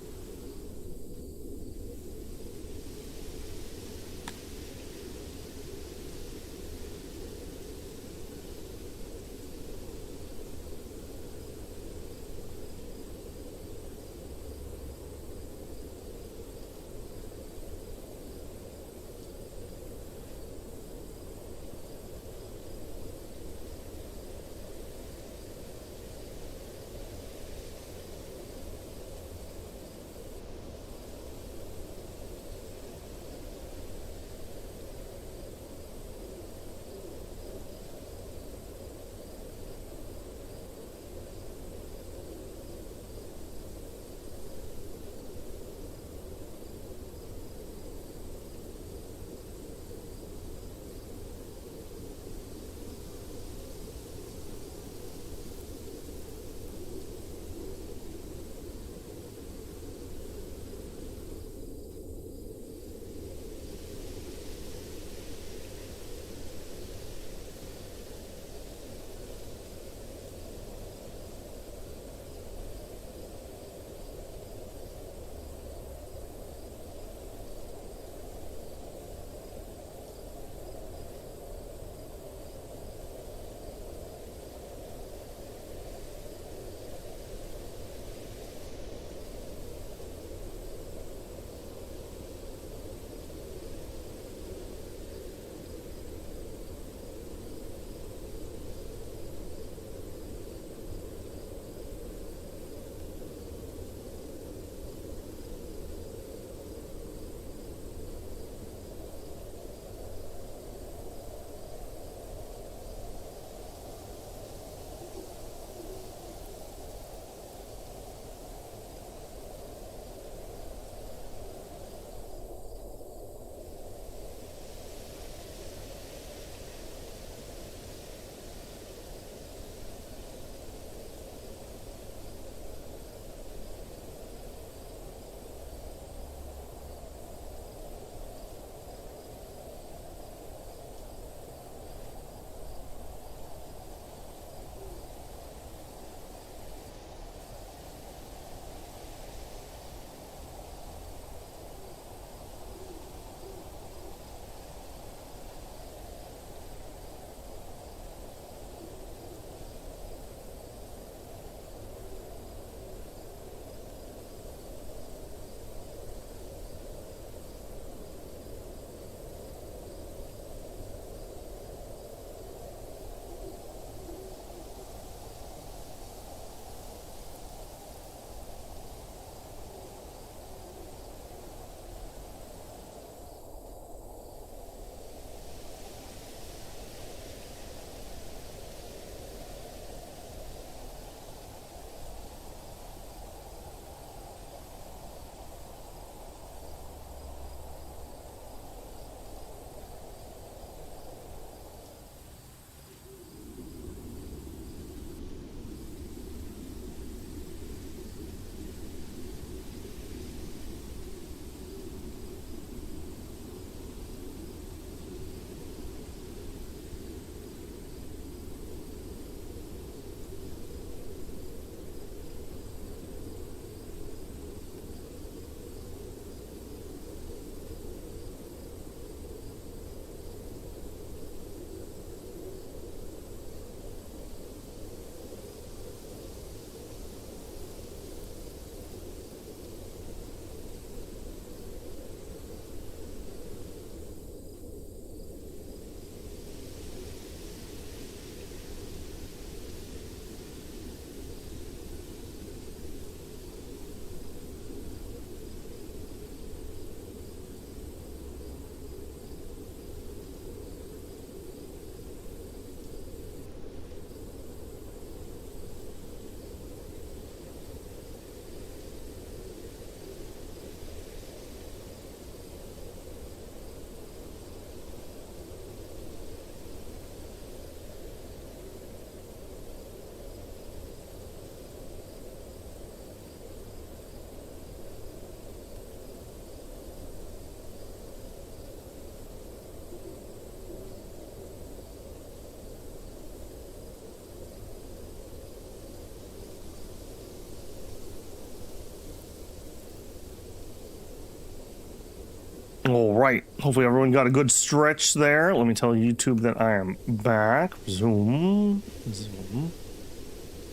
All right. Hopefully everyone got a good stretch there. Let me tell YouTube that I am back. Zoom. Zoom.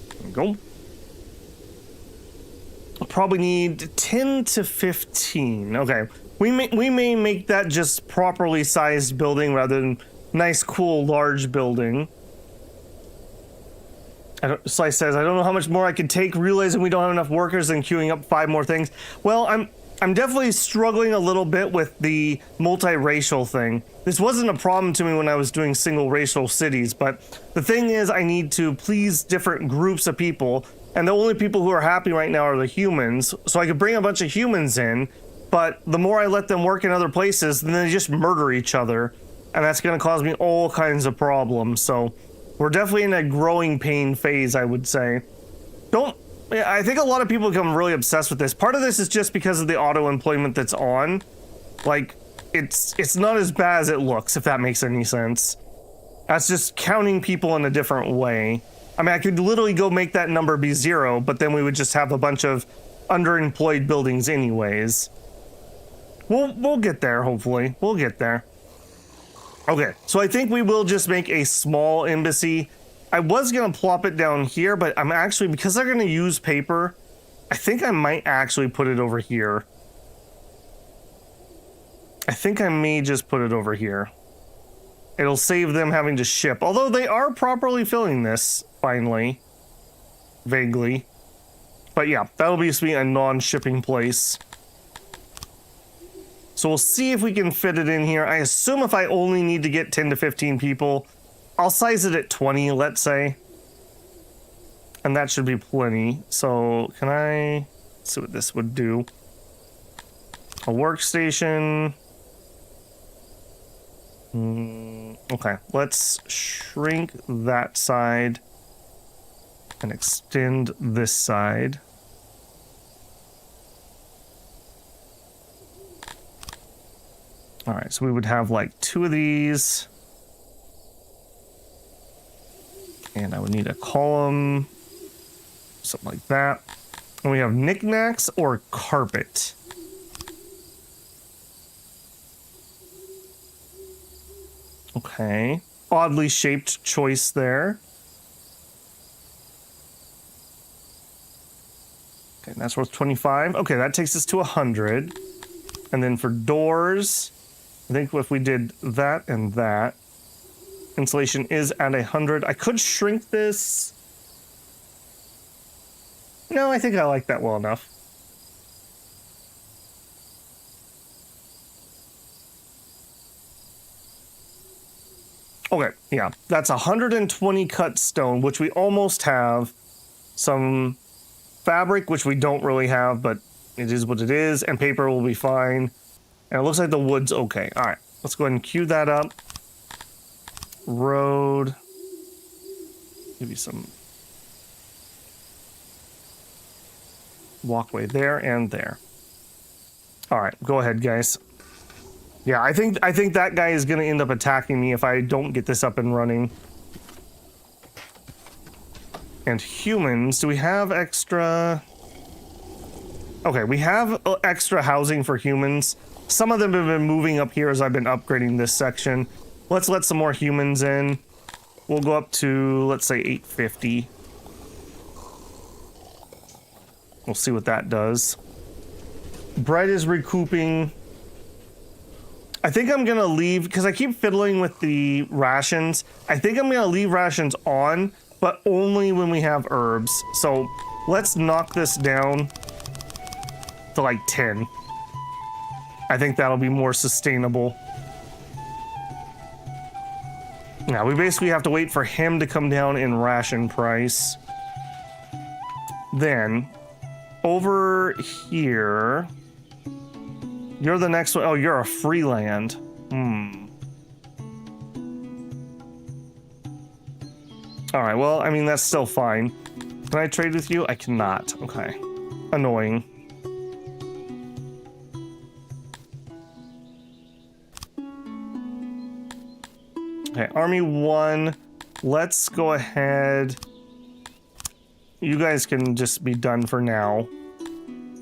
There we go. I'll probably need 10 to 15. Okay. We may make that just properly sized building rather than nice, cool, large building. Slice says, I don't know how much more I could take, realizing we don't have enough workers and queuing up 5 more things. Well, I'm definitely struggling a little bit with the multiracial thing. This wasn't a problem to me when I was doing single racial cities, but the thing is I need to please different groups of people, and the only people who are happy right now are the humans, so I could bring a bunch of humans in, but the more I let them work in other places, then they just murder each other, and that's going to cause me all kinds of problems, so we're definitely in a growing pain phase, I would say. I think a lot of people become really obsessed with this. Part of this is just because of the auto-employment that's on. Like, it's not as bad as it looks, if that makes any sense. That's just counting people in a different way. I mean, I could literally go make that number be 0, but then we would just have a bunch of underemployed buildings anyways. We'll get there, hopefully. We'll get there. Okay, so I think we will just make a small embassy. I was going to plop it down here, but I'm actually, because they're going to use paper, I think I might actually put it over here. I think I may just put it over here. It'll save them having to ship, although they are properly filling this, finally. Vaguely. But yeah, that'll be a non-shipping place. So we'll see if we can fit it in here. I assume if I only need to get 10 to 15 people, I'll size it at 20, let's say. And that should be plenty. So can let's see what this would do. A workstation. Okay, let's shrink that side and extend this side. All right, so we would have like 2 of these. And I would need a column, something like that. And we have knickknacks or carpet. Okay, oddly shaped choice there. Okay, and that's worth 25. Okay, that takes us to 100. And then for doors, I think if we did that and that, insulation is at 100. I could shrink this. No, I think I like that well enough. Okay, yeah, that's 120 cut stone, which we almost have. Some fabric, which we don't really have, but it is what it is, and paper will be fine. And it looks like the wood's okay. All right, let's go ahead and queue that up. Road. Give you some walkway there and there. All right, go ahead, guys. Yeah, I think that guy is going to end up attacking me if I don't get this up and running. And humans, do we have extra? Okay, we have extra housing for humans. Some of them have been moving up here as I've been upgrading this section. Let's let some more humans in. We'll go up to, let's say, 850. We'll see what that does. Bread is recouping. I think I'm going to leave, because I keep fiddling with the rations. I think I'm going to leave rations on, but only when we have herbs. So let's knock this down to like 10. I think that'll be more sustainable. Now, we basically have to wait for him to come down in ration price. Then, over here... You're the next one. Oh, you're a free land. Alright, well, I mean, that's still fine. Can I trade with you? I cannot. Okay. Annoying. Okay, Army 1. Let's go ahead. You guys can just be done for now.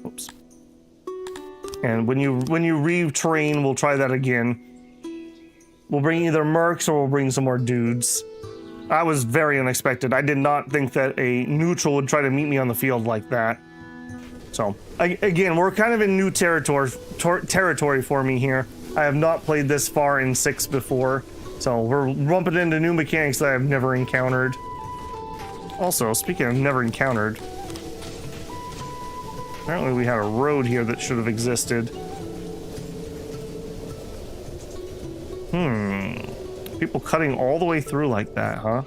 Oops. And when you retrain, we'll try that again. We'll bring either mercs or we'll bring some more dudes. That was very unexpected. I did not think that a neutral would try to meet me on the field like that. So, again, we're kind of in new territory for me here. I have not played this far in 6 before, so we're bumping into new mechanics that I've never encountered. Also, speaking of never encountered, apparently we had a road here that should have existed. People cutting all the way through like that, huh?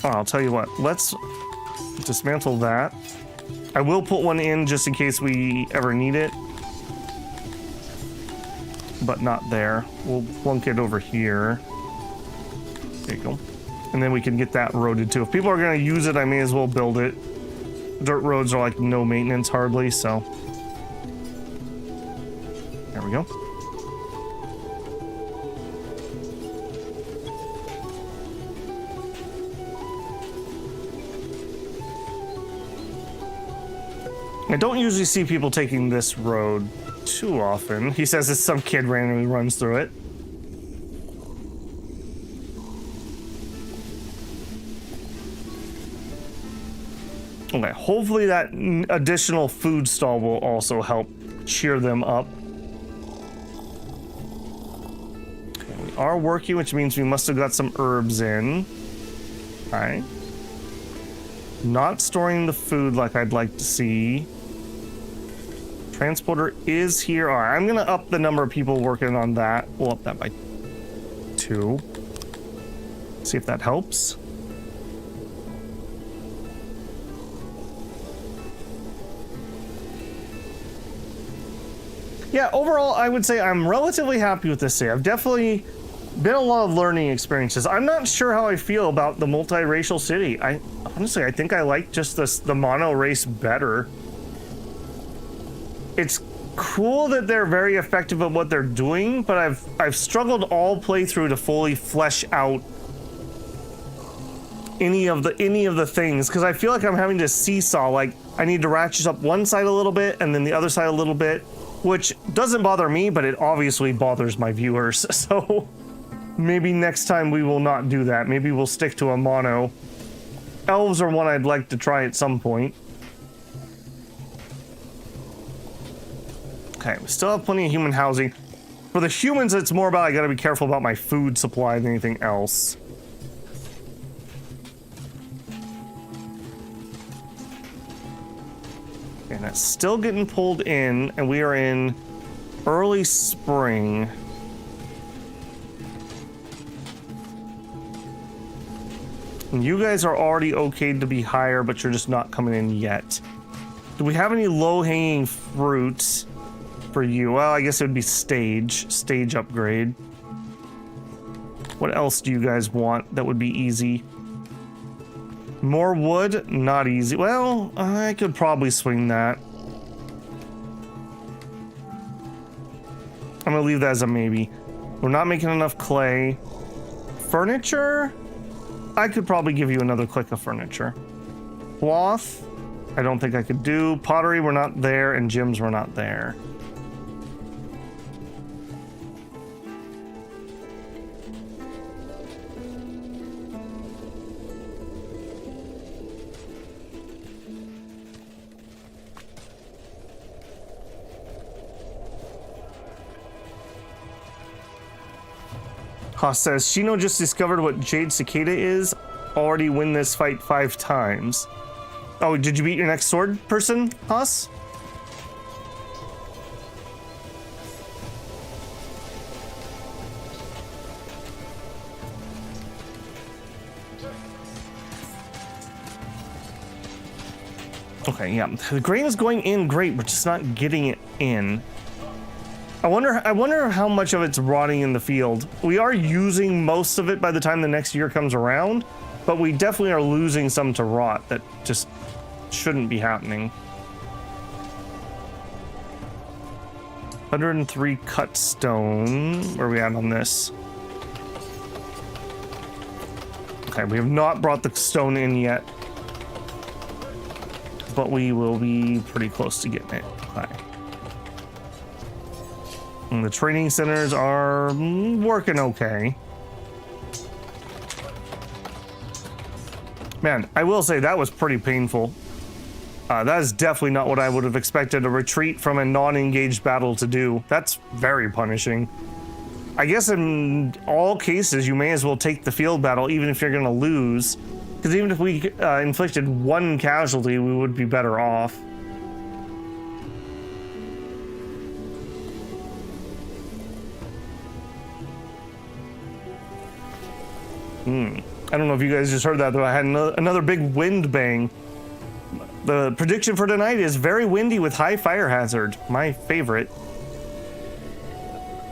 Oh, I'll tell you what, let's dismantle that. I will put one in just in case we ever need it. But not there. We'll plunk it over here. There you go. And then we can get that roaded too. If people are going to use it, I may as well build it. Dirt roads are like no maintenance hardly, so. There we go. I don't usually see people taking this road too often. He says it's some kid randomly runs through it. Okay, hopefully that additional food stall will also help cheer them up. Okay, we are working, which means we must have got some herbs in. All right. Not storing the food like I'd like to see. Transporter is here. All right, I'm gonna up the number of people working on that. We'll up that by 2. See if that helps. Yeah, overall, I would say I'm relatively happy with this city. I've definitely been a lot of learning experiences. I'm not sure how I feel about the multiracial city. Honestly, I think I like just the mono race better. It's cool that they're very effective at what they're doing, but I've struggled all playthrough to fully flesh out any of the things, because I feel like I'm having to seesaw. Like, I need to ratchet up one side a little bit and then the other side a little bit, which doesn't bother me, but it obviously bothers my viewers. So maybe next time we will not do that. Maybe we'll stick to a mono. Elves are one I'd like to try at some point. Okay, we still have plenty of human housing. For the humans, it's more about I gotta be careful about my food supply than anything else. And that's still getting pulled in, and we are in early spring. And you guys are already okayed to be higher, but you're just not coming in yet. Do we have any low-hanging fruits for you? Well, I guess it would be stage upgrade. What else do you guys want that would be easy? More wood, not easy. Well, I could probably swing that. I'm gonna leave that as a maybe. We're not making enough clay. Furniture? I could probably give you another click of furniture. Cloth? I don't think I could do. Pottery, we're not there, and gyms, we're not there. Haas says, Shino just discovered what Jade Cicada is. Already win this fight 5 times. Oh, did you beat your next sword person, Haas? Okay, yeah. The grain is going in great. We're just not getting it in. I wonder how much of it's rotting in the field. We are using most of it by the time the next year comes around, but we definitely are losing some to rot that just shouldn't be happening. 103 cut stone. Where are we at on this? Okay, we have not brought the stone in yet. but we will be pretty close to getting it. Okay. And the training centers are working okay. Man, I will say that was pretty painful. That is definitely not what I would have expected a retreat from a non-engaged battle to do. That's very punishing. I guess in all cases, you may as well take the field battle, even if you're going to lose. Because even if we inflicted one casualty, we would be better off. I don't know if you guys just heard that, though. I had another big wind bang. The prediction for tonight is very windy with high fire hazard. My favorite.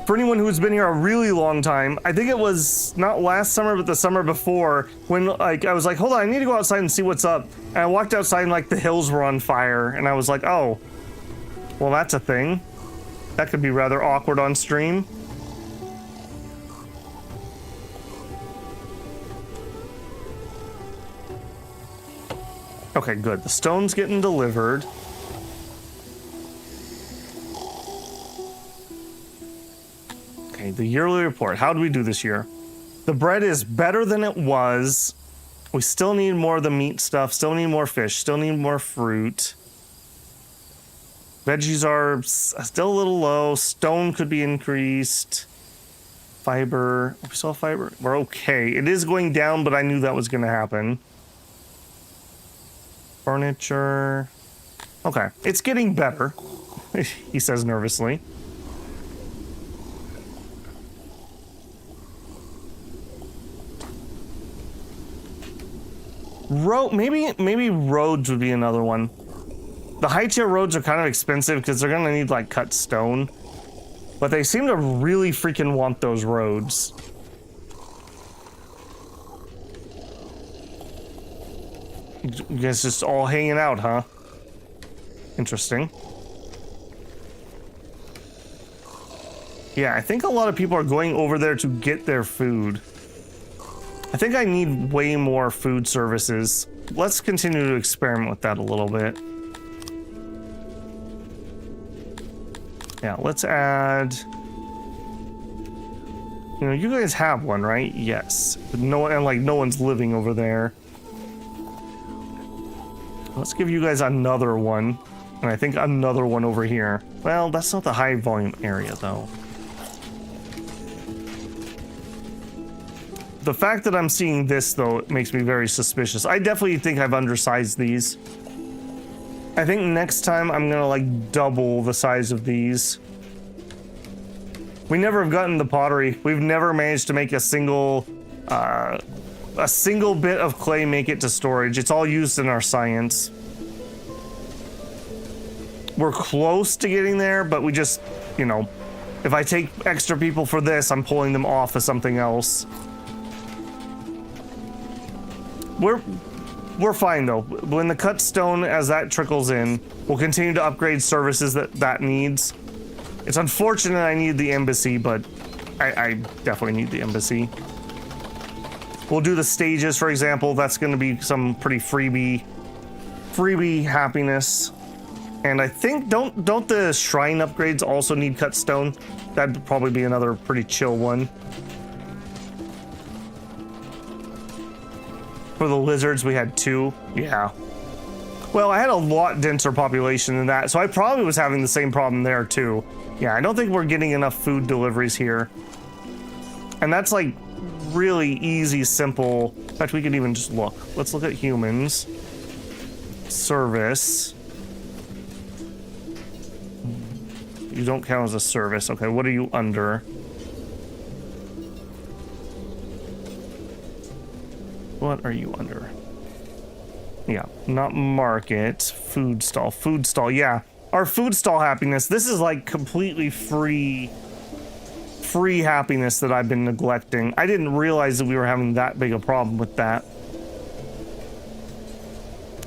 For anyone who's been here a really long time, I think it was not last summer, but the summer before, when like I was like, hold on, I need to go outside and see what's up. And I walked outside and like the hills were on fire, and I was like, oh, well, that's a thing. That could be rather awkward on stream. Okay, good. The stone's getting delivered. Okay, the yearly report. How do we do this year? The bread is better than it was. We still need more of the meat stuff. Still need more fish. Still need more fruit. Veggies are still a little low. Stone could be increased. Fiber. We still have fiber. We're okay. It is going down, but I knew that was going to happen. Furniture. Okay, it's getting better, he says nervously. Maybe roads would be another one. The high tier roads are kind of expensive because they're gonna need like cut stone, but they seem to really freaking want those roads. You guys just all hanging out, huh? Interesting. Yeah, I think a lot of people are going over there to get their food. I think I need way more food services. Let's continue to experiment with that a little bit. Yeah, let's add... You know, you guys have one, right? Yes. But no one's living over there. Let's give you guys another one. And I think another one over here. Well, that's not the high volume area, though. The fact that I'm seeing this, though, makes me very suspicious. I definitely think I've undersized these. I think next time I'm gonna, like, double the size of these. We never have gotten the pottery. We've never managed to make a single bit of clay make it to storage. It's all used in our science. We're close to getting there, but we just, you know, if I take extra people for this, I'm pulling them off of something else. We're fine though. When the cut stone, as that trickles in, we'll continue to upgrade services that needs. It's unfortunate I need the embassy, but I definitely need the embassy. We'll do the stages, for example. That's going to be some pretty freebie happiness. And I think don't the shrine upgrades also need cut stone? That'd probably be another pretty chill one. For the lizards, we had 2. Yeah. Well, I had a lot denser population than that, so I probably was having the same problem there too. Yeah, I don't think we're getting enough food deliveries here. And that's like really easy, simple. In fact, we could even just look. Let's look at humans. Service. You don't count as a service. Okay, what are you under? What are you under? Yeah, not market. Food stall. Food stall, yeah. Our food stall happiness. This is like completely free happiness that I've been neglecting. I didn't realize that we were having that big a problem with that.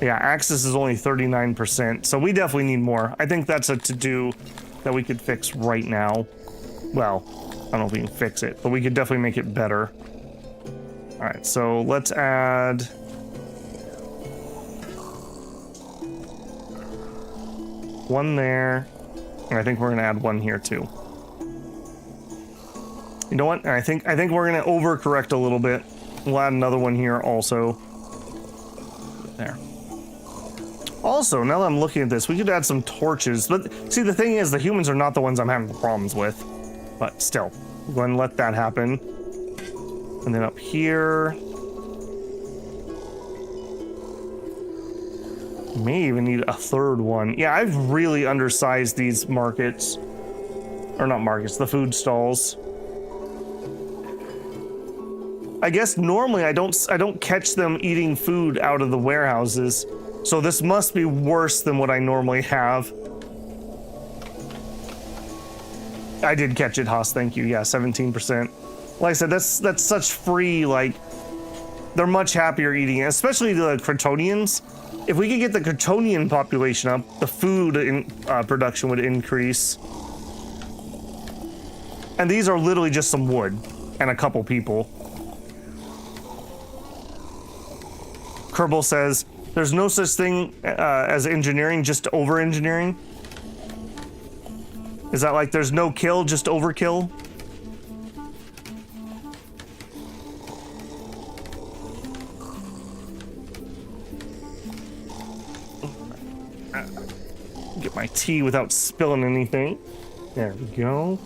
Yeah, access is only 39%, so we definitely need more. I think that's a to-do that we could fix right now. Well, I don't know if we can fix it, but we could definitely make it better. All right, so let's add... One there. And I think we're gonna add one here too. You know what? I think we're gonna overcorrect a little bit. We'll add another one here also. There. Also, now that I'm looking at this, we could add some torches. But see, the thing is, the humans are not the ones I'm having the problems with. But still, we're going to let that happen. And then up here, may even need a third one. Yeah, I've really undersized these markets. Or not markets, the food stalls. I guess normally I don't catch them eating food out of the warehouses. So this must be worse than what I normally have. I did catch it, Haas, thank you. Yeah, 17%. Like I said, that's such free, like, they're much happier eating it, especially the Crotonians. If we could get the Crotonian population up, the food production would increase. And these are literally just some wood and a couple people. Kerbal says, there's no such thing as engineering, just over-engineering. Is that like there's no kill, just overkill? Get my tea without spilling anything. There we go.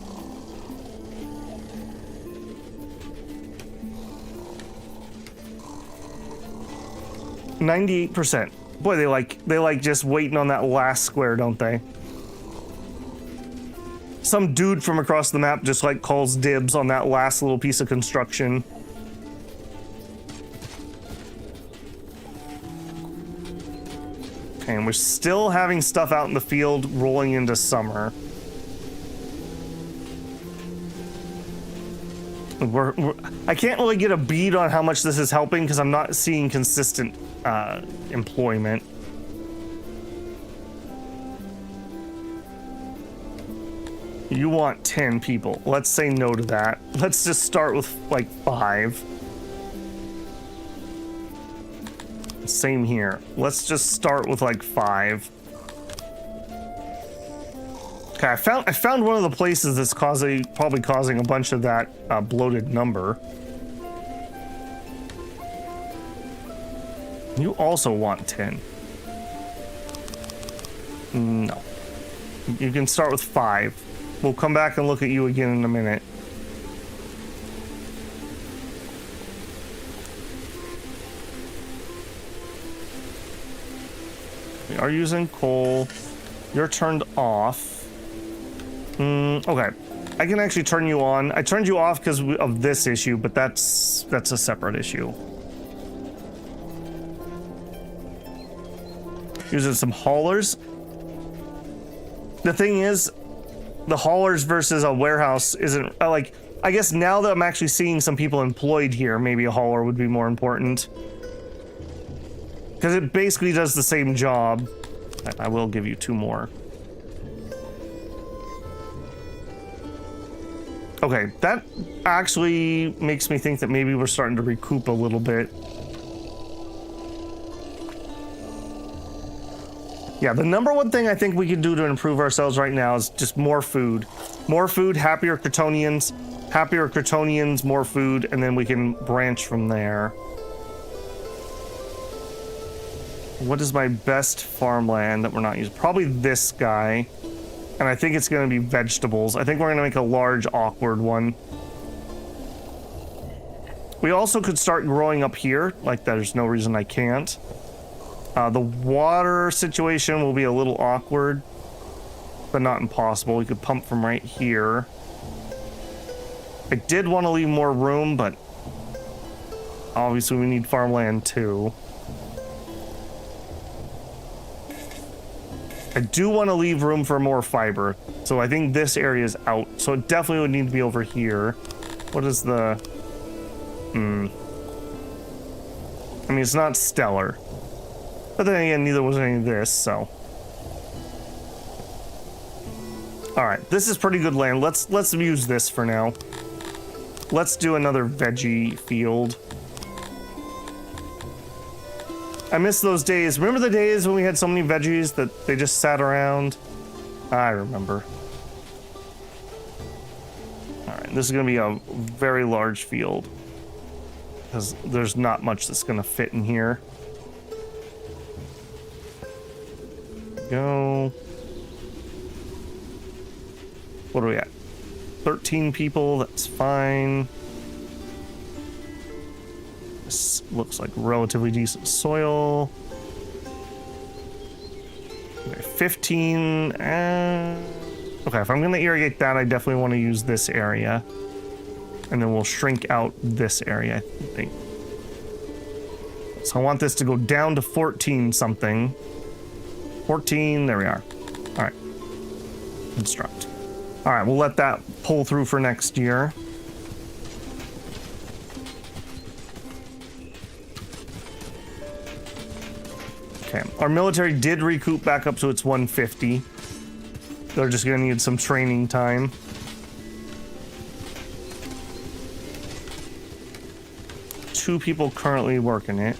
%. Boy, they like just waiting on that last square, don't they? Some dude from across the map just like calls dibs on that last little piece of construction. Okay, and we're still having stuff out in the field rolling into summer. I can't really get a bead on how much this is helping because I'm not seeing consistent employment. You want 10 people. Let's say no to that. Let's just start with like 5. Same here. Let's just start with like 5. Okay, I found one of the places that's probably causing a bunch of that bloated number. You also want 10. No. You can start with 5. We'll come back and look at you again in a minute. We are using coal. You're turned off. Okay. I can actually turn you on. I turned you off because of this issue, but that's a separate issue. Using some haulers. The thing is, the haulers versus a warehouse isn't like, I guess now that I'm actually seeing some people employed here, maybe a hauler would be more important. Because it basically does the same job. I will give you 2 more. Okay, that actually makes me think that maybe we're starting to recoup a little bit. Yeah, the number one thing I think we can do to improve ourselves right now is just more food. More food, happier Crotonians. Happier Crotonians, more food, and then we can branch from there. What is my best farmland that we're not using? Probably this guy. And I think it's going to be vegetables. I think we're going to make a large, awkward one. We also could start growing up here. Like, there's no reason I can't. The water situation will be a little awkward, but not impossible. We could pump from right here. I did want to leave more room, but obviously we need farmland too. I do want to leave room for more fiber, so I think this area is out. So it definitely would need to be over here. What is the... I mean, it's not stellar. But then again, neither was any of this, so... Alright, this is pretty good land. Let's use this for now. Let's do another veggie field. I miss those days. Remember the days when we had so many veggies that they just sat around? I remember. Alright, this is going to be a very large field. Because there's not much that's going to fit in here. Go. What are we at? 13 people, that's fine. This looks like relatively decent soil. Okay, 15. Okay, if I'm going to irrigate that, I definitely want to use this area. And then we'll shrink out this area, I think. So I want this to go down to 14 something. 14, there we are. All right. Construct. All right, we'll let that pull through for next year. Okay, our military did recoup back up to its 150. They're just gonna need some training time. Two people currently working it.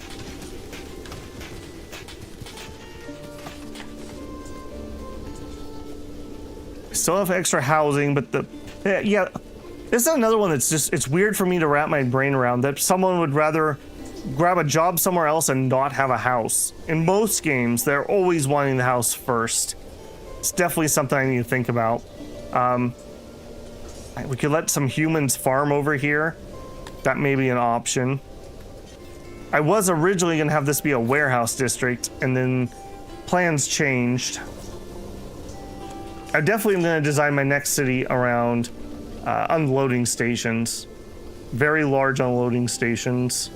Still have extra housing, but yeah, this is another one that's just, it's weird for me to wrap my brain around, that someone would rather grab a job somewhere else and not have a house. In most games, they're always wanting the house first. It's definitely something I need to think about. We could let some humans farm over here. That may be an option. I was originally going to have this be a warehouse district, and then plans changed. I definitely am going to design my next city around unloading stations. Very large unloading stations.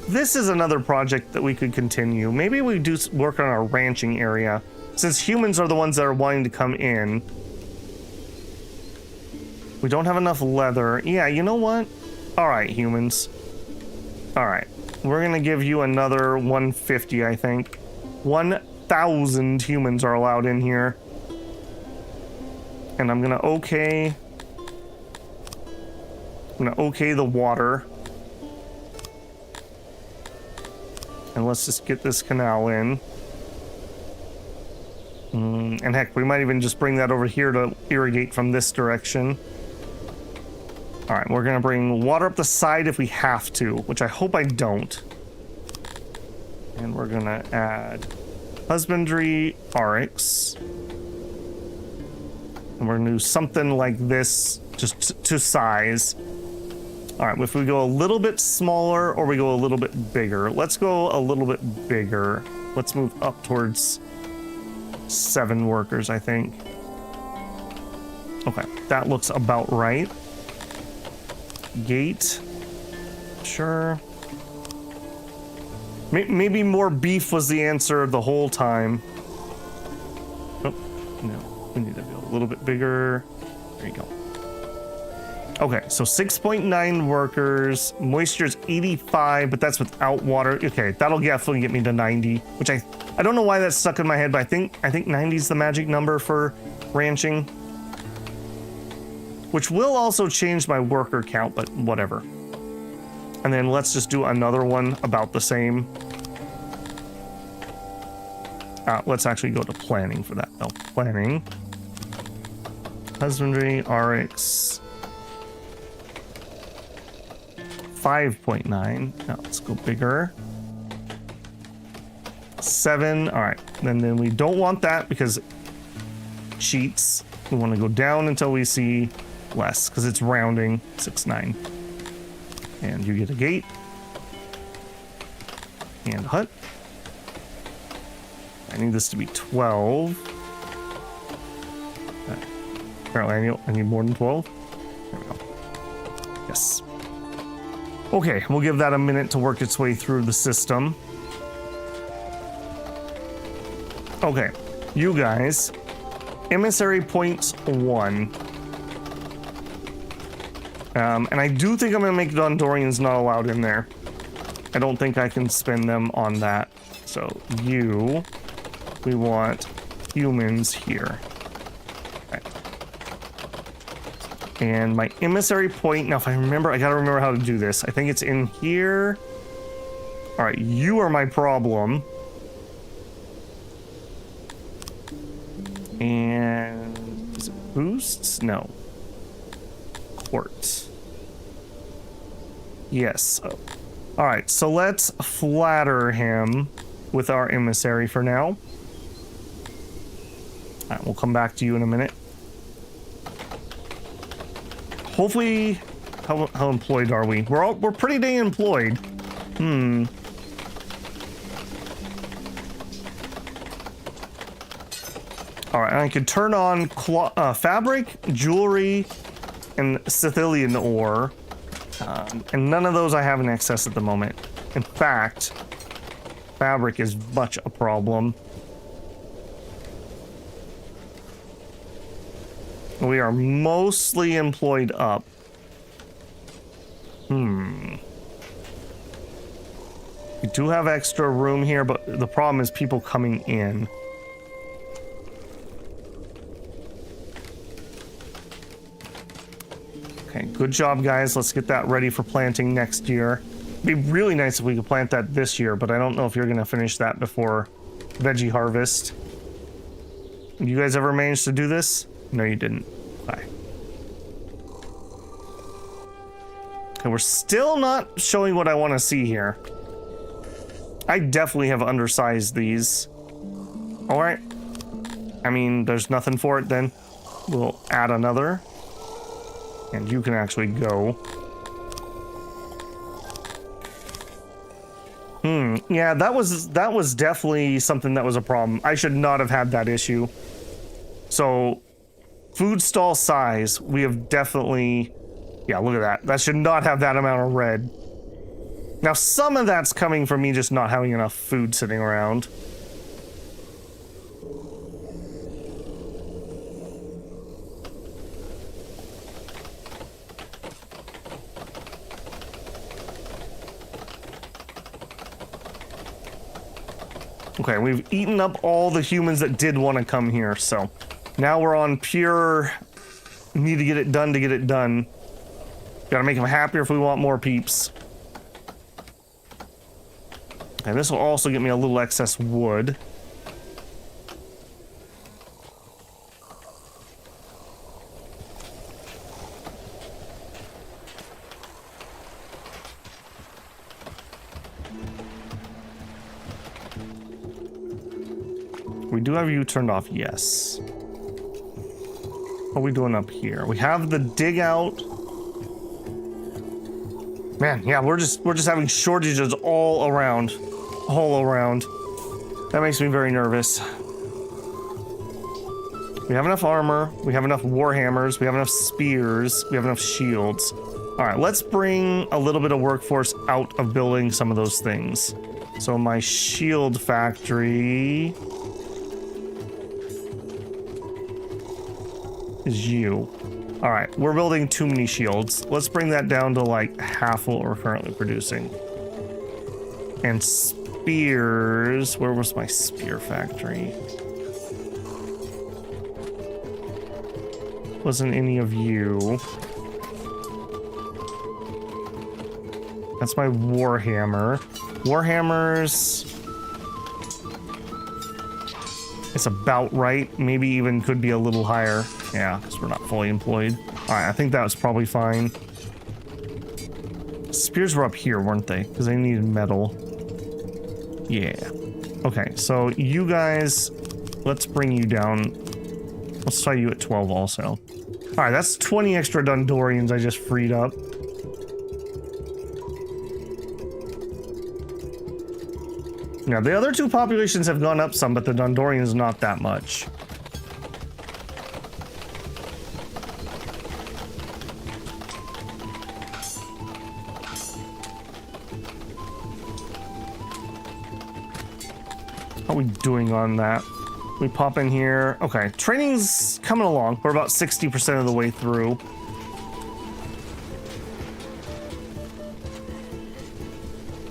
This is another project that we could continue. Maybe we do work on our ranching area, since humans are the ones that are wanting to come in. We don't have enough leather. Yeah, you know what? All right, humans. All right, we're going to give you another 150, I think. 1,000 humans are allowed in here. And I'm going to okay the water. And let's just get this canal in. And heck, we might even just bring that over here to irrigate from this direction. All right, we're gonna bring water up the side if we have to, which I hope I don't. And we're gonna add husbandry, RX. And we're gonna do something like this, just to size. All right, if we go a little bit smaller or we go a little bit bigger. Let's go a little bit bigger. Let's move up towards 7 workers, I think. Okay, that looks about right. Gate. Sure. Maybe more beef was the answer the whole time. Oh, no. We need to go a little bit bigger. There you go. Okay, so 6.9 workers. Moisture is 85, but that's without water. Okay, that'll definitely get me to 90, which I don't know why that's stuck in my head, but I think 90 is the magic number for ranching. Which will also change my worker count, but whatever. And then let's just do another one about the same. Let's actually go to planning for that, though. Planning. Husbandry, RX. 5.9. Now let's go bigger. 7. All right. And then we don't want that because it cheats. We want to go down until we see less because it's rounding. 6.9. And you get a gate. And a hut. I need this to be 12. Apparently I need more than 12. There we go. Yes. Okay, we'll give that a minute to work its way through the system. Okay, you guys. Emissary points 1. And I do think I'm going to make Dondorians not allowed in there. I don't think I can spend them on that. So we want humans here. Okay. And my emissary point, now if I remember, I gotta remember how to do this. I think it's in here. All right, you are my problem. And is it boosts? No. Quartz. Yes. Oh. All right, so let's flatter him with our emissary for now. All right, we'll come back to you in a minute. Hopefully, how employed are we? We're pretty dang employed. All right, I could turn on fabric, jewelry, and Sicilian ore. And none of those I have in excess at the moment. In fact, fabric is much a problem. We are mostly employed up. We do have extra room here, but the problem is people coming in. Okay, good job, guys. Let's get that ready for planting next year. It'd be really nice if we could plant that this year, but I don't know if you're going to finish that before veggie harvest. You guys ever managed to do this? No, you didn't. Bye. Okay, we're still not showing what I want to see here. I definitely have undersized these. All right. I mean, there's nothing for it then. We'll add another. And you can actually go. Yeah, that was definitely something that was a problem. I should not have had that issue. So, food stall size, we have definitely... Yeah, look at that. That should not have that amount of red. Now, some of that's coming from me just not having enough food sitting around. Okay, we've eaten up all the humans that did want to come here, so now we're on pure need to get it done to get it done. Gotta make them happier if we want more peeps. And this will also get me a little excess wood. We do have you turned off, yes. What are we doing up here? We have the dig out. Man, yeah, we're just having shortages all around. That makes me very nervous. We have enough armor, we have enough warhammers, we have enough spears, we have enough shields. All right, let's bring a little bit of workforce out of building some of those things. So my shield factory is you. All right, we're building too many shields. Let's bring that down to like half what we're currently producing. And spears, where was my spear factory? Wasn't any of you. That's my warhammer. Warhammers. It's about right. Maybe even could be a little higher. Yeah, because we're not fully employed. All right, I think that was probably fine. Spears were up here, weren't they? Because they needed metal. Yeah. Okay, so you guys, let's bring you down. Let's try you at 12 also. All right, that's 20 extra Dundorians I just freed up. Now, the other two populations have gone up some, but the Dundorians not that much. How are we doing on that? We pop in here. Okay, training's coming along. We're about 60% of the way through.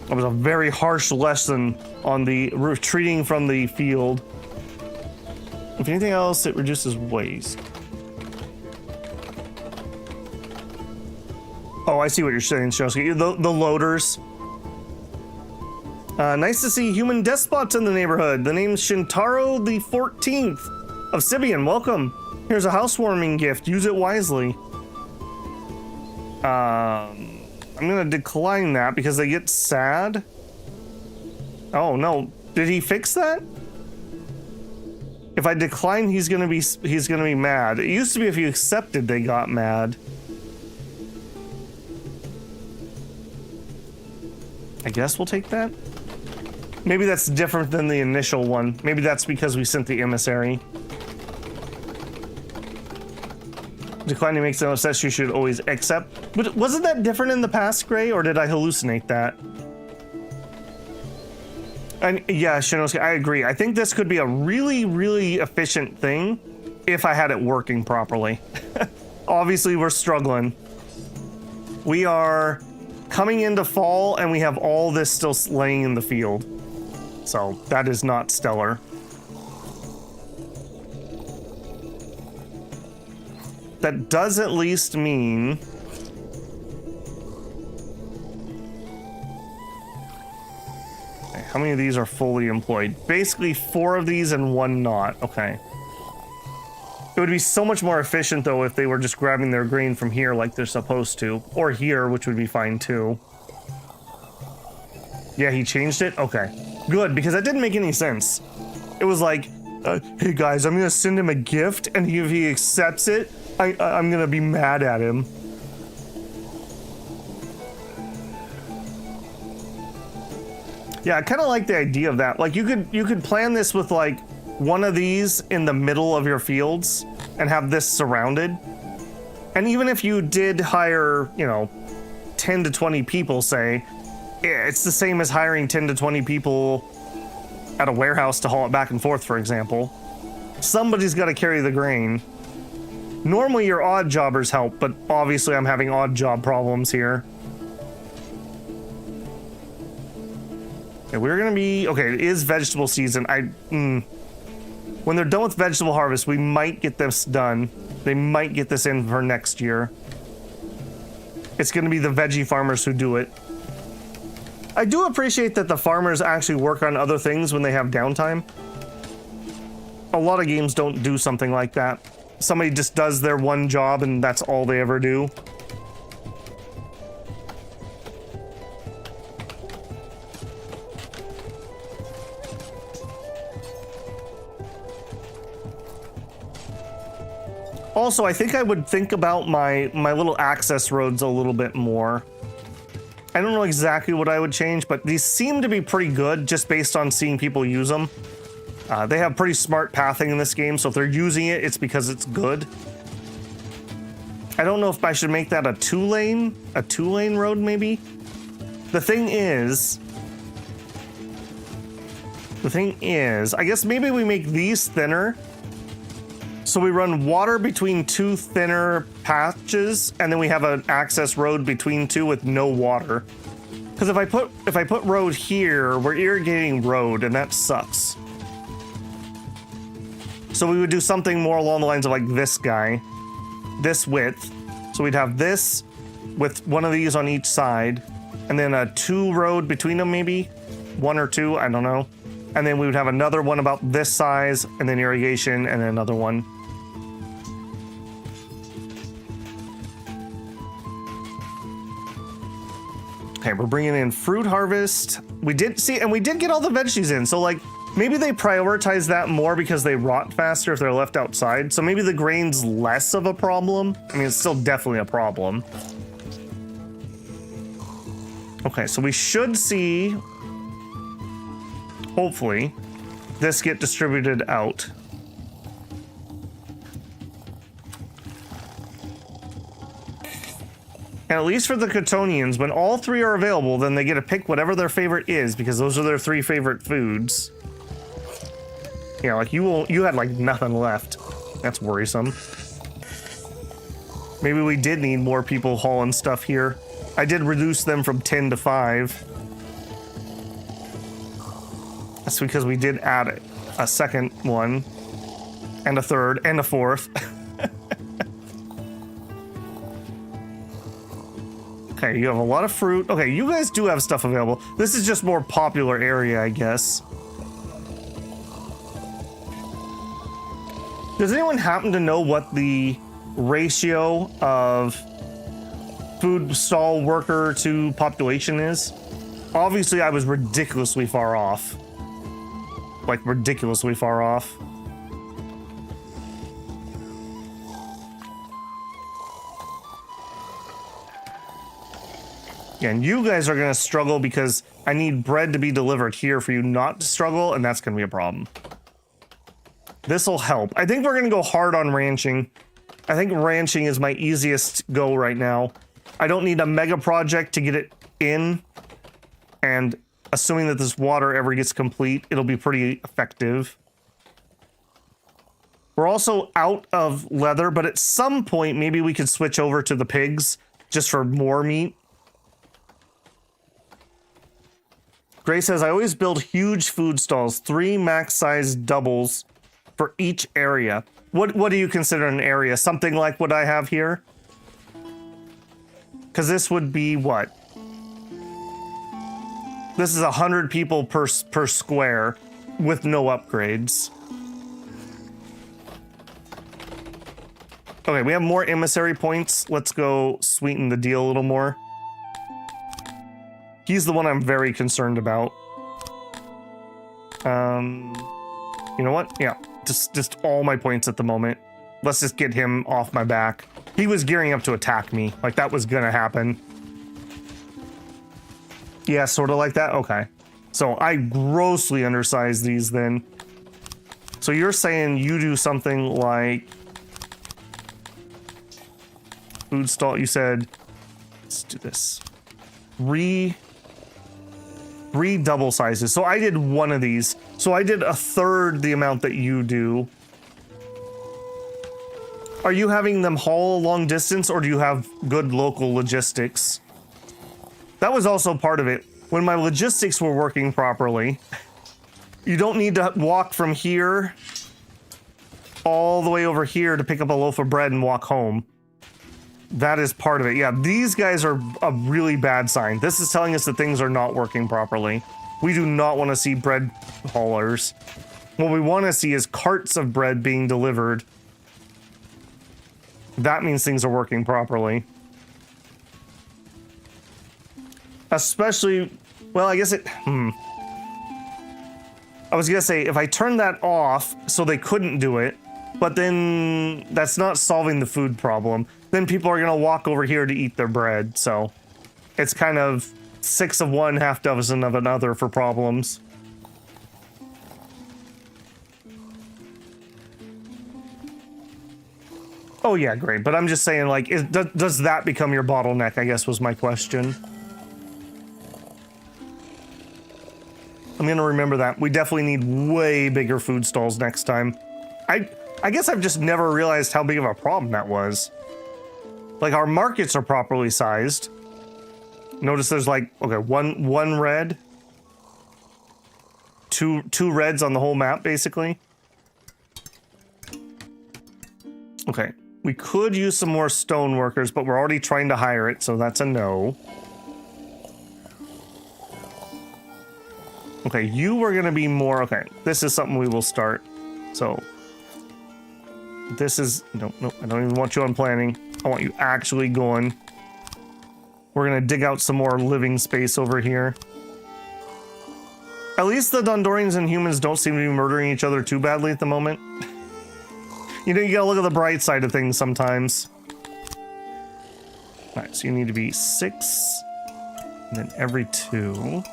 That was a very harsh lesson on the retreating from the field. If anything else, it reduces waste. Oh, I see what you're saying, Shosky. The loaders. Nice to see human despots in the neighborhood. The name's Shintaro the 14th. Obsidian, welcome. Here's a housewarming gift. Use it wisely. I'm gonna decline that because they get sad. Oh no, did he fix that? If I decline, he's gonna be mad. It used to be if you accepted, they got mad. I guess we'll take that. Maybe that's different than the initial one. Maybe that's because we sent the emissary. Declining makes no sense. You should always accept. But wasn't that different in the past, Gray, or did I hallucinate that? And yeah, Shinosuke, I agree. I think this could be a really, really efficient thing if I had it working properly. Obviously, we're struggling. We are coming into fall, and we have all this still laying in the field. So that is not stellar. That does at least mean how many of these are fully employed? Basically 4 of these and 1 not. Okay. It would be so much more efficient though if they were just grabbing their grain from here like they're supposed to. Or here, which would be fine too. Yeah, he changed it? Okay. Good, because that didn't make any sense. It was like, hey guys, I'm gonna send him a gift, and if he accepts it, I'm gonna be mad at him. Yeah, I kind of like the idea of that. Like you could plan this with like one of these in the middle of your fields and have this surrounded. And even if you did hire, you know, 10 to 20 people, say, it's the same as hiring 10 to 20 people at a warehouse to haul it back and forth, for example. Somebody's got to carry the grain. Normally your odd jobbers help, but obviously I'm having odd job problems here. Okay, we're gonna be, okay, it is vegetable season. When they're done with vegetable harvest, we might get this done. They might get this in for next year. It's gonna be the veggie farmers who do it. I do appreciate that the farmers actually work on other things when they have downtime. A lot of games don't do something like that. Somebody just does their one job and that's all they ever do. Also, I think I would think about my little access roads a little bit more. I don't know exactly what I would change, but these seem to be pretty good just based on seeing people use them. They have pretty smart pathing in this game, so if they're using it, it's because it's good. I don't know if I should make that a two-lane road, maybe? The thing is, I guess maybe we make these thinner. So we run water between 2 thinner patches, and then we have an access road between 2 with no water. Because if I put road here, we're irrigating road, and that sucks. So we would do something more along the lines of like this guy, this width. So we'd have this with one of these on each side, and then a 2 road between them, maybe 1 or 2, I don't know. And then we would have another one about this size, and then irrigation, and then another one. Okay, we're bringing in fruit harvest. We did get all the veggies in. So like, maybe they prioritize that more because they rot faster if they're left outside. So maybe the grain's less of a problem. I mean, it's still definitely a problem. Okay, so we should see, hopefully, this get distributed out. And at least for the Cottonians, when all 3 are available, then they get to pick whatever their favorite is, because those are their 3 favorite foods. You know, like you had like nothing left. That's worrisome. Maybe we did need more people hauling stuff here. I did reduce them from 10 to 5. That's because we did add a second one, and a third, and a fourth. Okay, you have a lot of fruit. Okay, you guys do have stuff available. This is just more popular area, I guess. Does anyone happen to know what the ratio of food stall worker to population is? Obviously, I was ridiculously far off. Like, ridiculously far off. Yeah, and you guys are going to struggle because I need bread to be delivered here for you not to struggle, and that's going to be a problem. This will help. I think we're going to go hard on ranching. I think ranching is my easiest go right now. I don't need a mega project to get it in, and assuming that this water ever gets complete, it'll be pretty effective. We're also out of leather, but at some point, maybe we could switch over to the pigs just for more meat. Gray says, I always build huge food stalls, 3 max-size doubles for each area. What do you consider an area? Something like what I have here? Because this would be what? This is 100 people per square with no upgrades. Okay, we have more emissary points. Let's go sweeten the deal a little more. He's the one I'm very concerned about. You know what? Yeah, just all my points at the moment. Let's just get him off my back. He was gearing up to attack me. Like, that was gonna happen. Yeah, sort of like that? Okay. So I grossly undersized these then. So you're saying you do something like... Food stall, you said... Let's do this. Three double sizes. So I did one of these. So I did a third the amount that you do. Are you having them haul a long distance, or do you have good local logistics? That was also part of it. When my logistics were working properly, you don't need to walk from here all the way over here to pick up a loaf of bread and walk home. That is part of it. Yeah, these guys are a really bad sign. This is telling us that things are not working properly. We do not want to see bread haulers. What we want to see is carts of bread being delivered. That means things are working properly. Especially, well, I guess it... I was going to say, if I turn that off so they couldn't do it, but then that's not solving the food problem. Then people are going to walk over here to eat their bread. So it's kind of 6 of one, half dozen of another for problems. Oh yeah, great. But I'm just saying, like, does that become your bottleneck, I guess was my question. I'm going to remember that. We definitely need way bigger food stalls next time. I guess I've just never realized how big of a problem that was. Like, our markets are properly sized. Notice there's like, okay, one red. Two reds on the whole map, basically. Okay, we could use some more stone workers, but we're already trying to hire it, so that's a no. Okay, you were gonna be more, okay, this is something we will start. So, this is, no, I don't even want you on planning. I want you actually going. We're gonna dig out some more living space over here. At least the Dondorians and humans don't seem to be murdering each other too badly at the moment. You know, you gotta look at the bright side of things sometimes. Alright, so you need to be 6, and then every 2.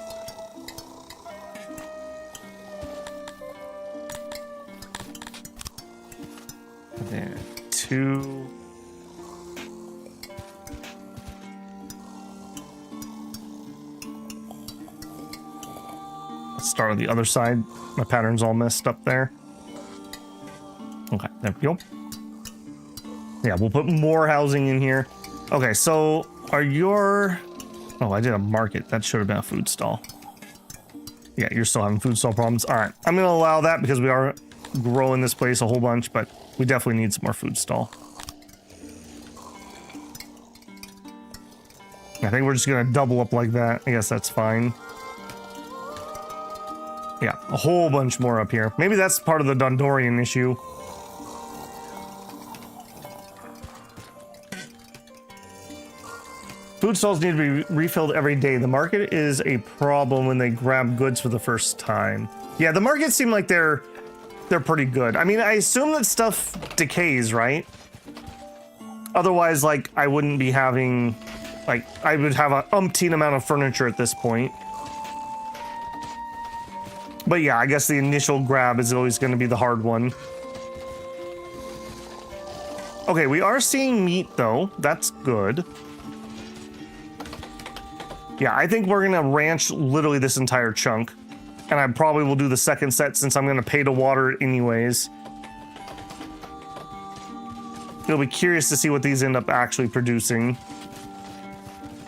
And then 2. Let's start on the other side. My pattern's all messed up there. Okay, there we go. Yeah, we'll put more housing in here. Okay, so are your... Oh, I did a market. That should have been a food stall. Yeah, you're still having food stall problems. All right, I'm going to allow that because we are growing this place a whole bunch, but we definitely need some more food stall. I think we're just going to double up like that. I guess that's fine. Yeah, a whole bunch more up here. Maybe that's part of the Dondorian issue. food stalls need to be refilled every day. The market is a problem when they grab goods for the first time. Yeah, the markets seem like they're pretty good. I mean, I assume that stuff decays, right? Otherwise, like, I wouldn't be having, like, I would have an umpteen amount of furniture at this point. But yeah, I guess the initial grab is always going to be the hard one. Okay, we are seeing meat, though. That's good. Yeah, I think we're going to ranch literally this entire chunk. And I probably will do the second set since I'm going to pay to water it anyways. You'll be curious to see what these end up actually producing.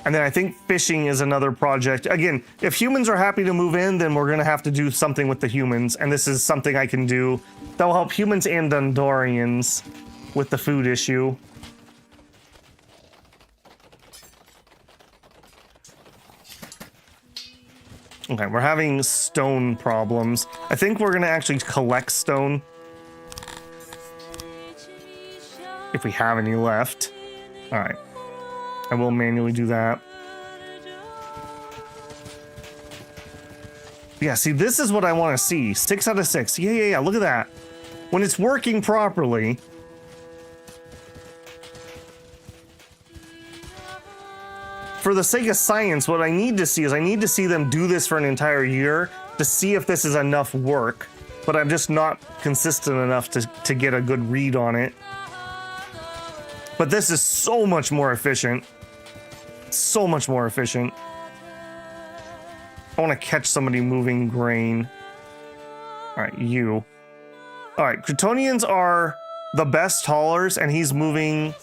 And then I think fishing is another project. Again, if humans are happy to move in, then we're going to have to do something with the humans. And this is something I can do that will help humans and Dundorians with the food issue. Okay, we're having stone problems. I think we're going to actually collect stone. If we have any left. All right. I will manually do that. Yeah, see, this is what I want to see. 6 out of 6. Yeah. Look at that. When it's working properly. For the sake of science, what I need to see is I need to see them do this for an entire year to see if this is enough work. But I'm just not consistent enough to get a good read on it. But this is so much more efficient. So much more efficient. I want to catch somebody moving grain. All right, you. All right, Crotonians are the best haulers, and he's moving...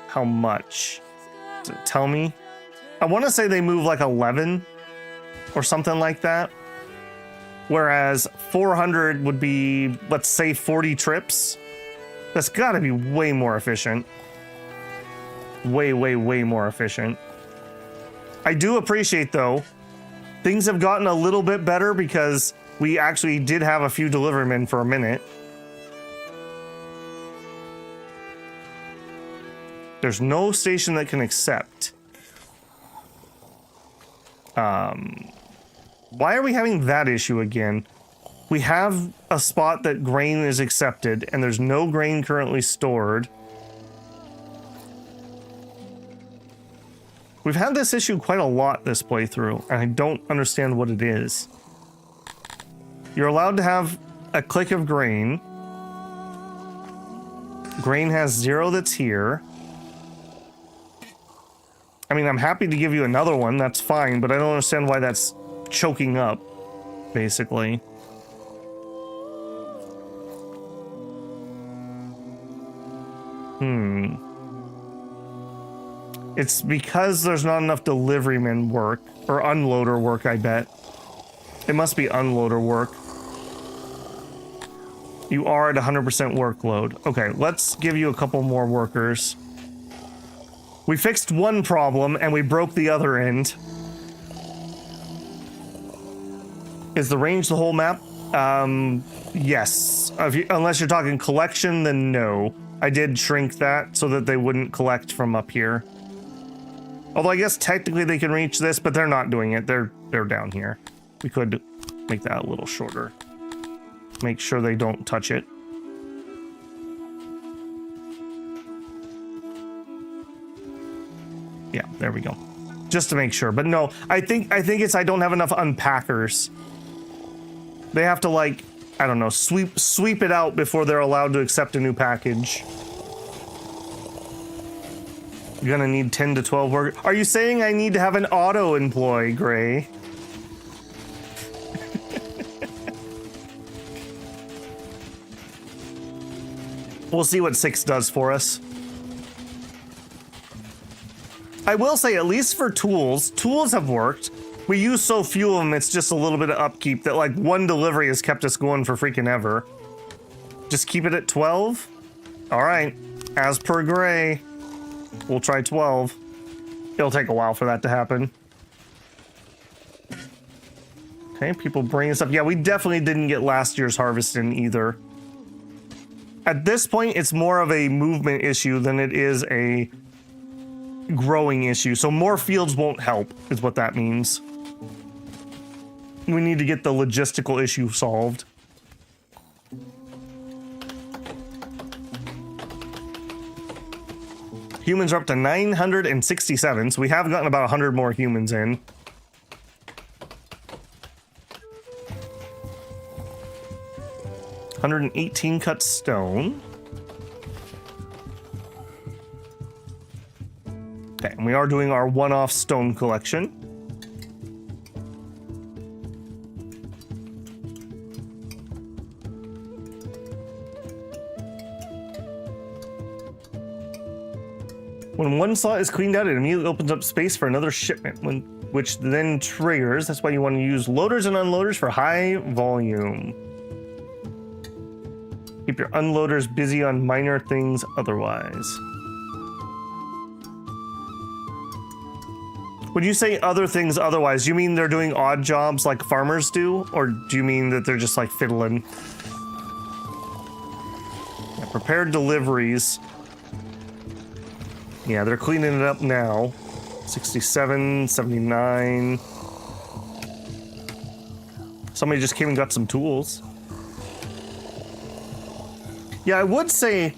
How much? Does it tell me? I want to say they move like 11 or something like that. Whereas 400 would be, let's say, 40 trips. That's got to be way more efficient. Way more efficient. I do appreciate, though, things have gotten a little bit better because we actually did have a few deliverymen for a minute. There's no station that can accept. Why are we having that issue again? We have a spot that grain is accepted, and there's no grain currently stored. We've had this issue quite a lot this playthrough, and I don't understand what it is. You're allowed to have a click of grain. Grain has 0 that's here. I mean, I'm happy to give you another one, that's fine, but I don't understand why that's choking up, basically. It's because there's not enough deliveryman work, or unloader work, I bet. It must be unloader work. You are at 100% workload. Okay, let's give you a couple more workers. We fixed one problem, and we broke the other end. Is the range the whole map? Yes. Unless you're talking collection, then no. I did shrink that so that they wouldn't collect from up here. Although I guess technically they can reach this, but they're not doing it. They're down here. We could make that a little shorter. Make sure they don't touch it. Yeah, there we go. Just to make sure. But no, I think it's I don't have enough unpackers. They have to, like, I don't know, sweep it out before they're allowed to accept a new package. You're gonna need 10 to 12 workers. Are you saying I need to have an auto employ, Gray? We'll see what 6 does for us. I will say, at least for tools have worked. We use so few of them, it's just a little bit of upkeep that, like, one delivery has kept us going for freaking ever. Just keep it at 12? All right, as per Gray. We'll try 12. It'll take a while for that to happen. Okay, people bring us up. Yeah, we definitely didn't get last year's harvest in either. At this point, it's more of a movement issue than it is a growing issue. So more fields won't help, is what that means. We need to get the logistical issue solved. Humans are up to 967, so we have gotten about 100 more humans in. $118 cut stone. Okay, and we are doing our one-off stone collection. When one slot is cleaned out, it immediately opens up space for another shipment, which then triggers. That's why you want to use loaders and unloaders for high volume. Keep your unloaders busy on minor things otherwise. When you say other things otherwise, you mean they're doing odd jobs like farmers do? Or do you mean that they're just like fiddling? Yeah, prepared deliveries. Yeah, they're cleaning it up now. 67, 79. Somebody just came and got some tools. Yeah, I would say,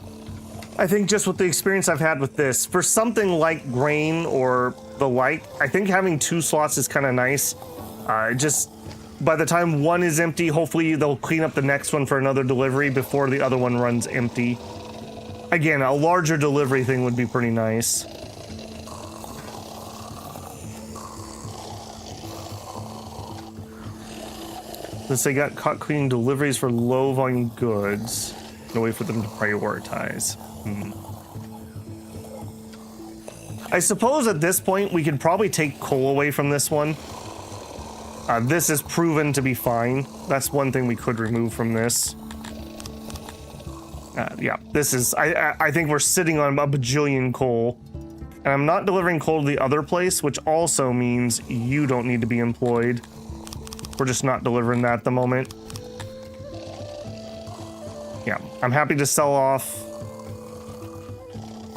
I think just with the experience I've had with this, for something like grain or the like, I think having 2 slots is kind of nice. Just by the time one is empty, hopefully they'll clean up the next one for another delivery before the other one runs empty. Again, a larger delivery thing would be pretty nice. Since they got caught cleaning deliveries for low volume goods, no way for them to prioritize. I suppose at this point we could probably take coal away from this one. This is proven to be fine. That's one thing we could remove from this. Yeah, this is, I think we're sitting on a bajillion coal. And I'm not delivering coal to the other place, which also means you don't need to be employed. We're just not delivering that at the moment. Yeah, I'm happy to sell off.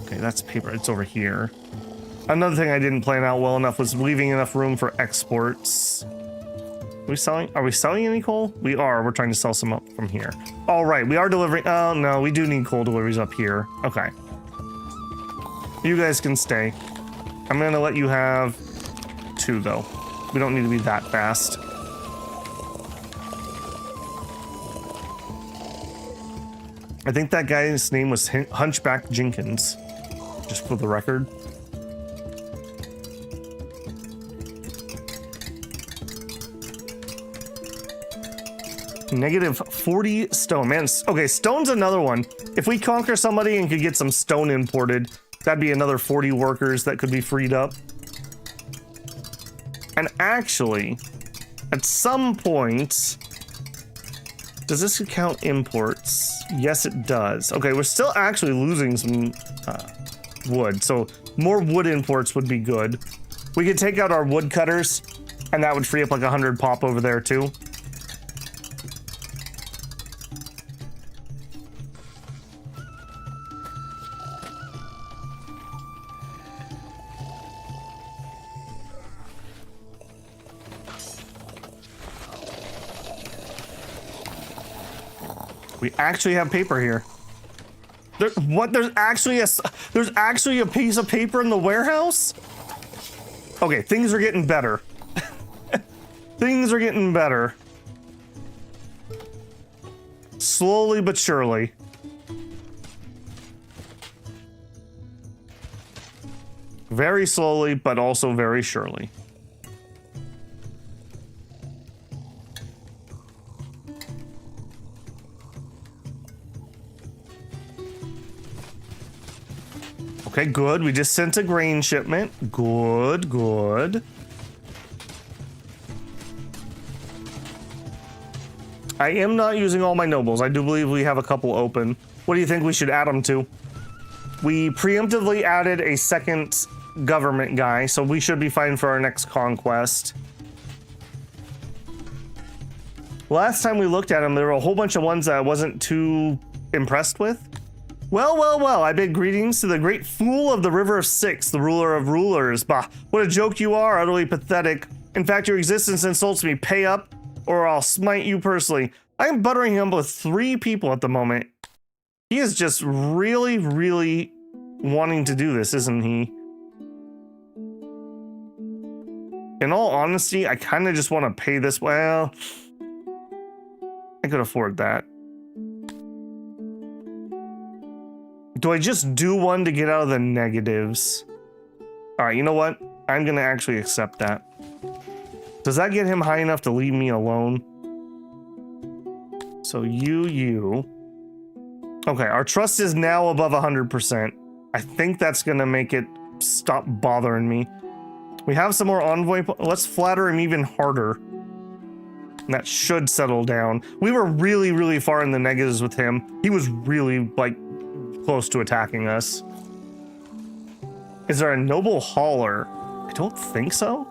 Okay, that's paper, it's over here. Another thing I didn't plan out well enough was leaving enough room for exports. Are we selling any coal? We are. We're trying to sell some up from here. All right, we are delivering. Oh, no, we do need coal deliveries up here. Okay. You guys can stay. I'm going to let you have 2, though. We don't need to be that fast. I think that guy's name was Hunchback Jenkins, just for the record. Negative 40 stone. Man, okay, stone's another one. If we conquer somebody and could get some stone imported, that'd be another 40 workers that could be freed up. And actually, at some point, does this count imports? Yes, it does. Okay, we're still actually losing some wood, so more wood imports would be good. We could take out our wood cutters, and that would free up like 100 pop over there too. We actually have paper here. There's actually a piece of paper in the warehouse? Okay, things are getting better. Things are getting better. Slowly but surely. Very slowly, but also very surely. Okay, good. We just sent a grain shipment. Good, good. I am not using all my nobles. I do believe we have a couple open. What do you think we should add them to? We preemptively added a second government guy, so we should be fine for our next conquest. Last time we looked at them, there were a whole bunch of ones that I wasn't too impressed with. Well, well, well, I bid greetings to the great fool of the River of Styx, the ruler of rulers. Bah, what a joke you are, utterly pathetic. In fact, your existence insults me. Pay up, or I'll smite you personally. I am buttering him with 3 people at the moment. He is just really, really wanting to do this, isn't he? In all honesty, I kind of just want to pay this. Well, I could afford that. Do I just do one to get out of the negatives? All right, you know what? I'm going to actually accept that. Does that get him high enough to leave me alone? So you. Okay, our trust is now above 100%. I think that's going to make it stop bothering me. We have some more envoy. Let's flatter him even harder. That should settle down. We were really, really far in the negatives with him. He was really, like, close to attacking us. Is there a noble hauler? I don't think so.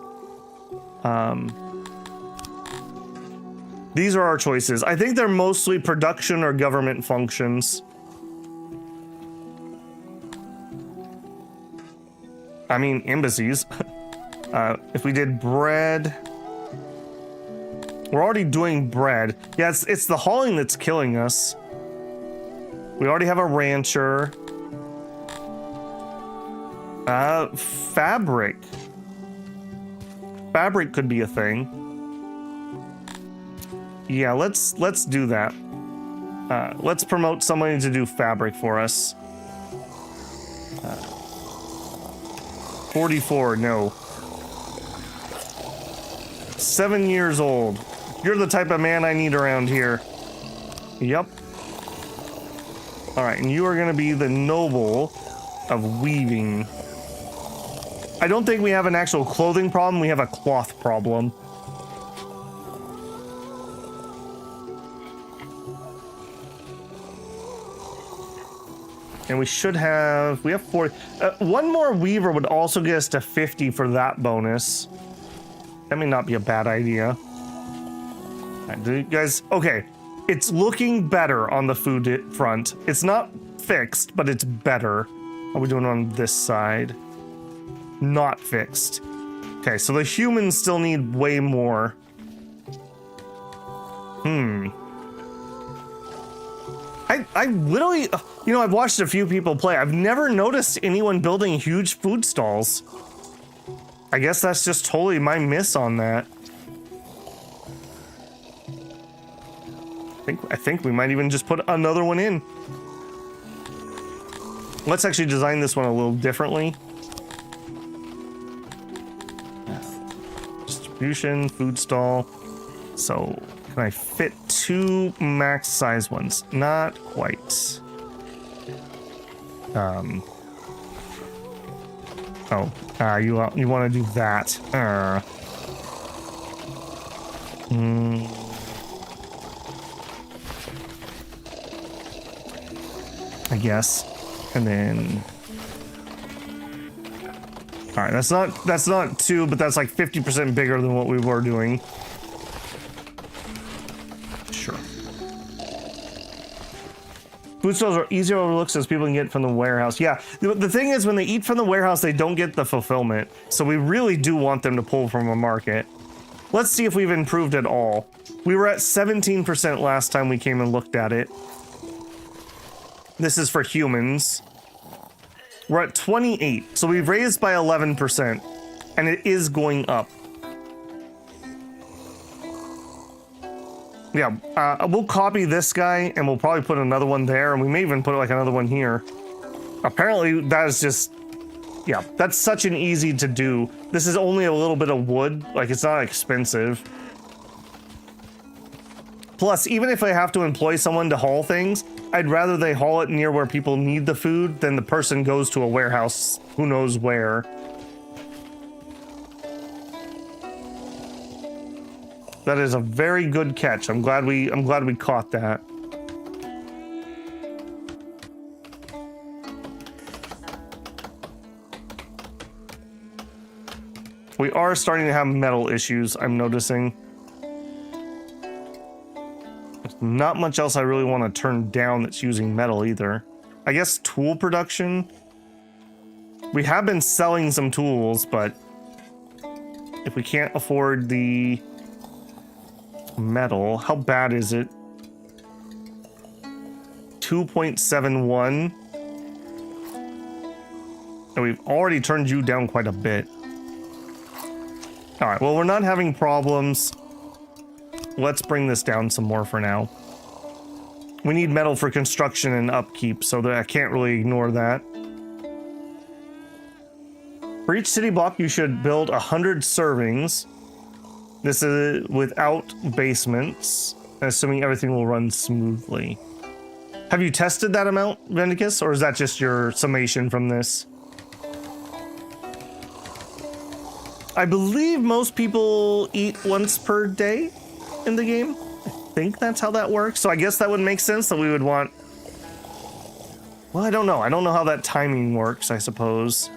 These are our choices. I think they're mostly production or government functions. I mean, embassies. If we did bread, we're already doing bread. Yeah, it's the hauling that's killing us. We already have a rancher. Fabric. Fabric could be a thing. Yeah, let's do that. Let's promote somebody to do fabric for us. 44, no. 7 years old. You're the type of man I need around here. Yep. All right, and you are going to be the noble of weaving. I don't think we have an actual clothing problem. We have a cloth problem. And we should have, we have 40. One more weaver would also get us to 50 for that bonus. That may not be a bad idea. Right, do you guys, okay. It's looking better on the food front. It's not fixed, but it's better. How are we doing on this side? Not fixed. Okay, so the humans still need way more. I literally, you know, I've watched a few people play. I've never noticed anyone building huge food stalls. I guess that's just totally my miss on that. I think we might even just put another one in. Let's actually design this one a little differently. Distribution, food stall. So, can I fit 2 max size ones? Not quite. You want to do that. I guess. And then, all right, that's not 2, but that's like 50% bigger than what we were doing. Sure. Food stalls are easier overlooked as people can get from the warehouse. Yeah, the thing is, when they eat from the warehouse, they don't get the fulfillment. So we really do want them to pull from a market. Let's see if we've improved at all. We were at 17% last time we came and looked at it. This is for humans. We're at 28, so we've raised by 11%, and it is going up. Yeah, we'll copy this guy, and we'll probably put another one there, and we may even put like another one here. Apparently, that is just, yeah, that's such an easy to do. This is only a little bit of wood, like it's not expensive. Plus, even if I have to employ someone to haul things, I'd rather they haul it near where people need the food than the person goes to a warehouse who knows where. That is a very good catch. I'm glad we caught that. We are starting to have metal issues, I'm noticing. Not much else I really want to turn down that's using metal either. I guess tool production. We have been selling some tools, but if we can't afford the metal, how bad is it? 2.71. And we've already turned you down quite a bit. All right, well, we're not having problems. Let's bring this down some more for now. We need metal for construction and upkeep, so that I can't really ignore that. For each city block, you should build 100 servings. This is without basements, assuming everything will run smoothly. Have you tested that amount, Vendicus, or is that just your summation from this? I believe most people eat once per day in the game. I think that's how that works. So I guess that would make sense that we would want... Well, I don't know. I don't know how that timing works, I suppose.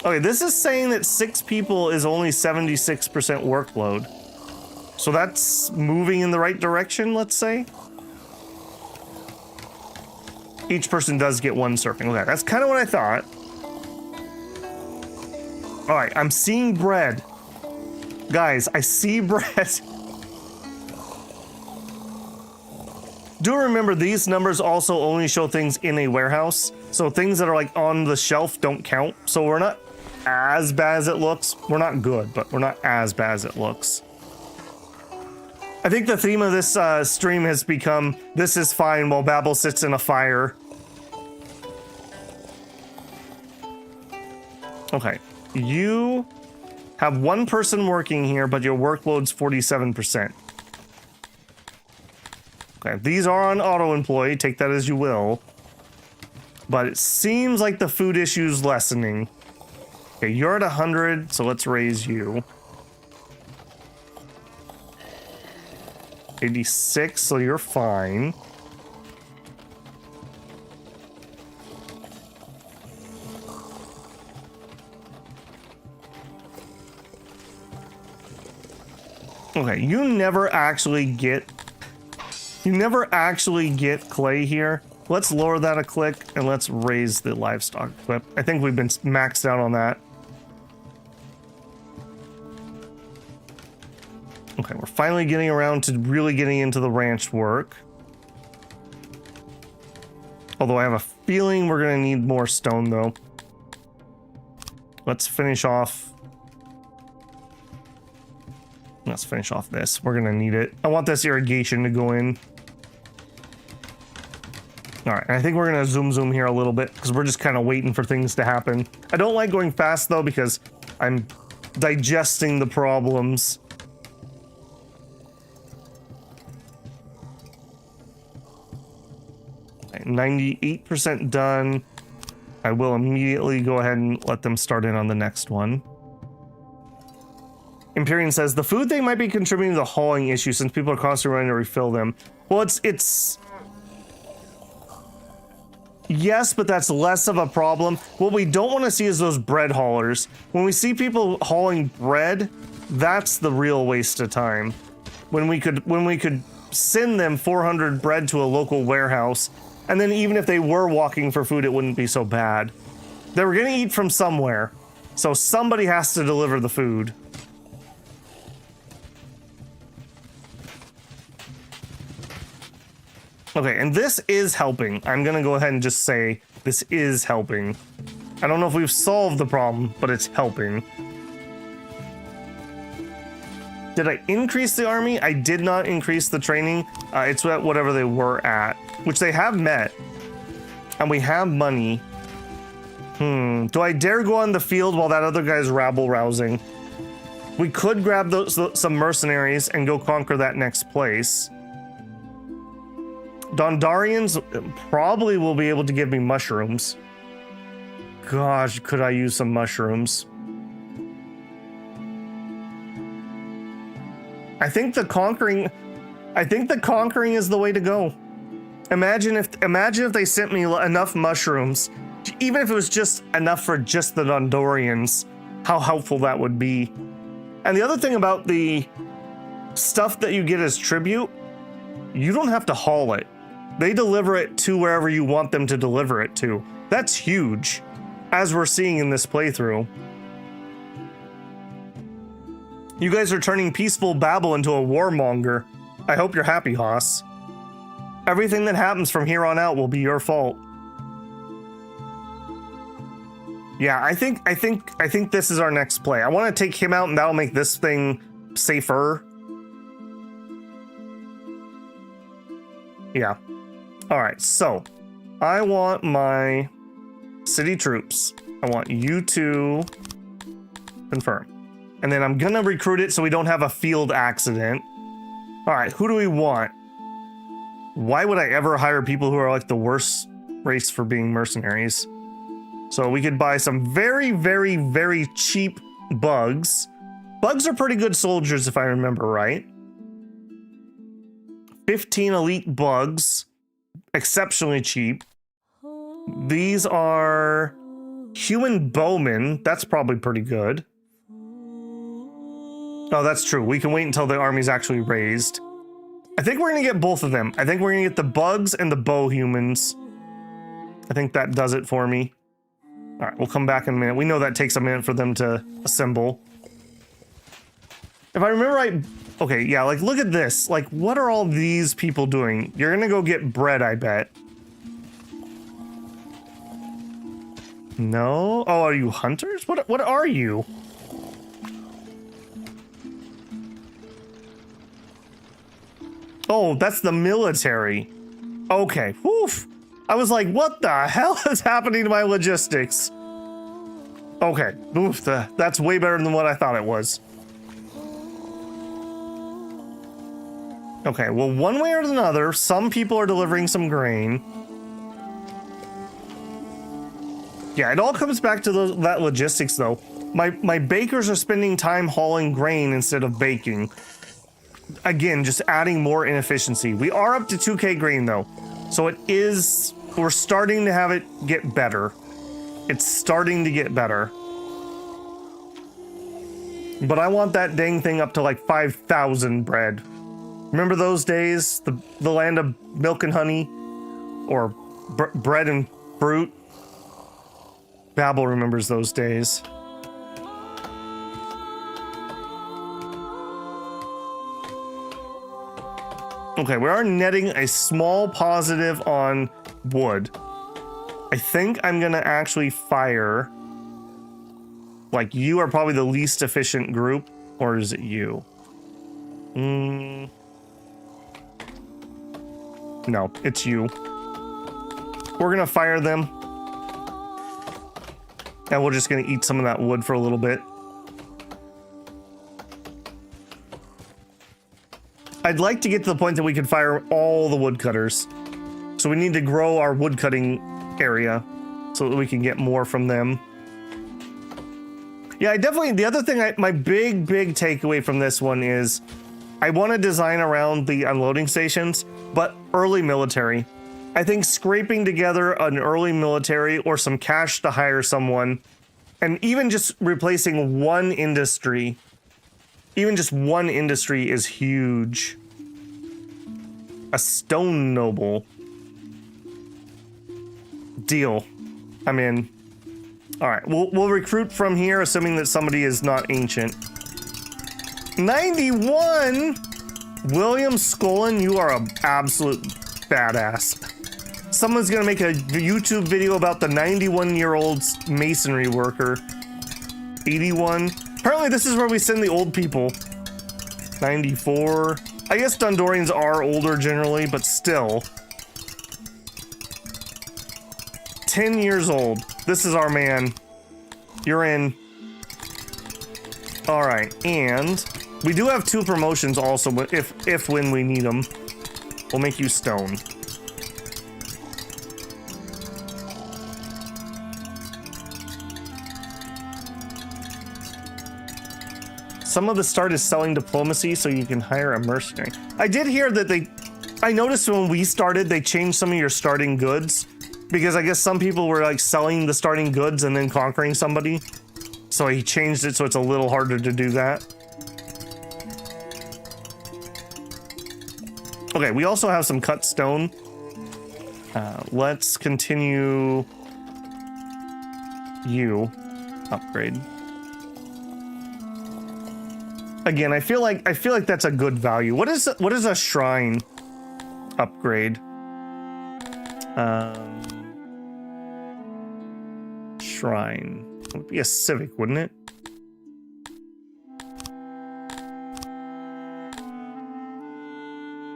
Okay, this is saying that 6 people is only 76% workload. So that's moving in the right direction, let's say. Each person does get 1 serving. Okay, that's kind of what I thought. All right, I'm seeing bread. Guys, I see bread. Do remember these numbers also only show things in a warehouse. So things that are like on the shelf don't count. So we're not as bad as it looks. We're not good, but we're not as bad as it looks. I think the theme of this stream has become, this is fine while Babel sits in a fire. Okay. You have 1 person working here, but your workload's 47%. Okay, these are on auto-employ, take that as you will. But it seems like the food issue's lessening. Okay, you're at 100, so let's raise you. 86, so you're fine. Okay, you never actually get clay here. Let's lower that a click and let's raise the livestock clip. I think we've been maxed out on that. Okay, we're finally getting around to really getting into the ranch work. Although I have a feeling we're gonna need more stone though. Let's finish off this. We're gonna need it. I want this irrigation to go in. All right, I think we're gonna zoom here a little bit because we're just kind of waiting for things to happen. I don't like going fast though because I'm digesting the problems. Okay, 98% done. I will immediately go ahead and let them start in on the next one. Empyrean says, the food thing might be contributing to the hauling issue since people are constantly running to refill them. Well, it's... Yes, but that's less of a problem. What we don't want to see is those bread haulers. When we see people hauling bread, that's the real waste of time. When we could send them 400 bread to a local warehouse, and then even if they were walking for food, it wouldn't be so bad. They were going to eat from somewhere, so somebody has to deliver the food. Okay, and this is helping. I'm gonna go ahead and just say this is helping. I don't know if we've solved the problem, but it's helping. Did I increase the army? I did not increase the training. It's at whatever they were at, which they have met. And we have money. Do I dare go on the field while that other guy's rabble-rousing? We could grab some mercenaries and go conquer that next place. Dondarians probably will be able to give me mushrooms. Gosh, could I use some mushrooms? I think the conquering is the way to go. Imagine if they sent me enough mushrooms, even if it was just enough for just the Dondarians, how helpful that would be. And the other thing about the stuff that you get as tribute, you don't have to haul it. They deliver it to wherever you want them to deliver it to. That's huge, as we're seeing in this playthrough. You guys are turning peaceful Babel into a warmonger. I hope you're happy, Haas. Everything that happens from here on out will be your fault. Yeah, I think this is our next play. I want to take him out, and that'll make this thing safer. Yeah. All right, so I want my city troops. I want you to confirm. And then I'm gonna recruit it so we don't have a field accident. All right, who do we want? Why would I ever hire people who are like the worst race for being mercenaries? So we could buy some very, very, very cheap bugs. Bugs are pretty good soldiers if I remember right. 15 elite bugs, exceptionally cheap. These are human bowmen. That's probably pretty good. Oh, that's true. We can wait until the army's actually raised. I think we're gonna get both of them. I think we're gonna get the bugs and the bow humans. I think that does it for me. All right, we'll come back in a minute. We know that takes a minute for them to assemble. If I remember right, okay, yeah, like look at this. Like, what are all these people doing? You're gonna go get bread, I bet. No? Oh, are you hunters? What are you? Oh, that's the military. Okay, woof. I was like, what the hell is happening to my logistics? Okay, oof, that's way better than what I thought it was. Okay, well, one way or another, some people are delivering some grain. Yeah, it all comes back to that logistics, though. My bakers are spending time hauling grain instead of baking. Again, just adding more inefficiency. We are up to 2K grain, though. So it is... We're starting to have it get better. It's starting to get better. But I want that dang thing up to like 5,000 bread. Remember those days? The land of milk and honey? Or bread and fruit? Babel remembers those days. Okay, we are netting a small positive on wood. I think I'm gonna actually fire. Like, you are probably the least efficient group, or is it you? No, it's you. We're gonna fire them. And we're just gonna eat some of that wood for a little bit. I'd like to get to the point that we can fire all the woodcutters. So we need to grow our woodcutting area so that we can get more from them. Yeah, I definitely, the other thing, my big takeaway from this one is I want to design around the unloading stations, but early military. I think scraping together an early military or some cash to hire someone, and even just replacing one industry, even just one industry is huge. A stone noble. Deal. I'm in. All right, we'll recruit from here, assuming that somebody is not ancient. 91? William Scullin, you are an absolute badass. Someone's gonna make a YouTube video about the 91-year-old masonry worker. 81. Apparently this is where we send the old people. 94. I guess Dundorians are older generally, but still. 10 years old. This is our man. You're in. All right, and we do have 2 promotions also, but if when we need them. We'll make you stone. Some of the start is selling diplomacy so you can hire a mercenary. I did hear that I noticed when we started, they changed some of your starting goods because I guess some people were like selling the starting goods and then conquering somebody. So he changed it so it's a little harder to do that. Okay, we also have some cut stone. Let's continue you upgrade. Again, I feel like that's a good value. What is a shrine upgrade? Shrine. It would be a civic, wouldn't it?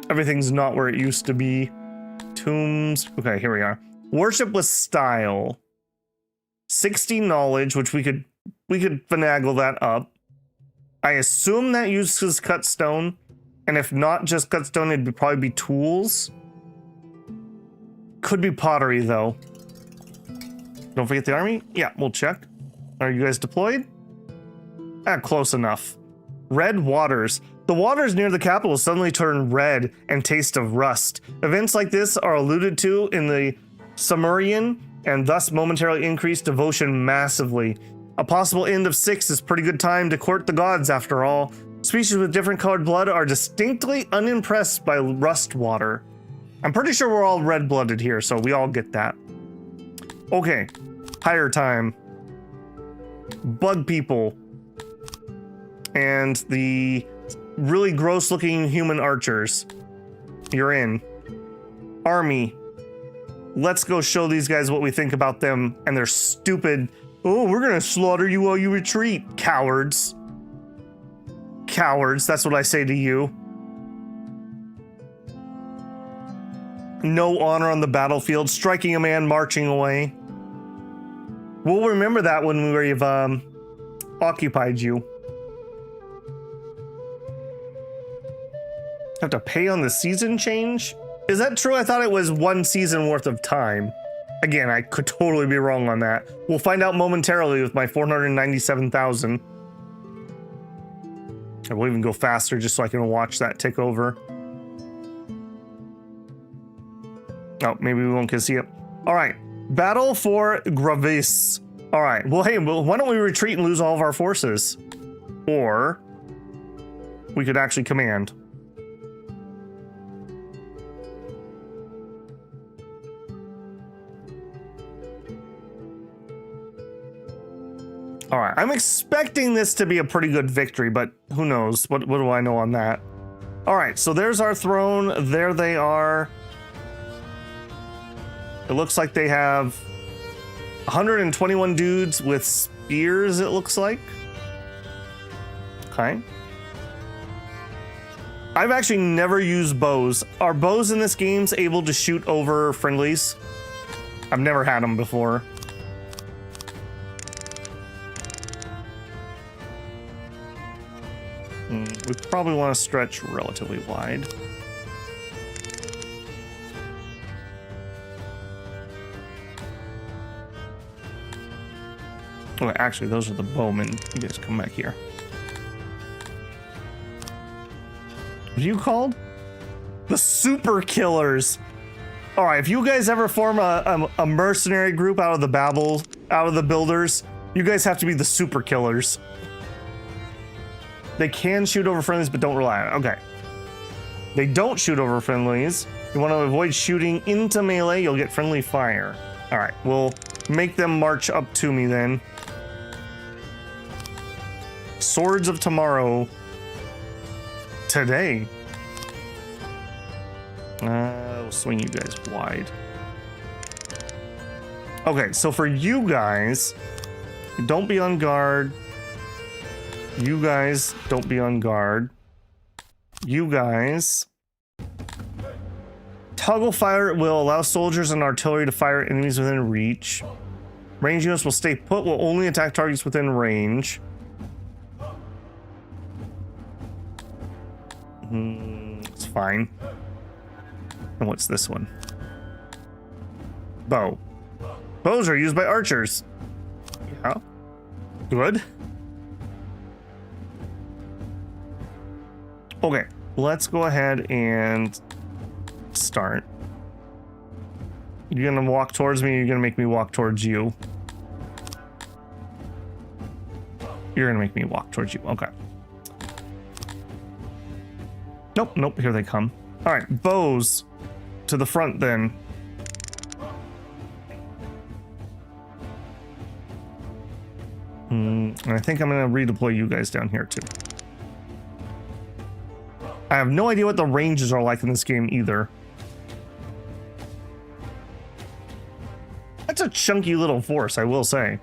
Everything's not where it used to be. Tombs. Okay, here we are. Worship with style. 60 knowledge, which we could finagle that up. I assume that uses cut stone, and if not just cut stone, it'd probably be tools. Could be pottery though. Don't forget the army. Yeah, we'll check. Are you guys deployed? Close enough. Red waters. The waters near the capital suddenly turn red and taste of rust. Events like this are alluded to in the Sumerian and thus momentarily increase devotion massively. A possible end of 6 is pretty good time to court the gods after all. Species with different colored blood are distinctly unimpressed by rust water. I'm pretty sure we're all red-blooded here, so we all get that. Okay, higher time. Bug people. And the really gross-looking human archers. You're in. Army. Let's go show these guys what we think about them and their stupid, oh, we're gonna slaughter you while you retreat. Cowards. Cowards, that's what I say to you. No honor on the battlefield, striking a man, marching away. We'll remember that when we've occupied you. Have to pay on the season change? Is that true? I thought it was 1 season worth of time. Again, I could totally be wrong on that. We'll find out momentarily with my 497,000. I will even go faster just so I can watch that tick over. Oh, maybe we won't get to see it. All right, battle for Gravis. All right, well, hey, why don't we retreat and lose all of our forces? Or we could actually command. All right, I'm expecting this to be a pretty good victory, but who knows? What do I know on that? All right, so there's our throne. There they are. It looks like they have 121 dudes with spears, it looks like. Okay. I've actually never used bows. Are bows in this game able to shoot over friendlies? I've never had them before. We probably want to stretch relatively wide. Oh, actually, those are the bowmen. You guys come back here. What are you called? The Super Killers. All right, if you guys ever form a mercenary group out of the builders, you guys have to be the Super Killers. They can shoot over friendlies, but don't rely on it. Okay. They don't shoot over friendlies. You want to avoid shooting into melee, you'll get friendly fire. All right, we'll make them march up to me then. Swords of Tomorrow. Today. We'll swing you guys wide. Okay, so for you guys, don't be on guard. You guys, don't be on guard. You guys. Toggle fire will allow soldiers and artillery to fire at enemies within reach. Range units will stay put, will only attack targets within range. It's fine. And what's this one? Bow. Bows are used by archers. Yeah. Good. Okay, let's go ahead and start. You're gonna walk towards me, or you're gonna make me walk towards you. You're gonna make me walk towards you, okay. Nope, here they come. All right, bows to the front then. And I think I'm going to redeploy you guys down here too. I have no idea what the ranges are like in this game either. That's a chunky little force, I will say.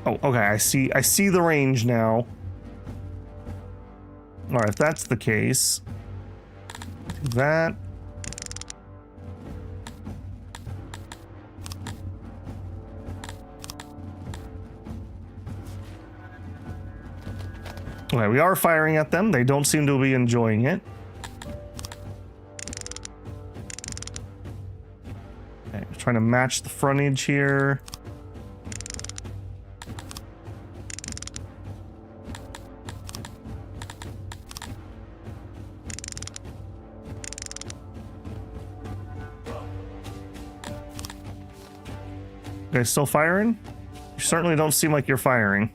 Oh, okay, I see the range now. All right, if that's the case, do that. Okay, we are firing at them. They don't seem to be enjoying it. Okay, trying to match the frontage here. You guys still firing? You certainly don't seem like you're firing.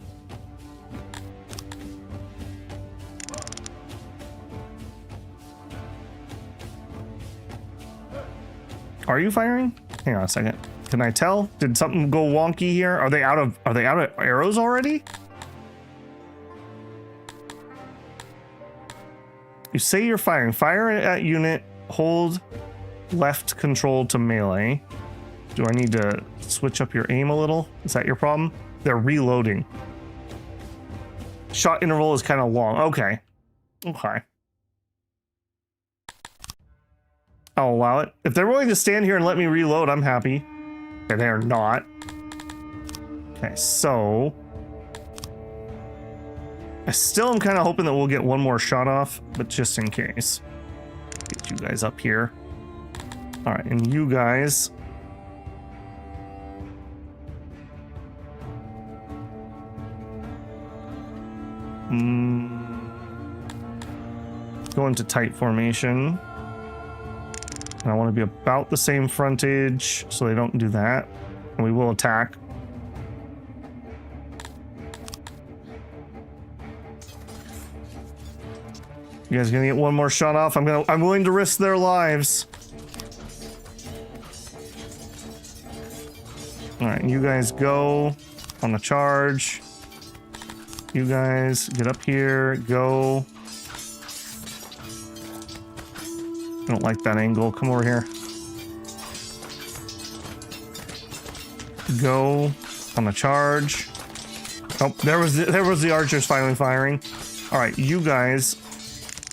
Are you firing? Hang on a second. Can I tell? Did something go wonky here? Are they out of arrows already? You say you're firing. Fire at unit, hold left control to melee. Do I need to switch up your aim a little? Is that your problem? They're reloading. Shot interval is kind of long. Okay. Okay. I'll allow it. If they're willing to stand here and let me reload, I'm happy. And they're not. Okay, so I still am kind of hoping that we'll get one more shot off, but just in case. Get you guys up here. All right, and you guys. Go into tight formation. And I want to be about the same frontage so they don't do that. And we will attack. You guys gonna get one more shot off? I'm willing to risk their lives. All right, you guys go on the charge. You guys get up here, go. I don't like that angle. Come over here. Go on the charge. Oh, there was the archers finally firing. All right, you guys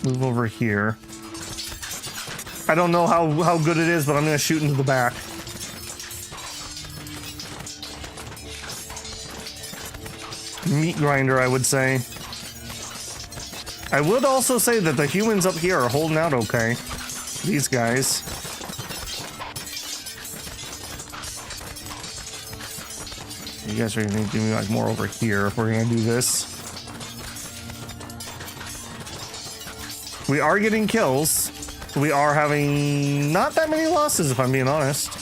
move over here. I don't know how good it is, but I'm gonna shoot into the back. Meat grinder, I would say. I would also say that the humans up here are holding out okay. These guys. You guys are gonna need to do like more over here if we're gonna do this. We are getting kills. We are having not that many losses, if I'm being honest.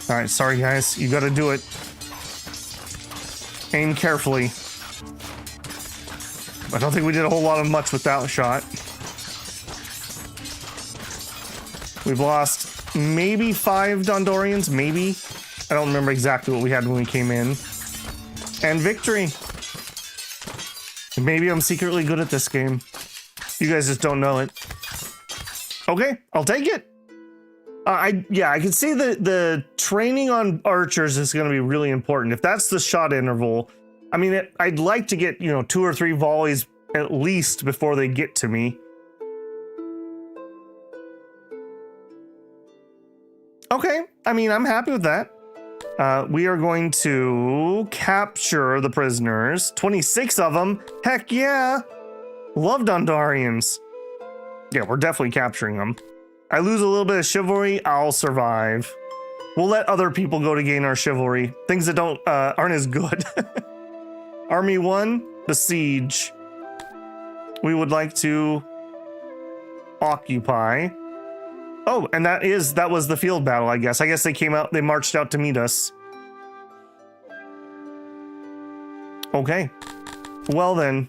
All right, sorry guys, you gotta do it. Aim carefully. I don't think we did a whole lot of much with that shot. We've lost maybe 5 Dondorians, maybe. I don't remember exactly what we had when we came in. And victory. Maybe I'm secretly good at this game. You guys just don't know it. Okay, I'll take it. I can see the training on archers is going to be really important. If that's the shot interval, I mean, I'd like to get, 2 or 3 volleys at least before they get to me. Okay, I mean, I'm happy with that. We are going to capture the prisoners. 26 of them. Heck yeah. Love Dondarians. Yeah, we're definitely capturing them. I lose a little bit of chivalry, I'll survive. We'll let other people go to gain our chivalry. Things that aren't as good. Army 1, besiege. We would like to occupy. Oh, and that was the field battle, I guess. I guess they marched out to meet us. Okay. Well then.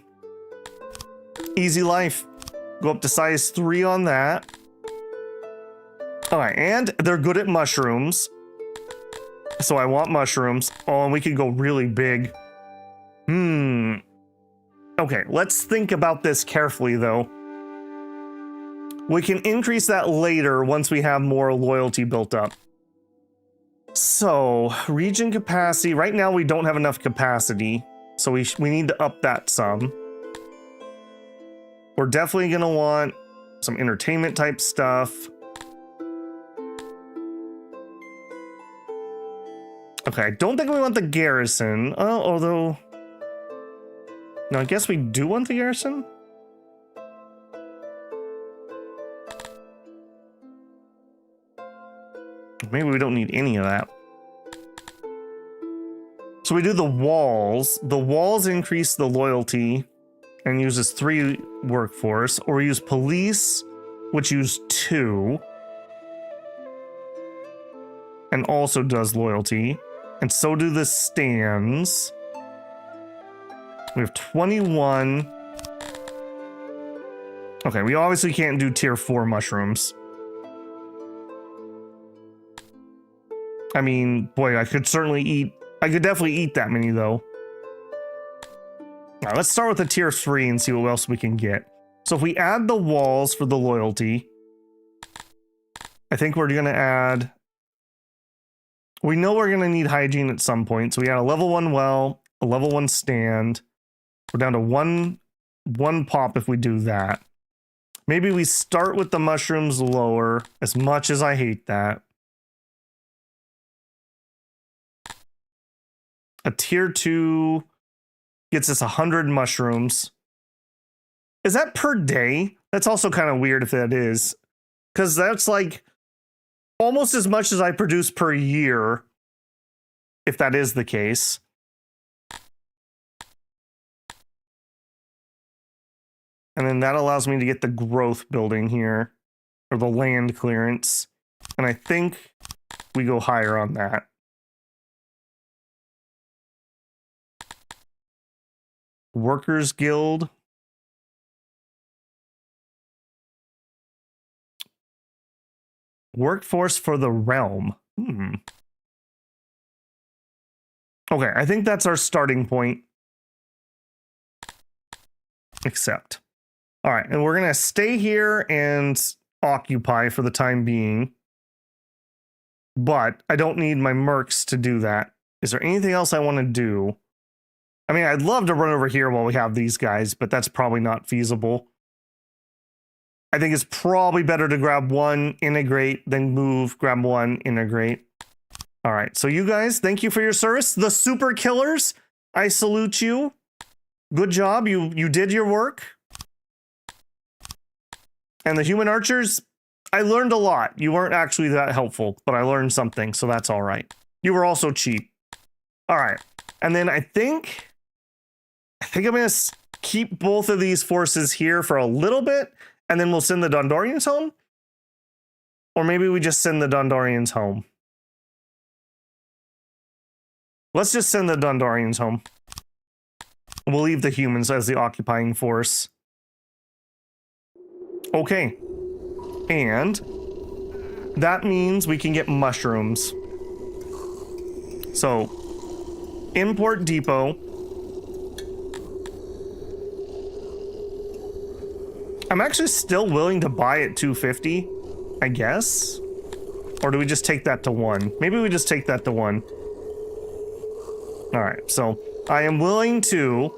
Easy life. Go up to size 3 on that. All right, and they're good at mushrooms. So I want mushrooms. Oh, and we could go really big. Okay, let's think about this carefully, though. We can increase that later once we have more loyalty built up. So, region capacity. Right now, we don't have enough capacity. So we need to up that some. We're definitely going to want some entertainment type stuff. Okay, I don't think we want the garrison. Although... No, I guess we do want the garrison? Maybe we don't need any of that. So we do the walls. The walls increase the loyalty and uses 3 workforce. Or we use police, which use 2. And also does loyalty. And so do the stands. We have 21. Okay, we obviously can't do tier 4 mushrooms. I mean, boy, I could definitely eat that many, though. All right, let's start with the tier 3 and see what else we can get. So if we add the walls for the loyalty, I think we're going to add... We know we're going to need hygiene at some point, so we add a level 1 well, a level 1 stand. We're down to one pop if we do that. Maybe we start with the mushrooms lower, as much as I hate that. A tier 2 gets us 100 mushrooms. Is that per day? That's also kind of weird if that is. Because that's like almost as much as I produce per year, if that is the case. And then that allows me to get the growth building here, or the land clearance. And I think we go higher on that. Workers Guild. Workforce for the realm. Okay, I think that's our starting point. Accept. All right, and we're going to stay here and occupy for the time being. But I don't need my mercs to do that. Is there anything else I want to do? I mean, I'd love to run over here while we have these guys, but that's probably not feasible. I think it's probably better to grab 1, integrate, then move, grab 1, integrate. All right, so you guys, thank you for your service. The super killers, I salute you. Good job, you did your work. And the human archers, I learned a lot. You weren't actually that helpful, but I learned something, so that's all right. You were also cheap. All right, and then I think I'm gonna keep both of these forces here for a little bit, and then we'll send the Dondorians home. Or maybe we just send the Dondorians home. Let's just send the Dondorians home. We'll leave the humans as the occupying force. Okay. And that means we can get mushrooms. So, import depot. I'm actually still willing to buy at 250, I guess. Or do we just take that to 1? Maybe we just take that to 1. All right, so I am willing to,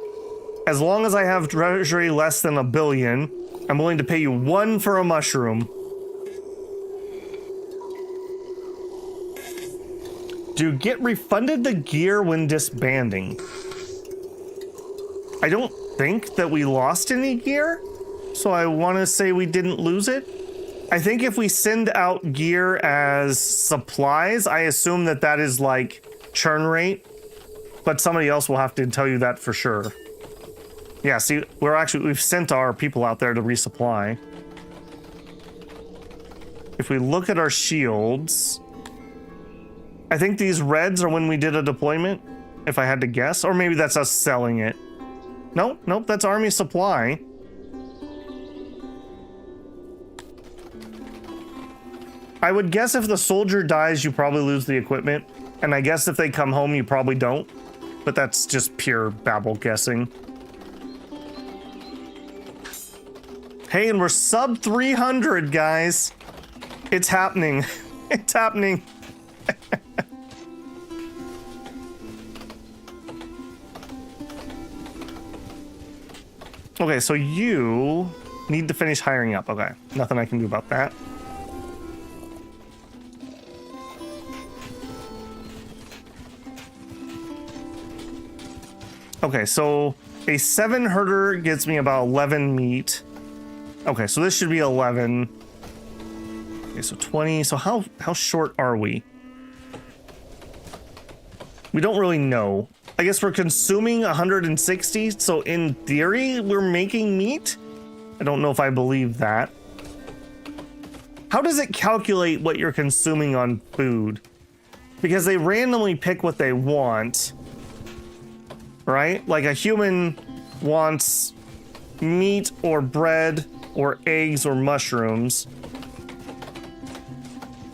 as long as I have treasury less than 1 billion, I'm willing to pay you 1 for a mushroom. Do you get refunded the gear when disbanding? I don't think that we lost any gear, so I want to say we didn't lose it. I think if we send out gear as supplies, I assume that that is like churn rate, but somebody else will have to tell you that for sure. Yeah, see, we've sent our people out there to resupply. If we look at our shields, I think these reds are when we did a deployment, if I had to guess, or maybe that's us selling it. Nope, that's army supply. I would guess if the soldier dies, you probably lose the equipment. And I guess if they come home, you probably don't. But that's just pure babble guessing. Hey, and we're sub 300, guys. It's happening. It's happening. Okay, so you need to finish hiring up. Okay, nothing I can do about that. Okay, so a 7 herder gets me about 11 meat. Okay, so this should be 11. Okay, so 20. So how short are we? We don't really know. I guess we're consuming 160, so in theory, we're making meat? I don't know if I believe that. How does it calculate what you're consuming on food? Because they randomly pick what they want, right? Like a human wants meat or bread or eggs or mushrooms.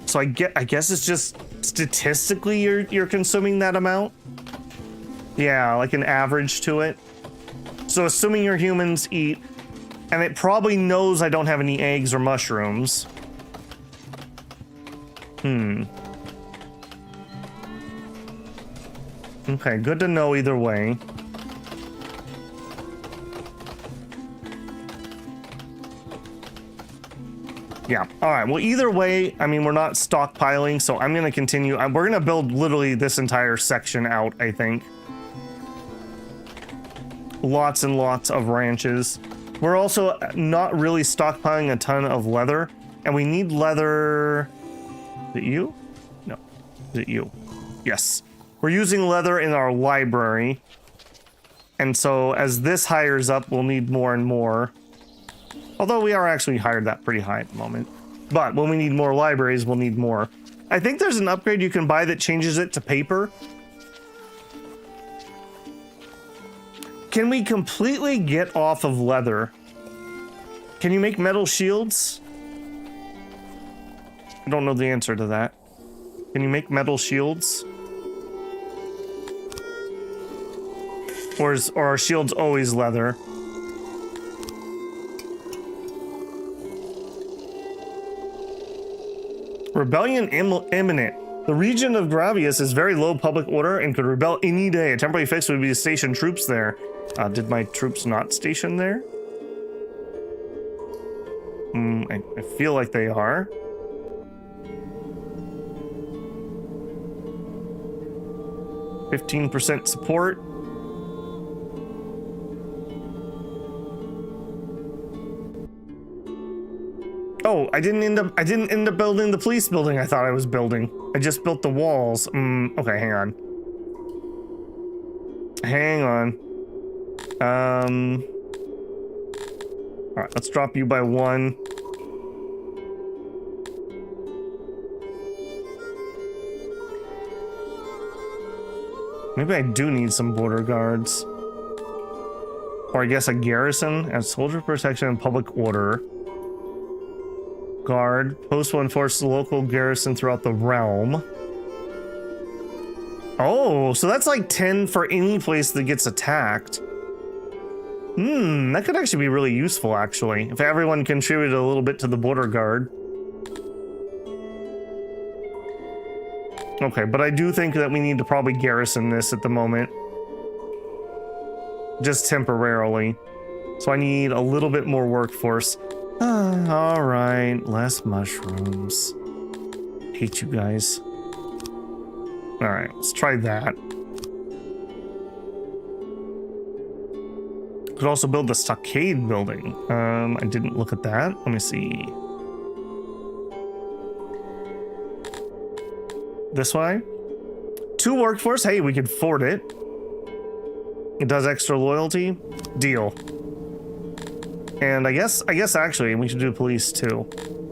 So I guess it's just statistically you're consuming that amount. Yeah, like an average to it. So assuming your humans eat, and it probably knows I don't have any eggs or mushrooms. Okay, good to know either way. Yeah, all right, well, either way, I mean, we're not stockpiling, so I'm gonna continue. We're gonna build literally this entire section out, I think. Lots and lots of ranches. We're also not really stockpiling a ton of leather, and we need leather. Is it you? No. Is it you? Yes. We're using leather in our library, and so as this hires up, we'll need more and more. Although we are actually hired that pretty high at the moment. But when we need more libraries, we'll need more. I think there's an upgrade you can buy that changes it to paper. Can we completely get off of leather? Can you make metal shields? I don't know the answer to that. Can you make metal shields? Or are shields always leather? Rebellion imminent. The region of Gravius is very low public order and could rebel any day. A temporary fix would be to station troops there. Did my troops not station there? I feel like they are. %15 support. Oh, I didn't end up building the police building I thought I was building. I just built the walls. Okay, hang on. Hang on. All right, let's drop you by 1. Maybe I do need some border guards. Or I guess a garrison and soldier protection and public order. Guard. Post will enforce the local garrison throughout the realm. Oh, so that's like 10 for any place that gets attacked. That could actually be really useful, actually, if everyone contributed a little bit to the border guard. Okay, but I do think that we need to probably garrison this at the moment. Just temporarily. So I need a little bit more workforce. All right, less mushrooms. Hate you guys. All right, let's try that. Could also build the stockade building. I didn't look at that. Let me see. This way. 2 workforce. Hey, we could afford it. It does extra loyalty. Deal. And I guess actually we should do police too.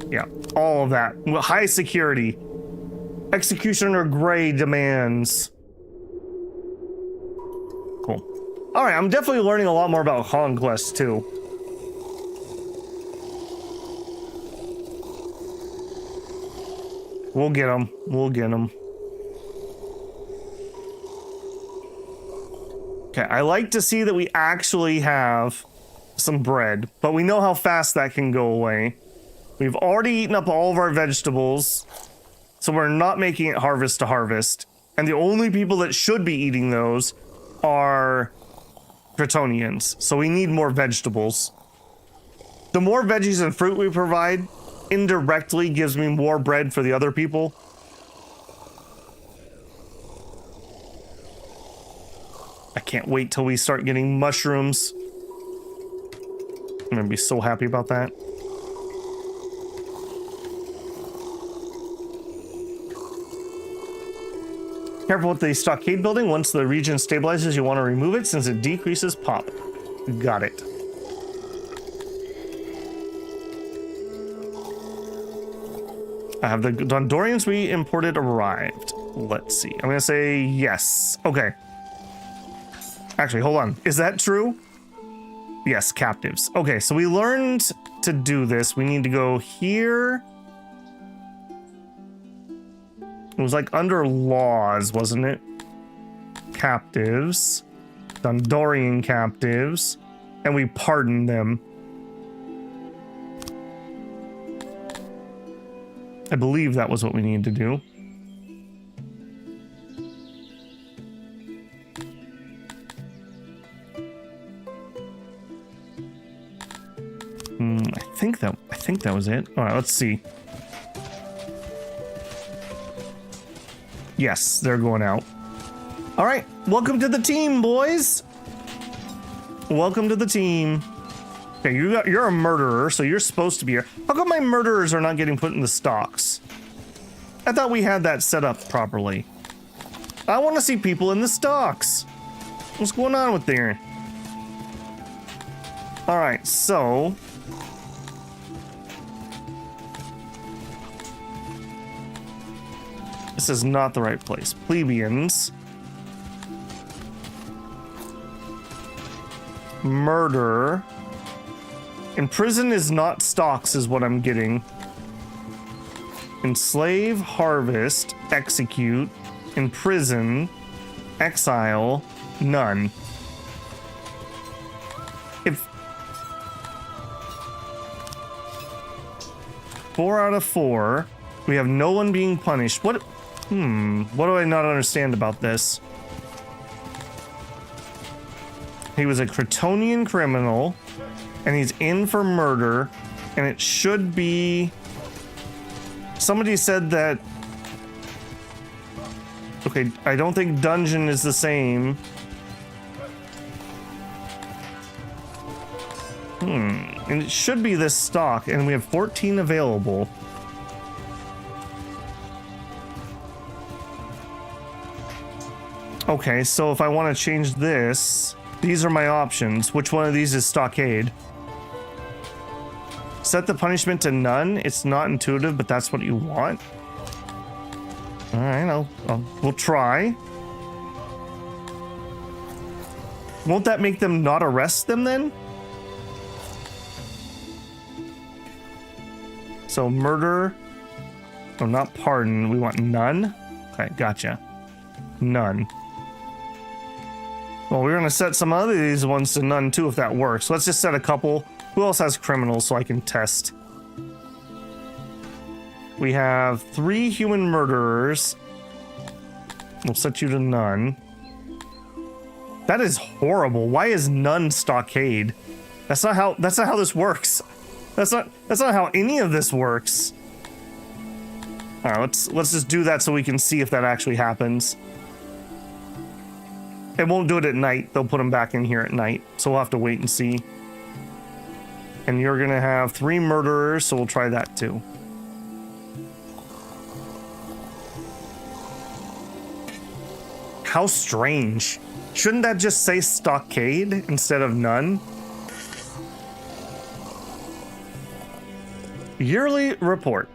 Yeah, all of that. High security. Executioner Gray demands. Cool. All right, I'm definitely learning a lot more about conquest too. We'll get them. We'll get them. Okay, I like to see that we actually have some bread, but we know how fast that can go away. We've already eaten up all of our vegetables, so we're not making it harvest to harvest. And the only people that should be eating those are Kryptonians, so we need more vegetables. The more veggies and fruit we provide indirectly gives me more bread for the other people. I can't wait till we start getting mushrooms. I'm gonna be so happy about that. Careful with the stockade building. Once the region stabilizes, you want to remove it since it decreases pop. Got it. Have the Dondorians we imported arrived? Let's see. I'm gonna say yes. Okay. Actually, hold on. Is that true? Yes, captives. Okay, so we learned to do this. We need to go here. It was like under laws, wasn't it? Captives. Dondorian captives. And we pardoned them. I believe that was what we needed to do. I think that was it. All right, let's see. Yes, they're going out. All right, welcome to the team, boys. Welcome to the team. Okay, you're a murderer, so you're supposed to be here. How come my murderers are not getting put in the stocks? I thought we had that set up properly. I want to see people in the stocks. What's going on with there? All right, so this is not the right place. Plebeians. Murder. Imprison is not stocks, is what I'm getting. Enslave, harvest, execute, imprison, exile, none. If 4 out of 4, we have no one being punished. What do I not understand about this? He was a Kryptonian criminal, and he's in for murder, and it should be... Somebody said that... Okay, I don't think dungeon is the same. And it should be this stock, and we have 14 available. Okay, so if I want to change this, these are my options. Which one of these is stockade? Set the punishment to none. It's not intuitive, but that's what you want. All right, we'll try. Won't that make them not arrest them then? So murder. Oh, not pardon. We want none. Okay, gotcha. None. Well, we're gonna set some other of these ones to none too if that works. Let's just set a couple. Who else has criminals so I can test? We have 3 human murderers. We'll set you to none. That is horrible. Why is none stockade? That's not how this works. That's not how any of this works. All right, let's just do that so we can see if that actually happens. It won't do it at night. They'll put them back in here at night, so we'll have to wait and see. And you're gonna have 3 murderers, so we'll try that too. How strange. Shouldn't that just say stockade instead of none? Yearly report.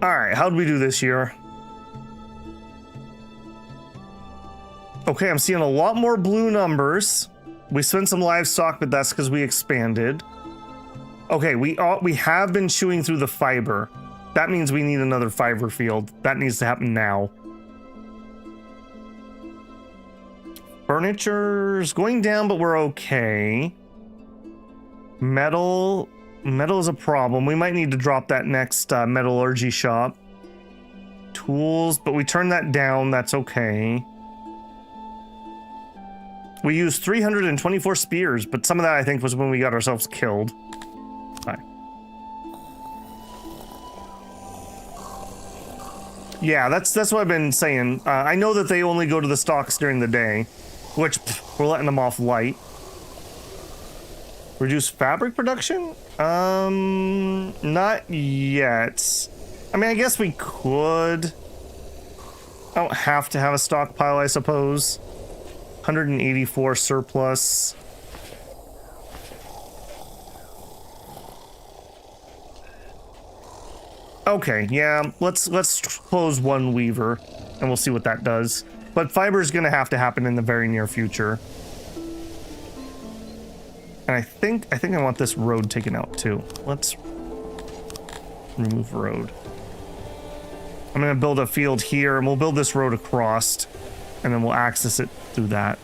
All right, how'd we do this year? Okay, I'm seeing a lot more blue numbers. We spent some livestock, but that's because we expanded. Okay, we have been chewing through the fiber. That means we need another fiber field. That needs to happen now. Furniture's going down, but we're okay. Metal is a problem. We might need to drop that next metallurgy shop. Tools, but we turned that down. That's okay. We used 324 spears, but some of that I think was when we got ourselves killed. Hi. Yeah, that's what I've been saying. I know that they only go to the stocks during the day, which we're letting them off light. Reduce fabric production? Not yet. I mean, I guess we could. I don't have to have a stockpile, I suppose. 184 surplus. Okay, yeah, let's close one weaver and we'll see what that does. But fiber is going to have to happen in the very near future. And I think I want this road taken out too. Let's remove road. I'm going to build a field here and we'll build this road across and then we'll access it through that.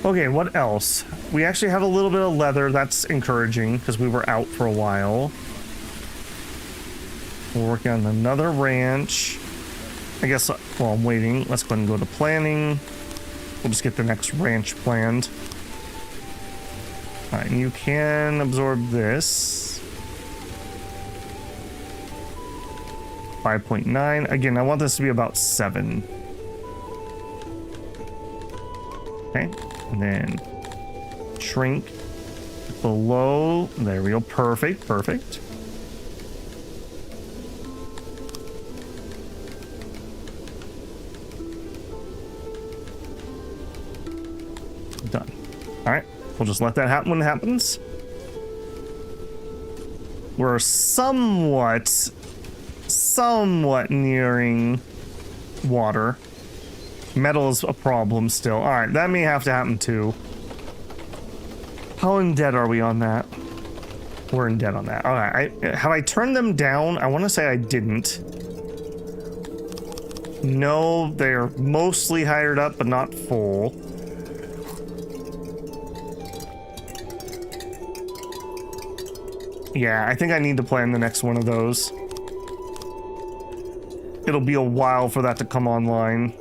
Okay, what else? We actually have a little bit of leather. That's encouraging because we were out for a while. We're working on another ranch. I guess while I'm waiting, let's go ahead and go to planning. We'll just get the next ranch planned. All right, and you can absorb this. 5.9. Again, I want this to be about 7. Okay, and then shrink below. There we go. Perfect, perfect. Done. All right, we'll just let that happen when it happens. We're somewhat nearing water. Metal is a problem still. All right, that may have to happen too. How in debt are we on that? We're in debt on that. All right, have I turned them down? I want to say I didn't. No, they're mostly hired up, but not full. Yeah, I think I need to plan the next one of those. It'll be a while for that to come online.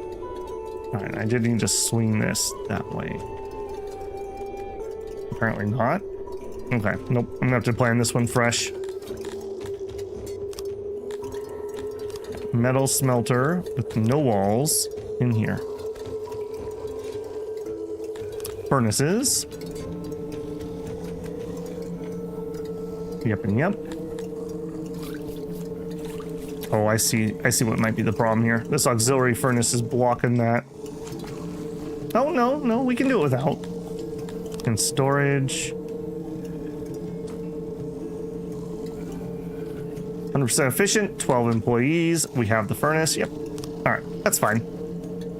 Alright, I did need to swing this that way. Apparently not. Okay, nope. I'm gonna have to plan this one fresh. Metal smelter with no walls in here. Furnaces. Yep and yep. Oh, I see what might be the problem here. This auxiliary furnace is blocking that. Oh, no, we can do it without. And storage. 100% efficient, 12 employees. We have the furnace. Yep. All right, that's fine.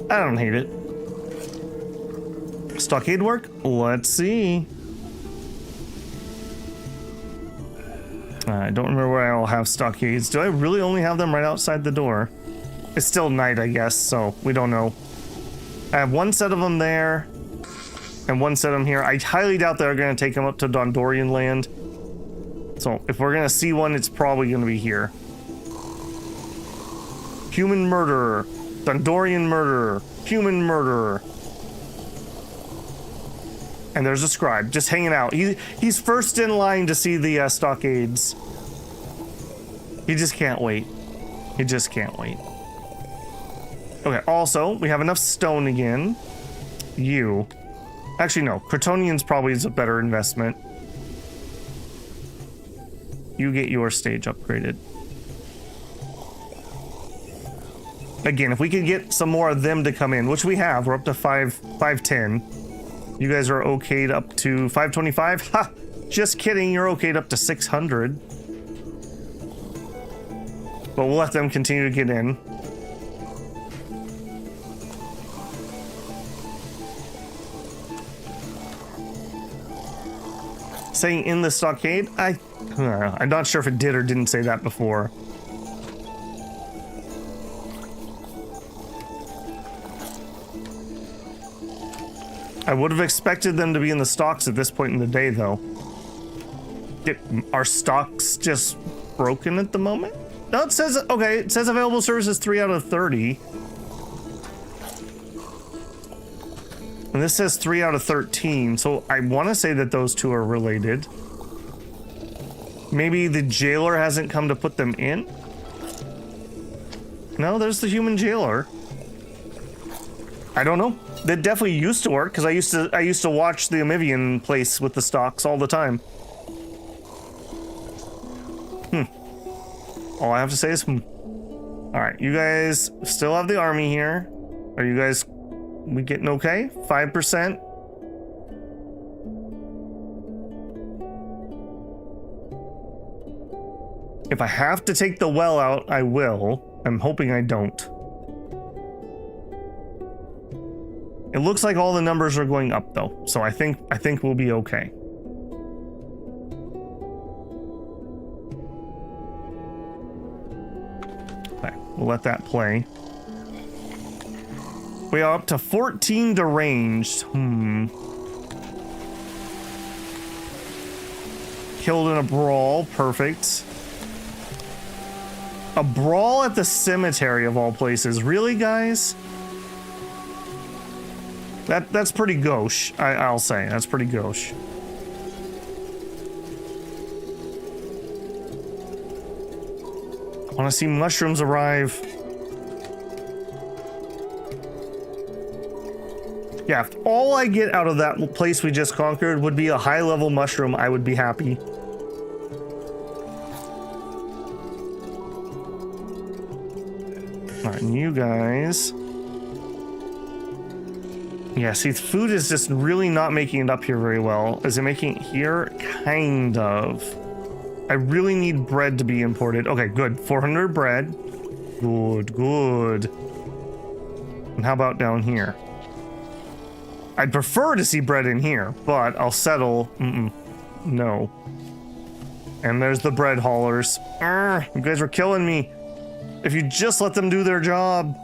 I don't hate it. Stockade work? Let's see. I don't remember where I'll have stockades. Do I really only have them right outside the door? It's still night, I guess, so we don't know. I have one set of them there, and one set of them here. I highly doubt they're going to take them up to Dondorian land. So if we're going to see one, it's probably going to be here. Human murderer. Dondorian murderer. Human murderer. And there's a scribe just hanging out. He's first in line to see the stockades. He just can't wait. He just can't wait. Okay, also, we have enough stone again. You. Actually, no. Crotonians probably is a better investment. You get your stage upgraded. Again, if we could get some more of them to come in, which we have. We're up to 510. You guys are okayed up to 525? Ha! Just kidding, you're okayed up to 600. But we'll let them continue to get in. saying in the stockade? I'm not sure if it did or didn't say that before. I would have expected them to be in the stocks at this point in the day, though. Are stocks just broken at the moment? No, it says, okay, it says available services 3 out of 30. And this says 3 out of 13, so I want to say that those two are related. Maybe the jailer hasn't come to put them in? No, there's the human jailer. I don't know. That definitely used to work, because I used to watch the Amivian place with the stocks all the time. All I have to say is Alright, you guys still have the army here. Are you guys... we getting okay? 5%? If I have to take the well out, I will. I'm hoping I don't. It looks like all the numbers are going up though, so I think we'll be okay. Okay, we'll let that play. We are up to 14 deranged. Killed in a brawl, perfect. A brawl at the cemetery of all places. Really, guys? That's pretty gauche, I'll say. That's pretty gauche. I want to see mushrooms arrive. Yeah, if all I get out of that place we just conquered would be a high-level mushroom, I would be happy. Alright, and you guys... yeah, see, food is just really not making it up here very well. Is it making it here? Kind of. I really need bread to be imported. Okay, good. 400 bread. Good, good. And how about down here? I'd prefer to see bread in here, but I'll settle. No. And there's the bread haulers. You guys were killing me. If you just let them do their job.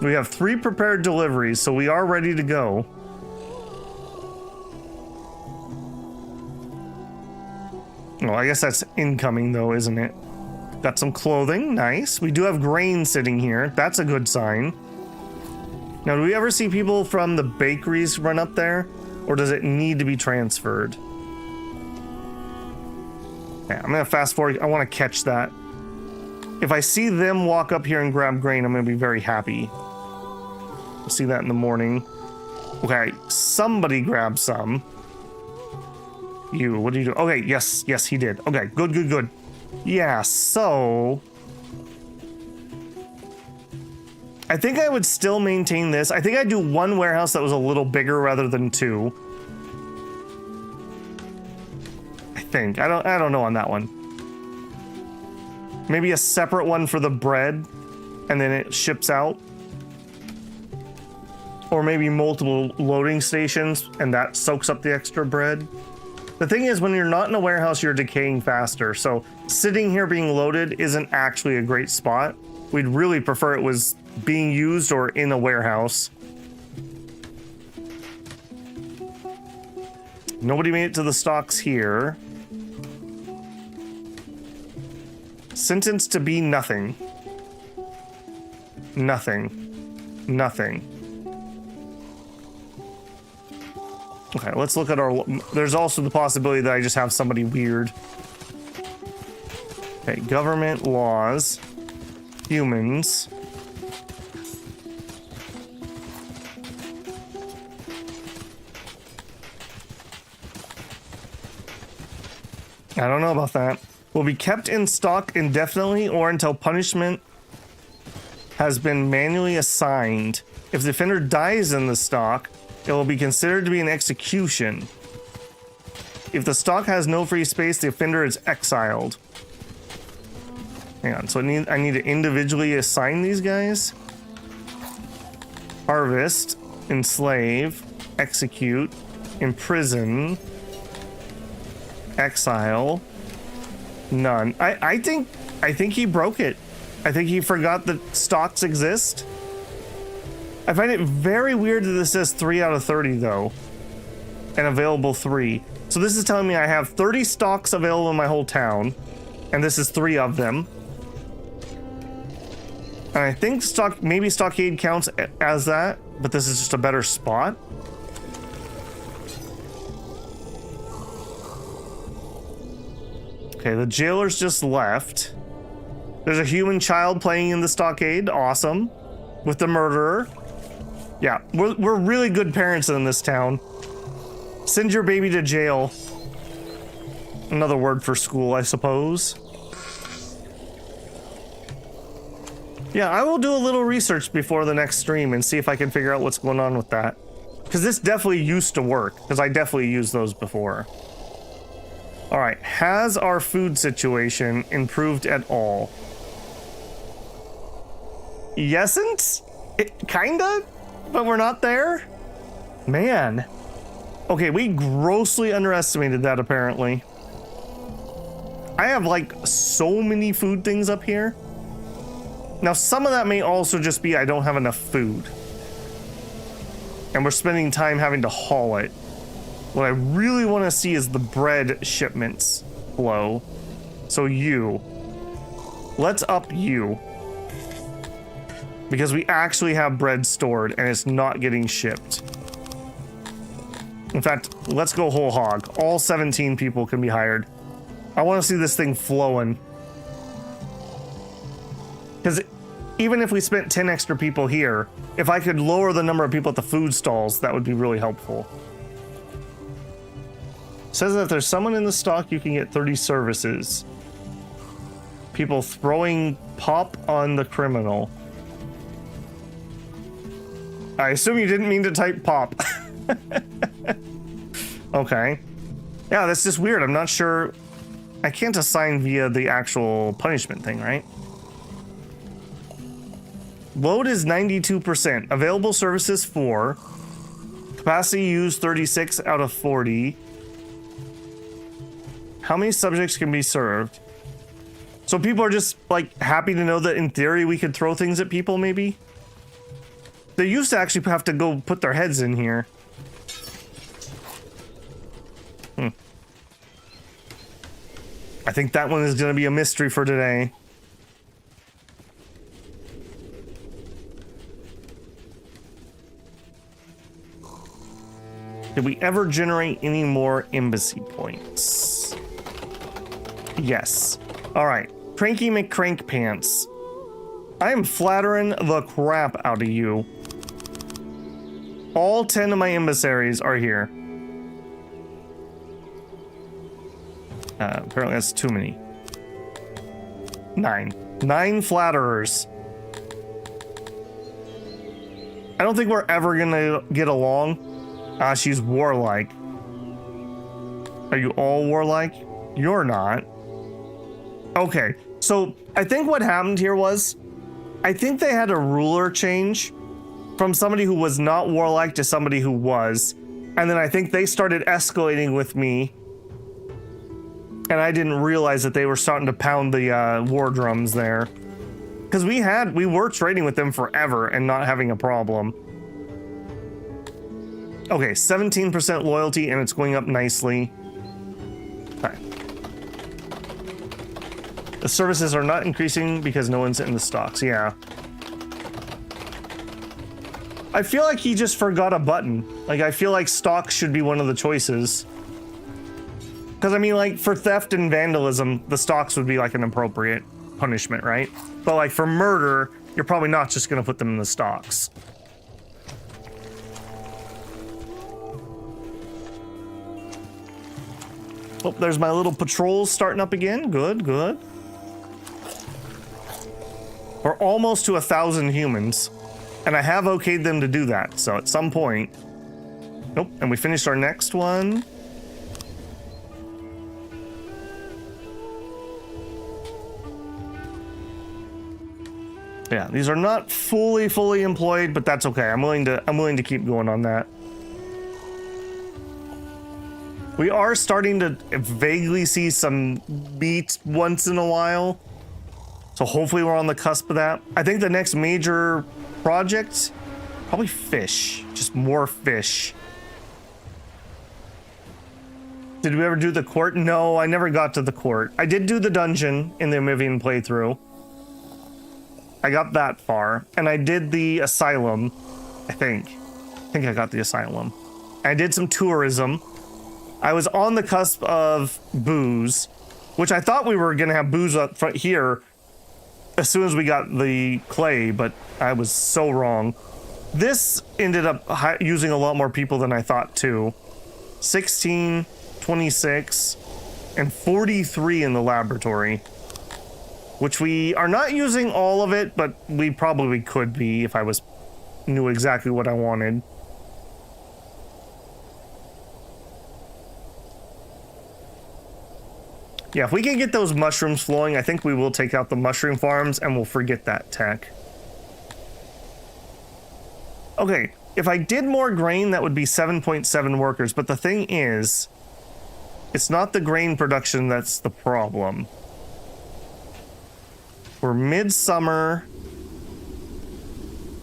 We have 3 prepared deliveries, so we are ready to go. Well, I guess that's incoming though, isn't it? Got some clothing, nice. We do have grain sitting here. That's a good sign. Now, do we ever see people from the bakeries run up there? Or does it need to be transferred? Yeah, I'm gonna fast forward. I want to catch that. If I see them walk up here and grab grain, I'm gonna be very happy. We'll see that in the morning. Okay, somebody grab some. You, what do you do? Okay, yes, he did. Okay, good, good, good. Yeah, so... I think I would still maintain this. I think I'd do 1 warehouse that was a little bigger rather than 2. I think. I don't know on that one. Maybe a separate one for the bread, and then it ships out. Or maybe multiple loading stations, and that soaks up the extra bread. The thing is, when you're not in a warehouse, you're decaying faster, so sitting here being loaded isn't actually a great spot. We'd really prefer it was being used or in a warehouse. Nobody made it to the stocks here. Sentenced to be nothing. Nothing. Nothing. Okay, let's look at our... There's also the possibility that I just have somebody weird. Okay, government laws. Humans. I don't know about that. Will be kept in stock indefinitely or until punishment has been manually assigned. If the offender dies in the stock, it will be considered to be an execution. If the stock has no free space, the offender is exiled. Hang on, so I need to individually assign these guys. Harvest, enslave, execute. Imprison. Exile. None. I think he broke it. I think he forgot that stocks exist. I find it very weird that this says 3 out of 30 though. And available 3. So this is telling me I have 30 stocks available in my whole town. And this is 3 of them. And I think maybe Stockade counts as that, but this is just a better spot. Okay, the jailer's just left. There's a human child playing in the stockade. Awesome. With the murderer. Yeah, we're really good parents in this town. Send your baby to jail. Another word for school, I suppose. Yeah, I will do a little research before the next stream and see if I can figure out what's going on with that. Because this definitely used to work, because I definitely used those before. Alright, has our food situation improved at all? Yesn't? Kinda? But we're not there? Man. Okay, we grossly underestimated that apparently. I have like so many food things up here. Now some of that may also just be I don't have enough food. And we're spending time having to haul it. What I really want to see is the bread shipments flow. So you. Let's up you. Because we actually have bread stored and it's not getting shipped. In fact, let's go whole hog. All 17 people can be hired. I want to see this thing flowing. Because even if we spent 10 extra people here, if I could lower the number of people at the food stalls, that would be really helpful. It says that if there's someone in the stock, you can get 30 services. People throwing pop on the criminal. I assume you didn't mean to type pop. Okay. Yeah, that's just weird. I'm not sure. I can't assign via the actual punishment thing, right? Load is 92%. Available services 4. Capacity used 36 out of 40. How many subjects can be served? So people are just like happy to know that in theory we could throw things at people maybe? They used to actually have to go put their heads in here. I think that one is going to be a mystery for today. Did we ever generate any more embassy points? Yes. All right. Cranky McCrank Pants. I am flattering the crap out of you. All 10 of my emissaries are here. Apparently that's too many. 9. 9 flatterers. I don't think we're ever gonna get along. She's warlike. Are you all warlike? You're not. Okay, so I think what happened here was, I think they had a ruler change from somebody who was not warlike to somebody who was. And then I think they started escalating with me. And I didn't realize that they were starting to pound the war drums there. Because we were trading with them forever and not having a problem. Okay, 17% loyalty and it's going up nicely. Okay. The services are not increasing because no one's in the stocks, yeah. I feel like he just forgot a button. Like, I feel like stocks should be one of the choices. Because, I mean, like, for theft and vandalism, the stocks would be, like, an appropriate punishment, right? But, like, for murder, you're probably not just going to put them in the stocks. Oh, there's my little patrols starting up again. Good, good. We're almost to 1,000 humans. And I have okayed them to do that, so at some point... Nope, and we finished our next one. Yeah, these are not fully employed, but that's okay. I'm willing to keep going on that. We are starting to vaguely see some meat once in a while. So hopefully we're on the cusp of that. I think the next major project, probably fish, just more fish. Did we ever do the court? No, I never got to the court. I did do the dungeon in the Oblivion playthrough. I got that far. And I did the asylum, I think. I think I got the asylum. I did some tourism. I was on the cusp of booze, which I thought we were going to have booze up front here as soon as we got the clay, but I was so wrong. This ended up using a lot more people than I thought too. 16, 26, and 43 in the laboratory, which we are not using all of it, but we probably could be if I knew exactly what I wanted. Yeah, if we can get those mushrooms flowing, I think we will take out the mushroom farms and we'll forget that tech. Okay, if I did more grain, that would be 7.7 workers, but the thing is, it's not the grain production that's the problem. We're midsummer,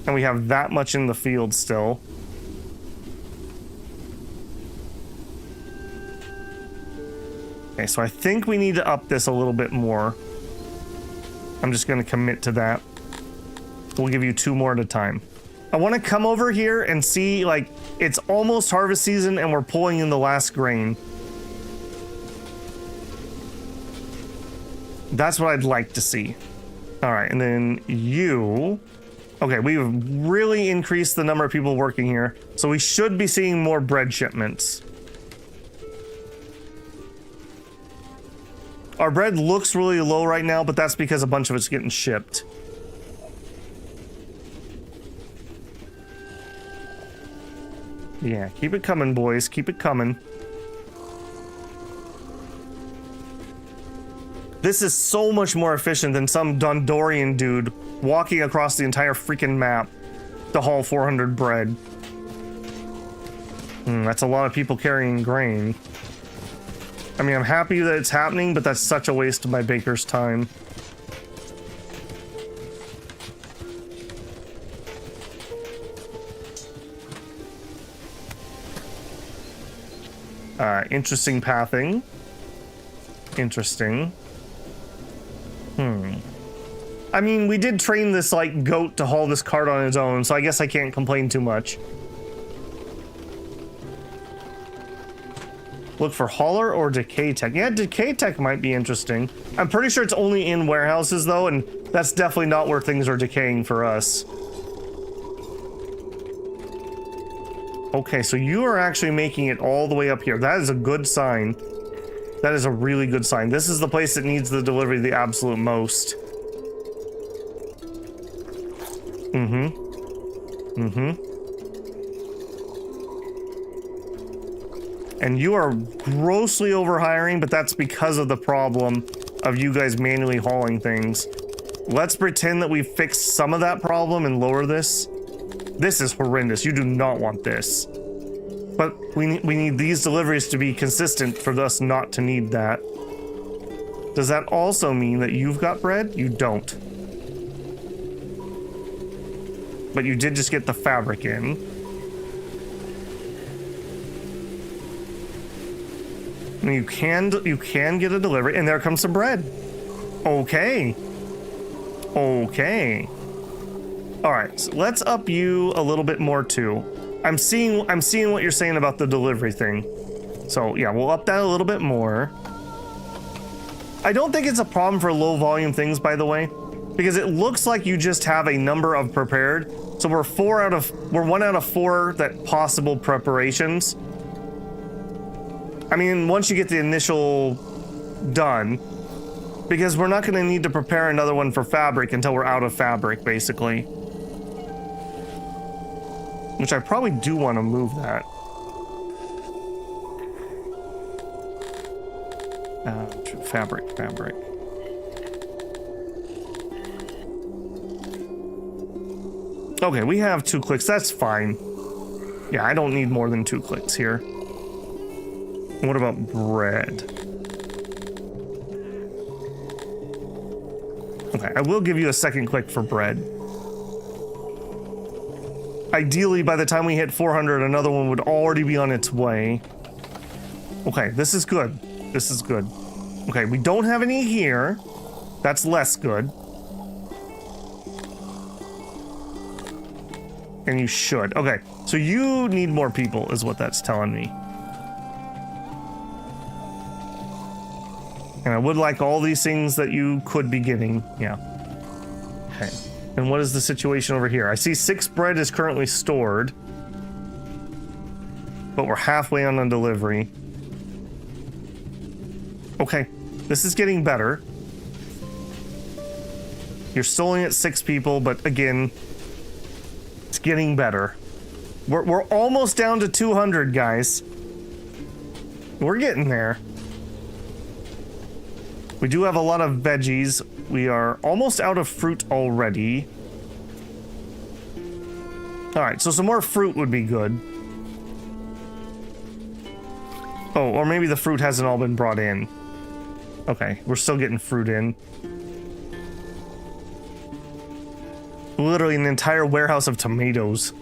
and we have that much in the field still. Okay, so I think we need to up this a little bit more. I'm just going to commit to that. We'll give you 2 more at a time. I want to come over here and see, like, it's almost harvest season and we're pulling in the last grain. That's what I'd like to see. All right, and then you... Okay, we've really increased the number of people working here, so we should be seeing more bread shipments. Our bread looks really low right now, but that's because a bunch of it's getting shipped. Yeah, keep it coming, boys. Keep it coming. This is so much more efficient than some Dondorian dude walking across the entire freaking map to haul 400 bread. That's a lot of people carrying grain. I mean, I'm happy that it's happening, but that's such a waste of my baker's time. Interesting pathing. Interesting. I mean, we did train this, like, goat to haul this cart on its own, so I guess I can't complain too much. Look for hauler or decay tech. Yeah, decay tech might be interesting. I'm pretty sure it's only in warehouses, though, and that's definitely not where things are decaying for us. Okay, so you are actually making it all the way up here. That is a good sign. That is a really good sign. This is the place that needs the delivery the absolute most. And you are grossly overhiring, but that's because of the problem of you guys manually hauling things. Let's pretend that we fixed some of that problem and lower this. This is horrendous. You do not want this. But we need these deliveries to be consistent for us not to need that. Does that also mean that you've got bread? You don't. But you did just get the fabric in. And you can get a delivery, and there comes some bread. Okay. Okay. All right, so let's up you a little bit more too. I'm seeing what you're saying about the delivery thing. So yeah, we'll up that a little bit more. I don't think it's a problem for low volume things, by the way, because it looks like you just have a number of prepared. So we're 1 out of 4 that possible preparations. I mean, once you get the initial done, because we're not going to need to prepare another one for fabric until we're out of fabric, basically. Which I probably do want to move that. Fabric. Okay, we have 2 clicks. That's fine. Yeah, I don't need more than 2 clicks here. What about bread? Okay, I will give you a second click for bread. Ideally, by the time we hit 400, another one would already be on its way. Okay, this is good. This is good. Okay, we don't have any here. That's less good. And you should. Okay, so you need more people is what that's telling me. And I would like all these things that you could be getting. Yeah. Okay. And what is the situation over here? I see 6 bread is currently stored. But we're halfway on delivery. Okay. This is getting better. You're still only at 6 people, but again, it's getting better. We're almost down to 200, guys. We're getting there. We do have a lot of veggies. We are almost out of fruit already. Alright, so some more fruit would be good. Oh, or maybe the fruit hasn't all been brought in. Okay, we're still getting fruit in. Literally an entire warehouse of tomatoes.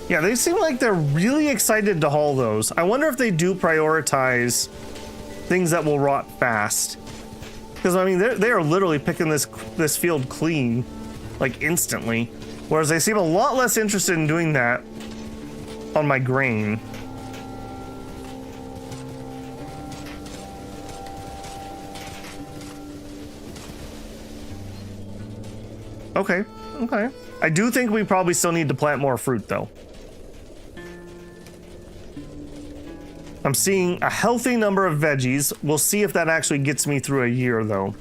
Yeah, they seem like they're really excited to haul those. I wonder if they do prioritize things that will rot fast. Because, I mean, they are literally picking this field clean, like, instantly. Whereas they seem a lot less interested in doing that on my grain. Okay, okay. I do think we probably still need to plant more fruit, though. I'm seeing a healthy number of veggies. We'll see if that actually gets me through a year, though.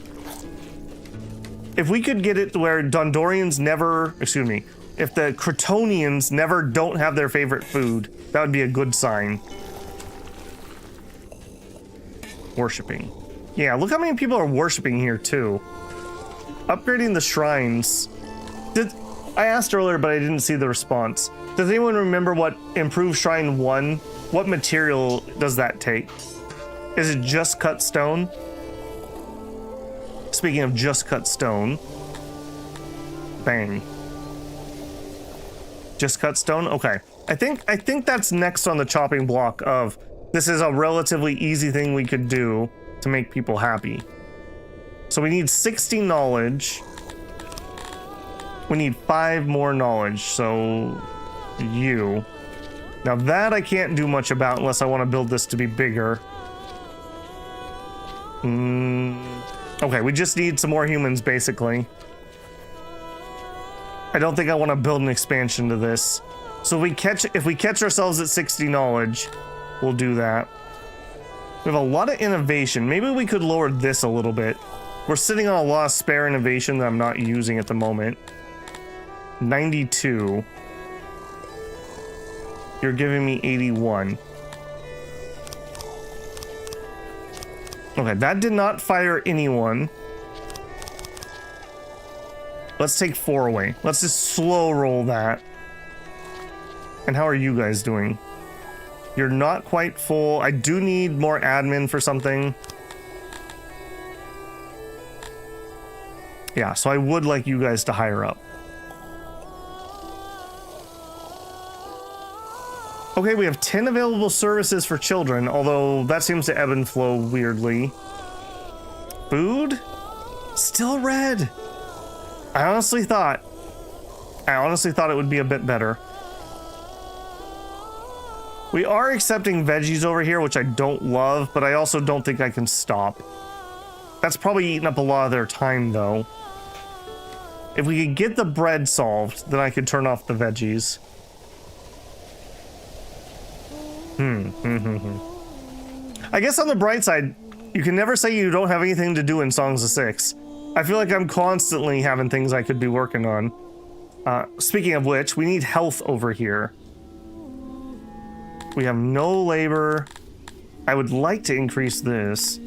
If we could get it to where Dondorians never, excuse me, if the Crotonians never don't have their favorite food, that would be a good sign. Worshipping. Yeah, look how many people are worshipping here, too. Upgrading the shrines. I asked earlier, but I didn't see the response. Does anyone remember what improved shrine 1? What material does that take? Is it just cut stone? Speaking of just cut stone. Bang. Just cut stone? Okay. I think that's next on the chopping block of this is a relatively easy thing we could do to make people happy. So we need 60 knowledge. We need 5 more knowledge, so you. Now that I can't do much about unless I want to build this to be bigger. Okay, we just need some more humans, basically. I don't think I want to build an expansion to this. So if we catch ourselves at 60 knowledge, we'll do that. We have a lot of innovation. Maybe we could lower this a little bit. We're sitting on a lot of spare innovation that I'm not using at the moment. 92. You're giving me 81. Okay, that did not fire anyone. Let's take 4 away. Let's just slow roll that. And how are you guys doing? You're not quite full. I do need more admin for something. Yeah, so I would like you guys to hire up. Okay, we have 10 available services for children, although that seems to ebb and flow weirdly. Food? Still red. I honestly thought it would be a bit better. We are accepting veggies over here, which I don't love, but I also don't think I can stop. That's probably eating up a lot of their time, though. If we could get the bread solved, then I could turn off the veggies. I guess on the bright side, you can never say you don't have anything to do in Songs of Six. I feel like I'm constantly having things I could be working on. Speaking of which, we need health over here. We have no labor. I would like to increase this.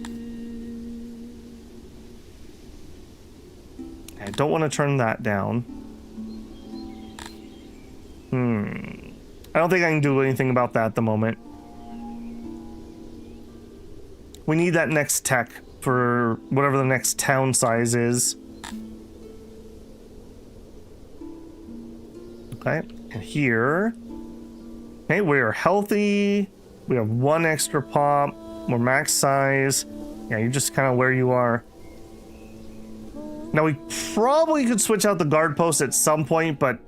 I don't want to turn that down. I don't think I can do anything about that at the moment. We need that next tech for whatever the next town size is. Okay, and here. Okay, we are healthy. We have 1 extra pop. We're max size. Yeah, you're just kind of where you are. Now, we probably could switch out the guard post at some point, but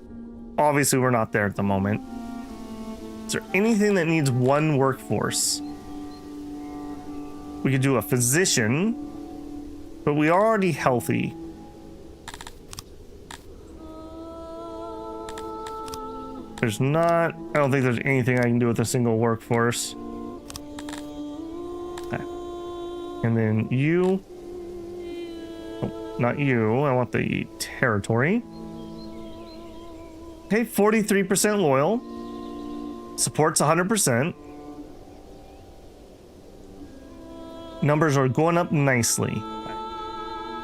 obviously we're not there at the moment. Is there anything that needs 1 workforce? We could do a physician, but we are already healthy. There's not... I don't think there's anything I can do with a single workforce. Okay. And then you... Oh, not you. I want the territory. Okay, 43% loyal. Support's 100%. Numbers are going up nicely.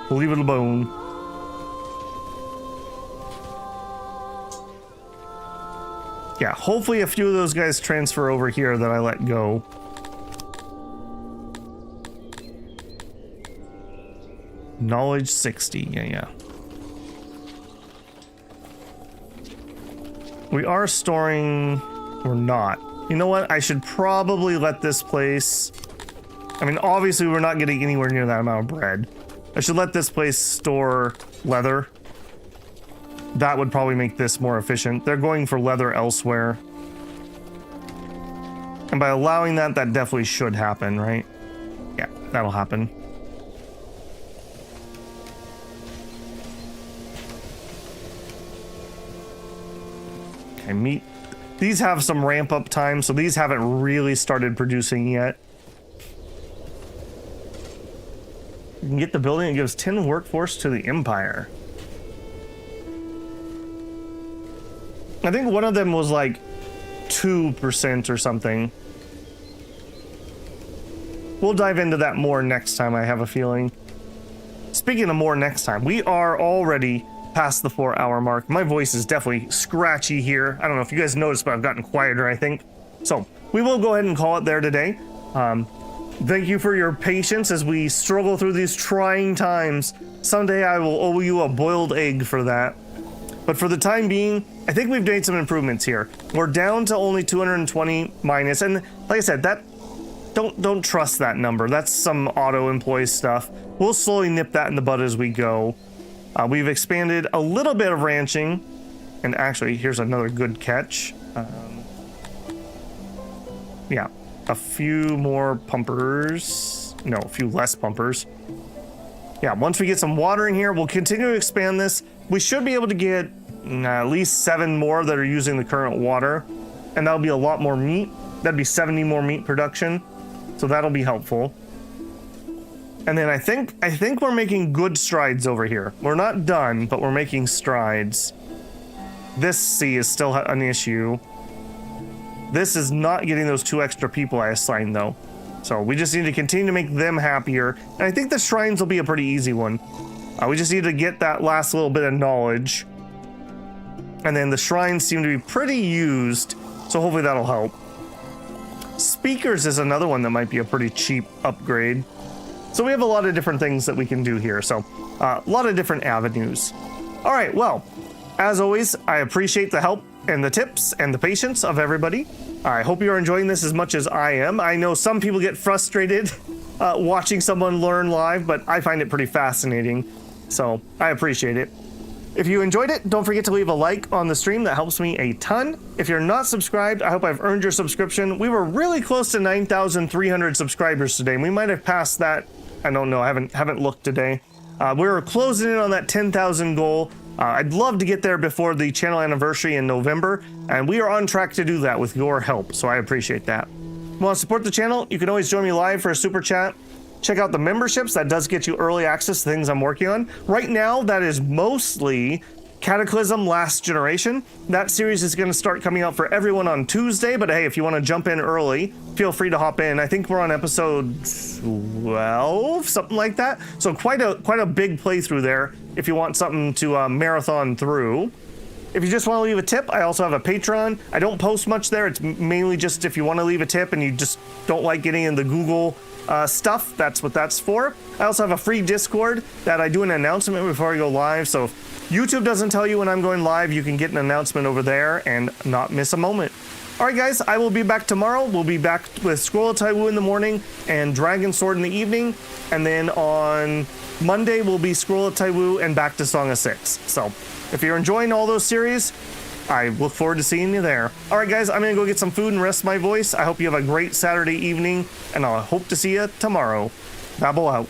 We'll leave it alone. Yeah, hopefully a few of those guys transfer over here that I let go. Knowledge 60, yeah. We are storing, or not. You know what? I should probably let this place... I mean, obviously we're not getting anywhere near that amount of bread. I should let this place store leather. That would probably make this more efficient. They're going for leather elsewhere. And by allowing that, that definitely should happen, right? Yeah, that'll happen. Okay, meat. These have some ramp up time, so these haven't really started producing yet. You can get the building, it gives 10 workforce to the Empire. I think one of them was like 2% or something. We'll dive into that more next time, I have a feeling. Speaking of more next time, we are already past the 4-hour mark. My voice is definitely scratchy here. I don't know if you guys noticed, but I've gotten quieter, I think. So we will go ahead and call it there today. Thank you for your patience as we struggle through these trying times. Someday I will owe you a boiled egg for that. But for the time being, I think we've made some improvements here. We're down to only 220 minus, and like I said, that don't trust that number. That's some auto-employ stuff. We'll slowly nip that in the bud as we go. We've expanded a little bit of ranching, and actually, here's another good catch. Yeah, a few more pumpers. No, a few less pumpers. Yeah, once we get some water in here, we'll continue to expand this. We should be able to get at least 7 more that are using the current water, and that'll be a lot more meat. That'd be 70 more meat production, so that'll be helpful. And then I think we're making good strides over here. We're not done, but we're making strides. This C is still an issue. This is not getting those 2 extra people I assigned, though. So we just need to continue to make them happier. And I think the shrines will be a pretty easy one. We just need to get that last little bit of knowledge. And then the shrines seem to be pretty used, so hopefully that'll help. Speakers is another one that might be a pretty cheap upgrade. So we have a lot of different things that we can do here. So a lot of different avenues. All right, well, as always, I appreciate the help and the tips and the patience of everybody. I hope you're enjoying this as much as I am. I know some people get frustrated watching someone learn live, but I find it pretty fascinating. So I appreciate it. If you enjoyed it, don't forget to leave a like on the stream. That helps me a ton. If you're not subscribed, I hope I've earned your subscription. We were really close to 9,300 subscribers today. We might have passed that. I don't know. I haven't looked today. We're closing in on that 10,000 goal. I'd love to get there before the channel anniversary in November, and we are on track to do that with your help, so I appreciate that. If you want to support the channel, you can always join me live for a super chat. Check out the memberships. That does get you early access to things I'm working on. Right now, that is mostly Cataclysm Last Generation. That series is going to start coming out for everyone on Tuesday, but hey, if you want to jump in early, feel free to hop in. I think we're on episode 12, something like that. So quite a big playthrough there. if you want something to marathon through. If you just want to leave a tip, I also have a Patreon. I don't post much there. It's mainly just if you want to leave a tip and you just don't like getting in the Google stuff, that's what that's for. I also have a free Discord that I do an announcement before I go live. So if YouTube doesn't tell you when I'm going live, you can get an announcement over there and not miss a moment. All right, guys, I will be back tomorrow. We'll be back with Scroll of Taiwu in the morning and Dragon Sword in the evening. And then on Monday, we'll be Scroll of Taiwu and back to Song of Six. So if you're enjoying all those series, I look forward to seeing you there. All right, guys, I'm going to go get some food and rest my voice. I hope you have a great Saturday evening, and I'll hope to see you tomorrow. Babble out.